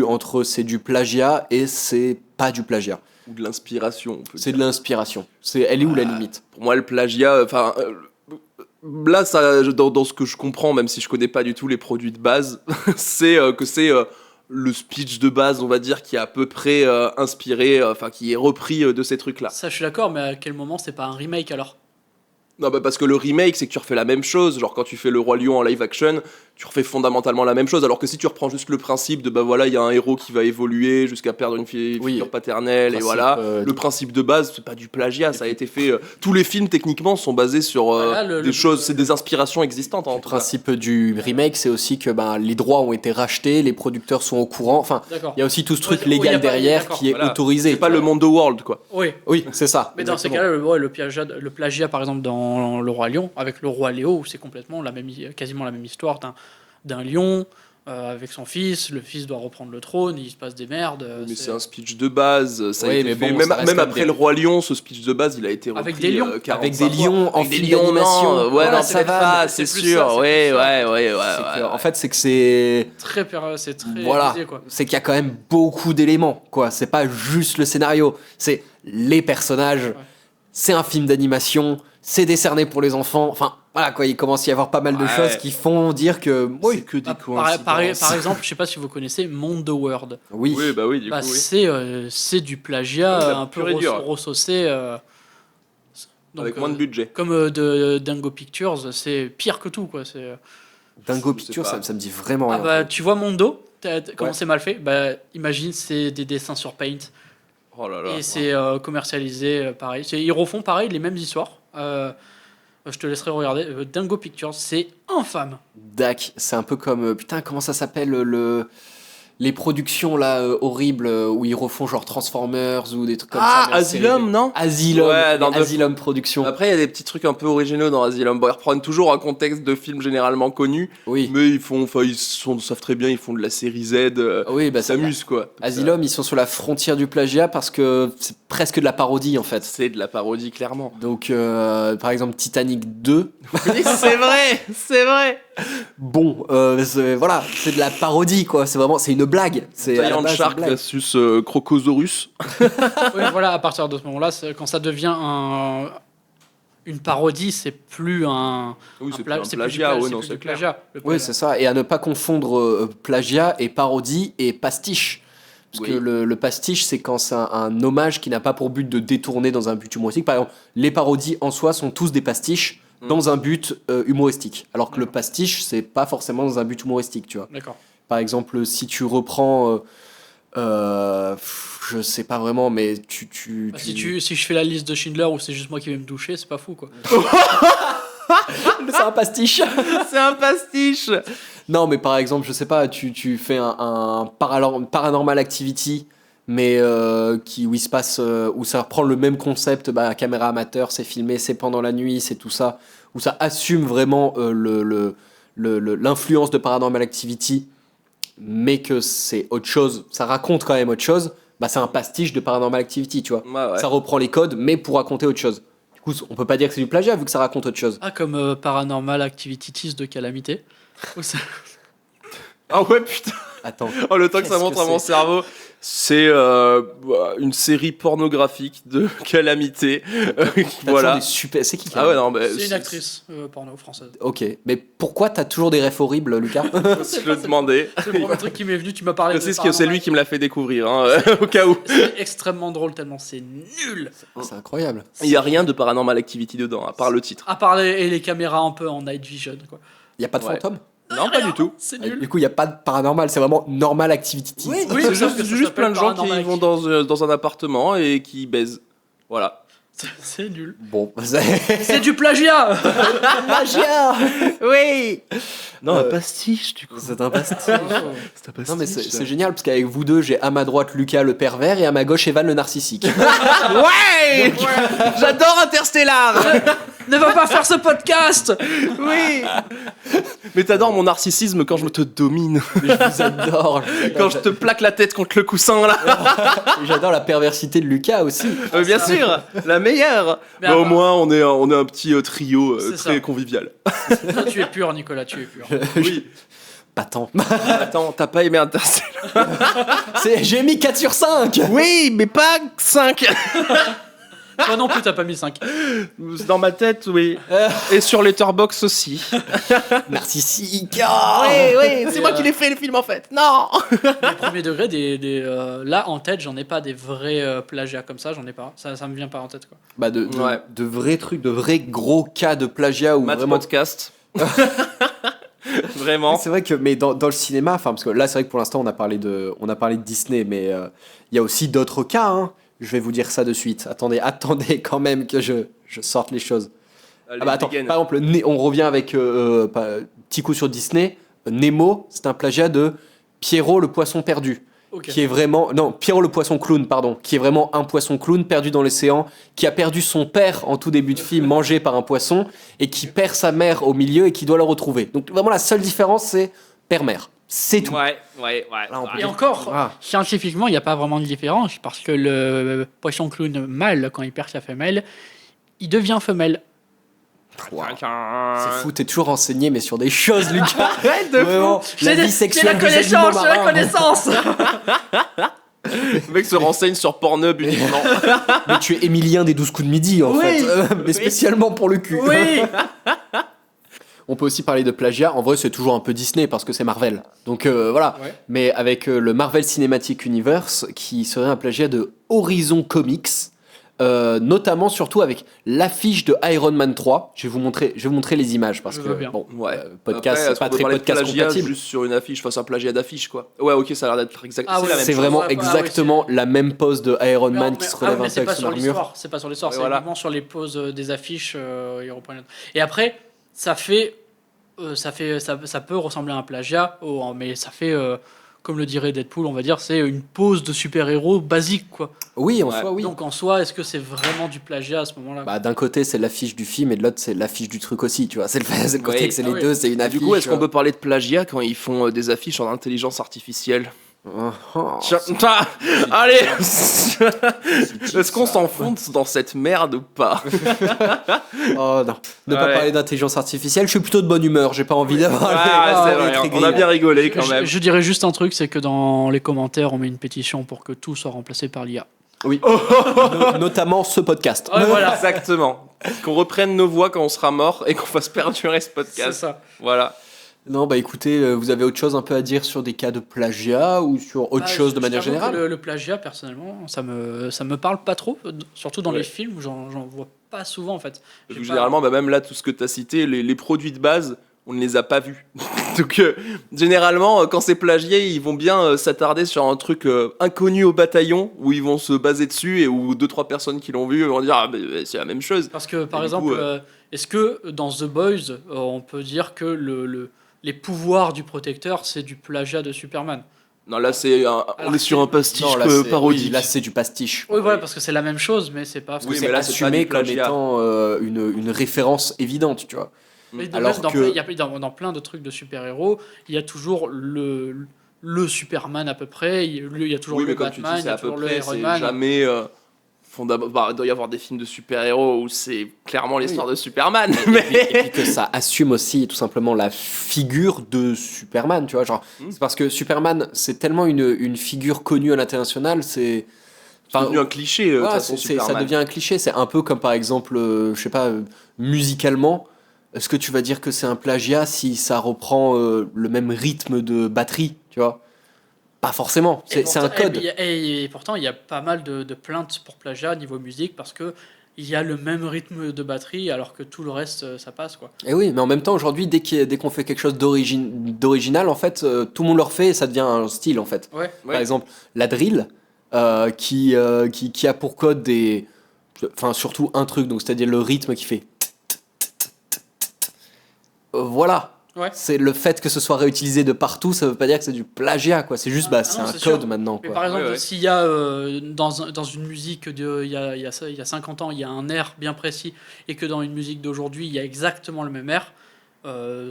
Speaker 2: entre c'est du plagiat et c'est pas du plagiat?
Speaker 4: Ou de l'inspiration, on peut
Speaker 2: C'est
Speaker 4: dire.
Speaker 2: de l'inspiration. Elle est où la limite?
Speaker 4: Pour moi, le plagiat, enfin, là, ça, dans ce que je comprends, même si je connais pas du tout les produits de base, c'est que c'est le speech de base, on va dire, qui est à peu près inspiré, enfin, qui est repris de ces trucs-là.
Speaker 3: Ça, je suis d'accord, mais à quel moment c'est pas un remake alors?
Speaker 4: Non, bah parce que le remake, c'est que tu refais la même chose. Genre, quand tu fais le Roi Lion en live action, tu refais fondamentalement la même chose. Alors que si tu reprends juste le principe de, bah voilà, il y a un héros qui va évoluer jusqu'à perdre une figure paternelle, et
Speaker 2: Principe,
Speaker 4: voilà. Le principe de base, c'est pas du plagiat, ça a été fait. Tous les films, techniquement, sont basés sur
Speaker 3: Voilà,
Speaker 4: des choses, c'est des inspirations existantes, en
Speaker 2: Le
Speaker 4: tout cas.
Speaker 2: principe du remake, c'est aussi que les droits ont été rachetés, les producteurs sont au courant. Enfin,
Speaker 3: D'accord.
Speaker 2: il y a aussi tout ce truc
Speaker 3: Oui, il y a
Speaker 2: légal
Speaker 3: pas-
Speaker 2: derrière
Speaker 3: d'accord,
Speaker 2: qui est
Speaker 4: Voilà.
Speaker 2: autorisé.
Speaker 4: C'est pas le Mondo World, quoi.
Speaker 3: Oui.
Speaker 2: Oui, c'est ça.
Speaker 3: Mais dans ces
Speaker 2: exactement.
Speaker 3: cas-là, le plagiat, par exemple, dans Le Roi Lion, avec le Roi Léo, où c'est complètement quasiment la même histoire d'un lion avec son fils. Le fils doit reprendre le trône, il se passe des merdes.
Speaker 4: Mais c'est un speech de base, ça a
Speaker 2: Oui,
Speaker 4: été
Speaker 2: mais
Speaker 4: fait.
Speaker 2: bon,
Speaker 4: même
Speaker 2: ça reste
Speaker 4: même
Speaker 2: comme
Speaker 4: après
Speaker 2: des-
Speaker 4: le Roi Lion, ce speech de base, il a été repris.
Speaker 3: Avec des lions.
Speaker 4: 45
Speaker 2: Avec des
Speaker 4: fois.
Speaker 2: lions en
Speaker 4: Avec des
Speaker 2: film
Speaker 4: lions,
Speaker 2: d'animation.
Speaker 4: non, ouais,
Speaker 2: Voilà,
Speaker 4: non,
Speaker 2: c'est
Speaker 4: c'est
Speaker 2: pas-
Speaker 4: pas,
Speaker 3: c'est
Speaker 4: c'est
Speaker 3: plus
Speaker 4: sûr,
Speaker 3: ça, c'est
Speaker 4: ouais,
Speaker 3: plus ça.
Speaker 4: ouais.
Speaker 2: C'est que, en fait, c'est que c'est.
Speaker 3: C'est très
Speaker 2: Voilà,
Speaker 3: visé, quoi.
Speaker 2: c'est qu'il y a quand même beaucoup d'éléments, quoi. C'est pas juste le scénario, c'est les personnages, c'est un film d'animation, c'est décerné pour les enfants. Enfin, voilà, quoi, il commence à y avoir pas mal de
Speaker 4: Ouais.
Speaker 2: choses qui font dire que.
Speaker 4: C'est
Speaker 2: Oui,
Speaker 4: que des
Speaker 3: Par exemple, je sais pas si vous connaissez Monde the World.
Speaker 2: oui.
Speaker 4: Oui, bah oui, du
Speaker 3: Bah,
Speaker 4: coup, oui.
Speaker 3: c'est du plagiat
Speaker 4: Oui, la
Speaker 3: un peu
Speaker 4: pure et dure.
Speaker 3: ressaucé. Donc,
Speaker 4: Avec moins de budget.
Speaker 3: Comme de Dingo Pictures, c'est pire que tout, quoi.
Speaker 2: Dingo
Speaker 4: Je sais
Speaker 2: Pictures,
Speaker 4: pas.
Speaker 2: ça me dit vraiment
Speaker 3: Ah
Speaker 2: rien.
Speaker 3: bah, tu vois Mondo, comment
Speaker 2: Ouais.
Speaker 3: c'est mal fait? Bah, imagine, c'est des dessins sur Paint.
Speaker 4: Oh là là.
Speaker 3: Et c'est commercialisé pareil. Ils refont pareil les mêmes histoires. Je te laisserai regarder. Dingo Pictures, c'est infâme.
Speaker 2: Dac, c'est un peu comme putain, comment ça s'appelle les productions là horribles où ils refont genre Transformers ou des trucs comme ça. mais en série
Speaker 4: Asylum,
Speaker 2: B.
Speaker 4: non?
Speaker 2: Asylum,
Speaker 4: Ouais, dans
Speaker 2: Asylum Productions.
Speaker 4: Après, il y a des petits trucs un peu originaux dans Asylum. Bon, ils reprennent toujours un contexte de film généralement connu,
Speaker 2: Oui.
Speaker 4: mais savent très bien, ils font de la série Z.
Speaker 2: Oui, bah
Speaker 4: Ils s'amusent, quoi.
Speaker 2: Asylum, ils sont sur la frontière du plagiat parce que c'est presque de la parodie en fait.
Speaker 4: C'est de la parodie, clairement.
Speaker 2: Donc, par exemple, Titanic 2.
Speaker 4: C'est vrai, c'est vrai.
Speaker 2: Bon, voilà, c'est de la parodie quoi. C'est une blague. C'est à la
Speaker 4: Giant
Speaker 2: base,
Speaker 4: Shark
Speaker 2: une blague.
Speaker 4: versus Crocosaurus.
Speaker 3: Oui, voilà, à partir de ce moment-là, quand ça devient une parodie, c'est plus un.
Speaker 4: Oui,
Speaker 3: un
Speaker 4: c'est
Speaker 3: pla-
Speaker 4: plus un
Speaker 3: c'est
Speaker 4: plagiat,
Speaker 3: plus
Speaker 4: ouais,
Speaker 3: du
Speaker 4: non,
Speaker 3: c'est
Speaker 4: c'est
Speaker 3: du
Speaker 4: clair.
Speaker 3: plagiat. Le
Speaker 2: Oui,
Speaker 3: plagiat.
Speaker 2: c'est ça. Et à ne pas confondre plagiat et parodie et pastiche. Parce
Speaker 4: Oui.
Speaker 2: que le pastiche, c'est quand c'est un hommage qui n'a pas pour but de détourner dans un but humoristique. Par exemple, les parodies en soi sont tous des pastiches dans un but humoristique. Alors que le pastiche, c'est pas forcément dans un but humoristique, tu vois.
Speaker 3: D'accord.
Speaker 2: Par exemple, si tu reprends... je sais pas vraiment, mais tu...
Speaker 3: Si je fais la liste de Schindler ou c'est juste moi qui vais me doucher, c'est pas fou quoi.
Speaker 2: C'est un pastiche.
Speaker 4: C'est un pastiche.
Speaker 2: Non, mais par exemple, je sais pas, tu fais un Paranormal Activity, mais où il se passe, où ça reprend le même concept, caméra amateur, c'est filmé, c'est pendant la nuit, c'est tout ça, où ça assume vraiment l'influence de Paranormal Activity, mais que c'est autre chose, ça raconte quand même autre chose, c'est un pastiche de Paranormal Activity, tu vois.
Speaker 4: Ouais, ouais.
Speaker 2: Ça reprend les codes, mais pour raconter autre chose. Du coup, on peut pas dire que c'est du plagiat vu que ça raconte autre chose.
Speaker 3: Ah, comme Paranormal Activities de Calamité. Où ça-
Speaker 4: Ah ouais, putain.
Speaker 2: Attends.
Speaker 4: Oh, le temps que ça
Speaker 2: Qu'est-ce
Speaker 4: monte
Speaker 2: que
Speaker 4: à mon
Speaker 2: c'est
Speaker 4: cerveau. C'est une série pornographique de calamité. Voilà.
Speaker 2: Des super... C'est qui
Speaker 4: Ah ouais, non, mais
Speaker 3: C'est une actrice porno française.
Speaker 2: Ok, mais pourquoi t'as toujours des refs horribles, Lucas?
Speaker 4: Je le demandais.
Speaker 3: C'est le premier truc qui m'est venu, tu m'as parlé de
Speaker 4: C'est
Speaker 3: Paranormal.
Speaker 4: lui qui me l'a fait découvrir, hein, au cas où.
Speaker 3: C'est extrêmement drôle tellement c'est nul.
Speaker 2: C'est incroyable.
Speaker 4: Il y a rien de Paranormal Activity dedans, à part le titre.
Speaker 3: À part les caméras un peu en night vision quoi.
Speaker 2: Il y a pas de
Speaker 4: Ouais.
Speaker 2: fantôme?
Speaker 4: Non, pas du tout.
Speaker 3: C'est
Speaker 2: Du
Speaker 3: nul.
Speaker 2: coup, il y a pas de paranormal, c'est vraiment normal activity.
Speaker 3: Oui,
Speaker 4: C'est
Speaker 3: sauf que ça
Speaker 4: juste
Speaker 3: s'appelle
Speaker 4: plein de gens qui
Speaker 3: Paranormal
Speaker 4: vont dans un appartement et qui baisent. Voilà.
Speaker 3: C'est nul.
Speaker 2: Bon, c'est
Speaker 3: C'est du plagiat.
Speaker 2: plagiat.
Speaker 4: Oui. Non,
Speaker 2: un
Speaker 4: pastiche, du coup.
Speaker 2: C'est un pastiche.
Speaker 4: C'est un pastiche.
Speaker 2: Non mais c'est génial parce qu'avec vous deux, j'ai à ma droite Lucas le pervers et à ma gauche Evan le narcissique.
Speaker 4: Ouais. J'adore Interstellar.
Speaker 3: Ne va pas faire ce podcast.
Speaker 4: Oui. Mais t'adores mon narcissisme quand je te domine.
Speaker 2: Je vous adore.
Speaker 4: Quand je te plaque la tête contre le coussin, là.
Speaker 2: J'adore la perversité de Lucas aussi.
Speaker 4: Bien sûr, la meilleure.
Speaker 3: Mais
Speaker 4: Bah, au
Speaker 3: attends.
Speaker 4: moins, on est un petit trio
Speaker 3: C'est
Speaker 4: très
Speaker 3: ça.
Speaker 4: convivial.
Speaker 3: Toi, tu es pur, Nicolas, tu es pur.
Speaker 4: Oui.
Speaker 2: Pas tant.
Speaker 4: Attends, t'as pas aimé Interstellar?
Speaker 2: J'ai mis 4 sur 5.
Speaker 4: Oui, mais pas 5.
Speaker 3: Toi non plus, t'as pas mis 5.
Speaker 4: Dans ma tête, oui. Et sur Letterboxd aussi.
Speaker 2: Narcissique.
Speaker 4: oui, c'est moi qui l'ai fait le film en fait. Non.
Speaker 3: Les premiers degrés, là en tête, j'en ai pas des vrais plagiats comme ça, j'en ai pas. Ça me vient pas en tête quoi.
Speaker 2: De vrais trucs, de vrais gros cas de plagiat où
Speaker 4: Matt
Speaker 2: vraiment
Speaker 4: Podcast. Vraiment.
Speaker 2: C'est vrai que, mais dans le cinéma, enfin, parce que là, c'est vrai que pour l'instant, on a parlé de Disney, mais il y a aussi d'autres cas, hein. Je vais vous dire ça de suite. Attendez quand même que je sorte les choses. Attends, par exemple, on revient avec petit coup sur Disney. Nemo, c'est un plagiat de Pierrot le poisson perdu.
Speaker 3: Ok.
Speaker 2: Qui est vraiment... Non, Pierrot le poisson clown, pardon. Qui est vraiment un poisson clown perdu dans l'océan, qui a perdu son père en tout début de film, mangé par un poisson, et qui perd sa mère au milieu et qui doit le retrouver. Donc vraiment, la seule différence, c'est père-mère. C'est tout.
Speaker 4: Ouais.
Speaker 2: Là, on peut
Speaker 3: Et
Speaker 2: dire-
Speaker 3: encore,
Speaker 2: Ah.
Speaker 3: scientifiquement, il n'y a pas vraiment de différence parce que le poisson clown mâle, quand il perd sa femelle, il devient femelle.
Speaker 2: C'est fou, t'es toujours renseigné, mais sur des choses, Lucas.
Speaker 4: Arrête de
Speaker 2: Vraiment, la vie
Speaker 3: C'est
Speaker 2: sexuelle
Speaker 3: la
Speaker 2: des animaux
Speaker 3: connaissance, c'est la
Speaker 2: marins.
Speaker 3: connaissance.
Speaker 4: Le mec se renseigne sur Pornhub uniquement.
Speaker 2: Mais tu es Émilien des 12 coups de midi, en
Speaker 3: Oui.
Speaker 2: fait. Mais spécialement pour le cul.
Speaker 3: Oui.
Speaker 2: On peut aussi parler de plagiat. En vrai, c'est toujours un peu Disney parce que c'est Marvel. Donc voilà.
Speaker 3: Ouais.
Speaker 2: Mais avec le Marvel Cinematic Universe, qui serait un plagiat de Horizon Comics, notamment surtout avec l'affiche de Iron Man 3. Je vais vous montrer les images parce
Speaker 3: Je
Speaker 2: que
Speaker 3: veux bien.
Speaker 2: bon,
Speaker 4: Ouais.
Speaker 2: podcast,
Speaker 4: Après,
Speaker 2: c'est pas
Speaker 4: est-ce qu'on peut
Speaker 2: très
Speaker 4: parler de
Speaker 2: podcast
Speaker 4: plagiat
Speaker 2: compatible.
Speaker 4: juste sur une affiche, enfin c'est un plagiat d'affiche quoi. Ouais, ok, ça a l'air d'être exact.
Speaker 3: Ah
Speaker 4: c'est
Speaker 3: ouais,
Speaker 4: la même
Speaker 2: C'est
Speaker 4: chose.
Speaker 2: vraiment
Speaker 3: Ouais,
Speaker 2: exactement la même pose de Iron Man qui se relève
Speaker 3: mais
Speaker 2: un peu
Speaker 3: c'est pas
Speaker 2: avec son
Speaker 3: sur
Speaker 2: armure.
Speaker 3: l'histoire. C'est pas sur l'histoire.
Speaker 4: Ouais,
Speaker 3: C'est
Speaker 4: voilà.
Speaker 3: uniquement sur les poses des affiches. Ils reprennent. Et après, ça peut ressembler à un plagiat, mais ça fait, comme le dirait Deadpool, on va dire, c'est une pose de super-héros basique, quoi.
Speaker 2: Oui, en
Speaker 4: Ouais.
Speaker 2: soi, oui.
Speaker 3: Donc en soi, est-ce que c'est vraiment du plagiat à ce moment-là?
Speaker 2: Bah, d'un côté, c'est l'affiche du film et de l'autre, c'est l'affiche du truc aussi, tu vois. C'est le côté
Speaker 4: Oui.
Speaker 2: que c'est
Speaker 3: Ah
Speaker 2: les
Speaker 3: oui.
Speaker 2: deux, c'est une affiche.
Speaker 4: Du coup, est-ce qu'on peut parler de plagiat quand ils font des affiches en intelligence artificielle? Tiens, allez. Est-ce qu'on s'enfonce dans cette merde ou pas?
Speaker 2: Oh non, ne pas
Speaker 4: Ouais.
Speaker 2: parler d'intelligence artificielle, je suis plutôt de bonne humeur, j'ai pas envie d'avoir
Speaker 4: Ah, c'est vrai,
Speaker 2: les
Speaker 4: on a bien rigolé quand
Speaker 3: Je,
Speaker 4: même.
Speaker 3: je dirais juste un truc, c'est que dans les commentaires, on met une pétition pour que tout soit remplacé par l'IA.
Speaker 2: Oui, notamment ce podcast.
Speaker 3: Ouais, voilà.
Speaker 4: Exactement. Qu'on reprenne nos voix quand on sera mort et qu'on fasse perdurer ce
Speaker 3: C'est
Speaker 4: podcast.
Speaker 3: ça.
Speaker 4: Voilà.
Speaker 2: Non, bah écoutez, vous avez autre chose un peu à dire sur des cas de plagiat ou sur autre
Speaker 3: Bah,
Speaker 2: chose de
Speaker 3: je
Speaker 2: manière
Speaker 3: t'avoue que
Speaker 2: générale?
Speaker 3: Le plagiat, personnellement, ça me parle pas trop, surtout dans
Speaker 4: Ouais.
Speaker 3: les films où j'en vois pas souvent en fait. J'ai
Speaker 4: Donc,
Speaker 3: pas-
Speaker 4: généralement, bah, même là, tout ce que tu as cité, les produits de base, on ne les a pas vus. Donc, généralement, quand c'est plagié, ils vont bien s'attarder sur un truc inconnu au bataillon, où ils vont se baser dessus et où 2-3 personnes qui l'ont vu vont dire ah, mais c'est la même chose.
Speaker 3: Parce que, par
Speaker 4: Et du
Speaker 3: exemple,
Speaker 4: coup,
Speaker 3: est-ce que dans The Boys, on peut dire que les pouvoirs du protecteur, c'est du plagiat de Superman?
Speaker 4: Non, là, on est sur un pastiche
Speaker 2: Non, là, c'est-
Speaker 4: parodique.
Speaker 2: oui, là, c'est du pastiche.
Speaker 3: Oui, voilà, parce que c'est la même chose, mais c'est pas.
Speaker 4: Oui,
Speaker 2: C'est
Speaker 4: mais là, c'est pas
Speaker 2: assumé
Speaker 4: du
Speaker 2: comme
Speaker 4: plagiat.
Speaker 2: étant une référence évidente, tu vois.
Speaker 3: Mais
Speaker 2: Alors
Speaker 3: même dans,
Speaker 2: que-
Speaker 3: il y a dans plein de trucs de super-héros, il y a toujours le Superman à peu près, il y a toujours
Speaker 4: Oui,
Speaker 3: le
Speaker 4: mais comme tu
Speaker 3: Batman,
Speaker 4: dis,
Speaker 3: il y
Speaker 4: c'est
Speaker 3: a
Speaker 4: à peu
Speaker 3: toujours le
Speaker 4: près,
Speaker 3: Iron
Speaker 4: c'est
Speaker 3: Man.
Speaker 4: jamais bah, il doit y avoir des films de super-héros où c'est clairement l'histoire de Superman.
Speaker 2: Et
Speaker 4: Mais...
Speaker 2: puis que ça assume aussi tout simplement la figure de Superman, tu vois. Genre, c'est parce que Superman, c'est tellement une figure connue à l'international, c'est.
Speaker 4: C'est devenu un cliché, de toute
Speaker 2: Ouais,
Speaker 4: façon,
Speaker 2: ça
Speaker 4: Superman.
Speaker 2: devient un cliché. C'est un peu comme par exemple, je sais pas, musicalement. Est-ce que tu vas dire que c'est un plagiat si ça reprend le même rythme de batterie, tu vois? Pas forcément. C'est un code.
Speaker 3: Et pourtant, il y a pas mal de plaintes pour plagiat niveau musique parce que il y a le même rythme de batterie alors que tout le reste, ça passe quoi.
Speaker 2: Et oui, mais en même temps, aujourd'hui, dès qu'on fait quelque chose d'original, en fait, tout le monde le refait et ça devient un style, en fait.
Speaker 3: Ouais.
Speaker 4: Ouais.
Speaker 2: Par exemple, la drill, qui a pour code des. Enfin, surtout un truc, donc c'est-à-dire le rythme qui fait. Voilà.
Speaker 3: Ouais.
Speaker 2: C'est le fait que ce soit réutilisé de partout, ça veut pas dire que c'est du plagiat, quoi. C'est juste, bah,
Speaker 3: Ah
Speaker 2: c'est
Speaker 3: non,
Speaker 2: un
Speaker 3: c'est
Speaker 2: code
Speaker 3: sûr.
Speaker 2: maintenant,
Speaker 3: Mais
Speaker 2: quoi.
Speaker 3: par exemple,
Speaker 4: Ouais, ouais.
Speaker 3: s'il y a dans une musique il y a 50 ans, il y a un air bien précis et que dans une musique d'aujourd'hui, il y a exactement le même air,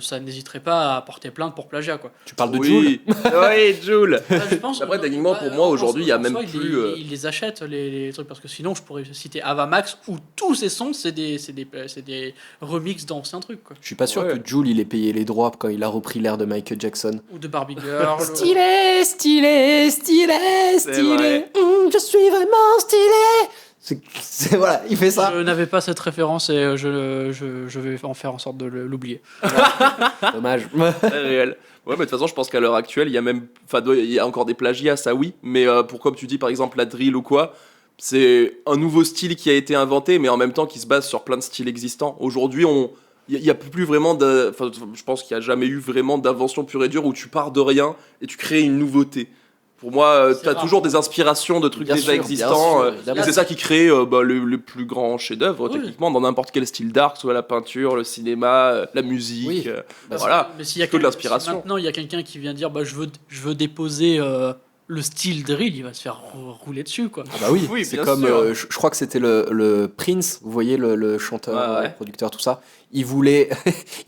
Speaker 3: ça n'hésiterait pas à porter plainte pour plagiat quoi.
Speaker 2: Tu parles de Joule?
Speaker 4: Oui, oui, Joule.
Speaker 3: Je pense,
Speaker 4: Après, techniquement, pour moi, aujourd'hui, il y a même
Speaker 3: soi,
Speaker 4: plus,
Speaker 3: ils les achètent les trucs parce que sinon, je pourrais citer Avamax où tous ces sons, c'est des remixes d'anciens trucs quoi.
Speaker 2: Je suis pas sûr
Speaker 4: Ouais.
Speaker 2: que Joule, il ait payé les droits quand il a repris l'air de Michael Jackson.
Speaker 3: Ou de Barbie Girl.
Speaker 2: Stylé, stylé, stylé,
Speaker 4: C'est
Speaker 2: stylé.
Speaker 4: vrai.
Speaker 2: Je suis vraiment stylé. Voilà, il fait ça.
Speaker 3: Je n'avais pas cette référence et je vais en faire en sorte de l'oublier.
Speaker 2: Dommage.
Speaker 4: Très réel. Ouais, mais de toute façon, je pense qu'à l'heure actuelle, il y a même, enfin, il y a encore des plagiats, ça oui, mais pour comme tu dis, par exemple, la drill ou quoi, c'est un nouveau style qui a été inventé, mais en même temps qui se base sur plein de styles existants. Aujourd'hui, il y a plus vraiment de, enfin, je pense qu'il y a jamais eu vraiment d'invention pure et dure où tu pars de rien et tu crées une nouveauté. Pour moi,
Speaker 3: C'est
Speaker 4: tu as
Speaker 3: rare.
Speaker 4: toujours des inspirations de trucs
Speaker 2: Bien
Speaker 4: déjà
Speaker 2: sûr,
Speaker 4: existants.
Speaker 2: bien sûr,
Speaker 4: Et
Speaker 2: évidemment.
Speaker 4: c'est ça qui crée le plus grand chef-d'œuvre,
Speaker 3: Oui.
Speaker 4: techniquement, dans n'importe quel style d'art, que ce soit la peinture, le cinéma, la musique.
Speaker 2: Oui.
Speaker 4: Bah, voilà.
Speaker 3: Mais s'il y a
Speaker 4: que de
Speaker 3: quelqu'un-
Speaker 4: l'inspiration.
Speaker 3: si maintenant il y a quelqu'un qui vient dire bah, je veux déposer le style drill, il va se faire rouler dessus quoi.
Speaker 2: Ah bah oui,
Speaker 4: Oui,
Speaker 2: c'est
Speaker 4: bien
Speaker 2: comme,
Speaker 4: sûr.
Speaker 2: je crois que c'était le Prince, vous voyez, le chanteur,
Speaker 4: Ouais, ouais.
Speaker 2: le producteur, tout ça. Il voulait,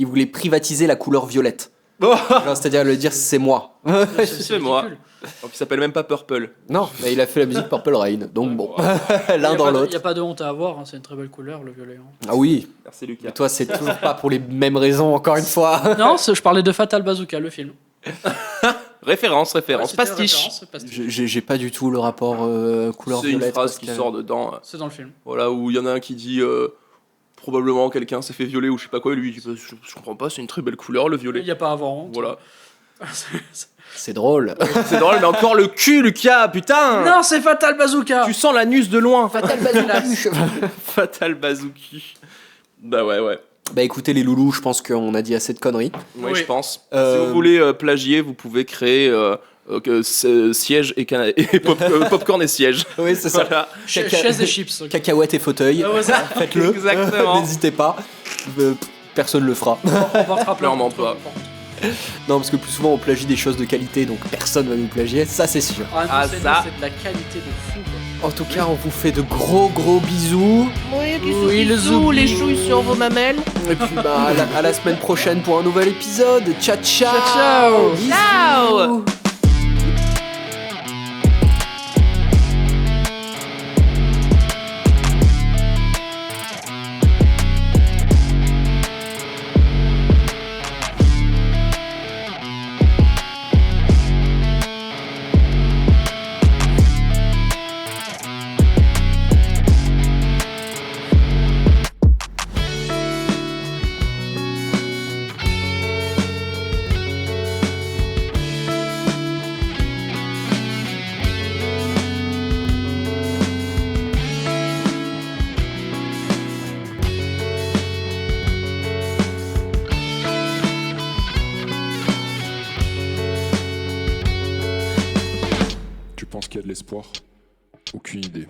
Speaker 2: il voulait privatiser la couleur violette.
Speaker 4: Oh
Speaker 2: Genre, c'est-à-dire le dire c'est moi.
Speaker 4: C'est moi.
Speaker 3: ridicule.
Speaker 4: Donc il s'appelle même pas Purple.
Speaker 2: Non, mais il a fait la musique Purple Rain, donc bon,
Speaker 3: Il y
Speaker 2: l'un
Speaker 3: a
Speaker 2: dans
Speaker 3: pas de- Il
Speaker 2: l'autre.
Speaker 3: n'y a pas de honte à avoir, hein, c'est une très belle couleur le violet. hein.
Speaker 2: Ah oui,
Speaker 4: Merci Lucas.
Speaker 2: mais toi c'est toujours pas pour les mêmes raisons, encore une fois.
Speaker 3: Non, je parlais de Fatal Bazooka, le film.
Speaker 4: Référence,
Speaker 3: Ouais, c'était une
Speaker 4: pastiche.
Speaker 3: référence, pastiche.
Speaker 2: J'ai pas du tout le rapport couleur
Speaker 4: C'est une
Speaker 2: violette.
Speaker 4: phrase
Speaker 2: parce
Speaker 4: qui
Speaker 2: que-
Speaker 4: sort dedans.
Speaker 3: C'est dans le film.
Speaker 4: Voilà, où il y en a un qui dit probablement quelqu'un s'est fait violer ou je sais pas quoi, et lui il dit bah, je comprends pas, c'est une très belle couleur le
Speaker 3: Il
Speaker 4: violet.
Speaker 3: n'y a pas à avoir honte.
Speaker 4: Voilà.
Speaker 2: C'est drôle.
Speaker 4: C'est drôle, mais encore le cul, Lucas, putain.
Speaker 3: Non, c'est Fatal Bazooka.
Speaker 4: Tu sens l'anus de loin.
Speaker 2: Fatal Bazooka.
Speaker 4: Fatal Bazooki. Bah ouais.
Speaker 2: Bah écoutez les loulous, je pense qu'on a dit assez de conneries.
Speaker 4: Oui,
Speaker 3: Oui.
Speaker 4: je pense.
Speaker 2: Euh,
Speaker 4: Si vous voulez plagier, vous pouvez créer siège et popcorn et siège.
Speaker 2: Oui, c'est ça.
Speaker 4: Voilà.
Speaker 3: Chaise et chips. ok.
Speaker 2: Cacahuètes et fauteuils.
Speaker 3: Ah ouais, ça.
Speaker 2: Faites-le.
Speaker 4: Exactement.
Speaker 2: N'hésitez pas. Personne le fera.
Speaker 3: On votera
Speaker 4: Clairement
Speaker 3: peu importe.
Speaker 2: Non, parce que plus souvent on plagie des choses de qualité, donc personne va nous plagier, ça c'est sûr.
Speaker 3: Ah, non,
Speaker 4: Ah,
Speaker 3: c'est
Speaker 4: ça.
Speaker 3: c'est de la qualité de fou. Quoi.
Speaker 2: En tout cas, on vous fait de gros bisous.
Speaker 3: Oui, le zoubou.
Speaker 6: les chouilles sur vos mamelles.
Speaker 2: Et puis bah, à la semaine prochaine pour un nouvel épisode. Ciao ciao.
Speaker 3: Ciao.
Speaker 2: Bisous.
Speaker 6: Ciao.
Speaker 8: Tu penses qu'il y a de l'espoir? Aucune idée.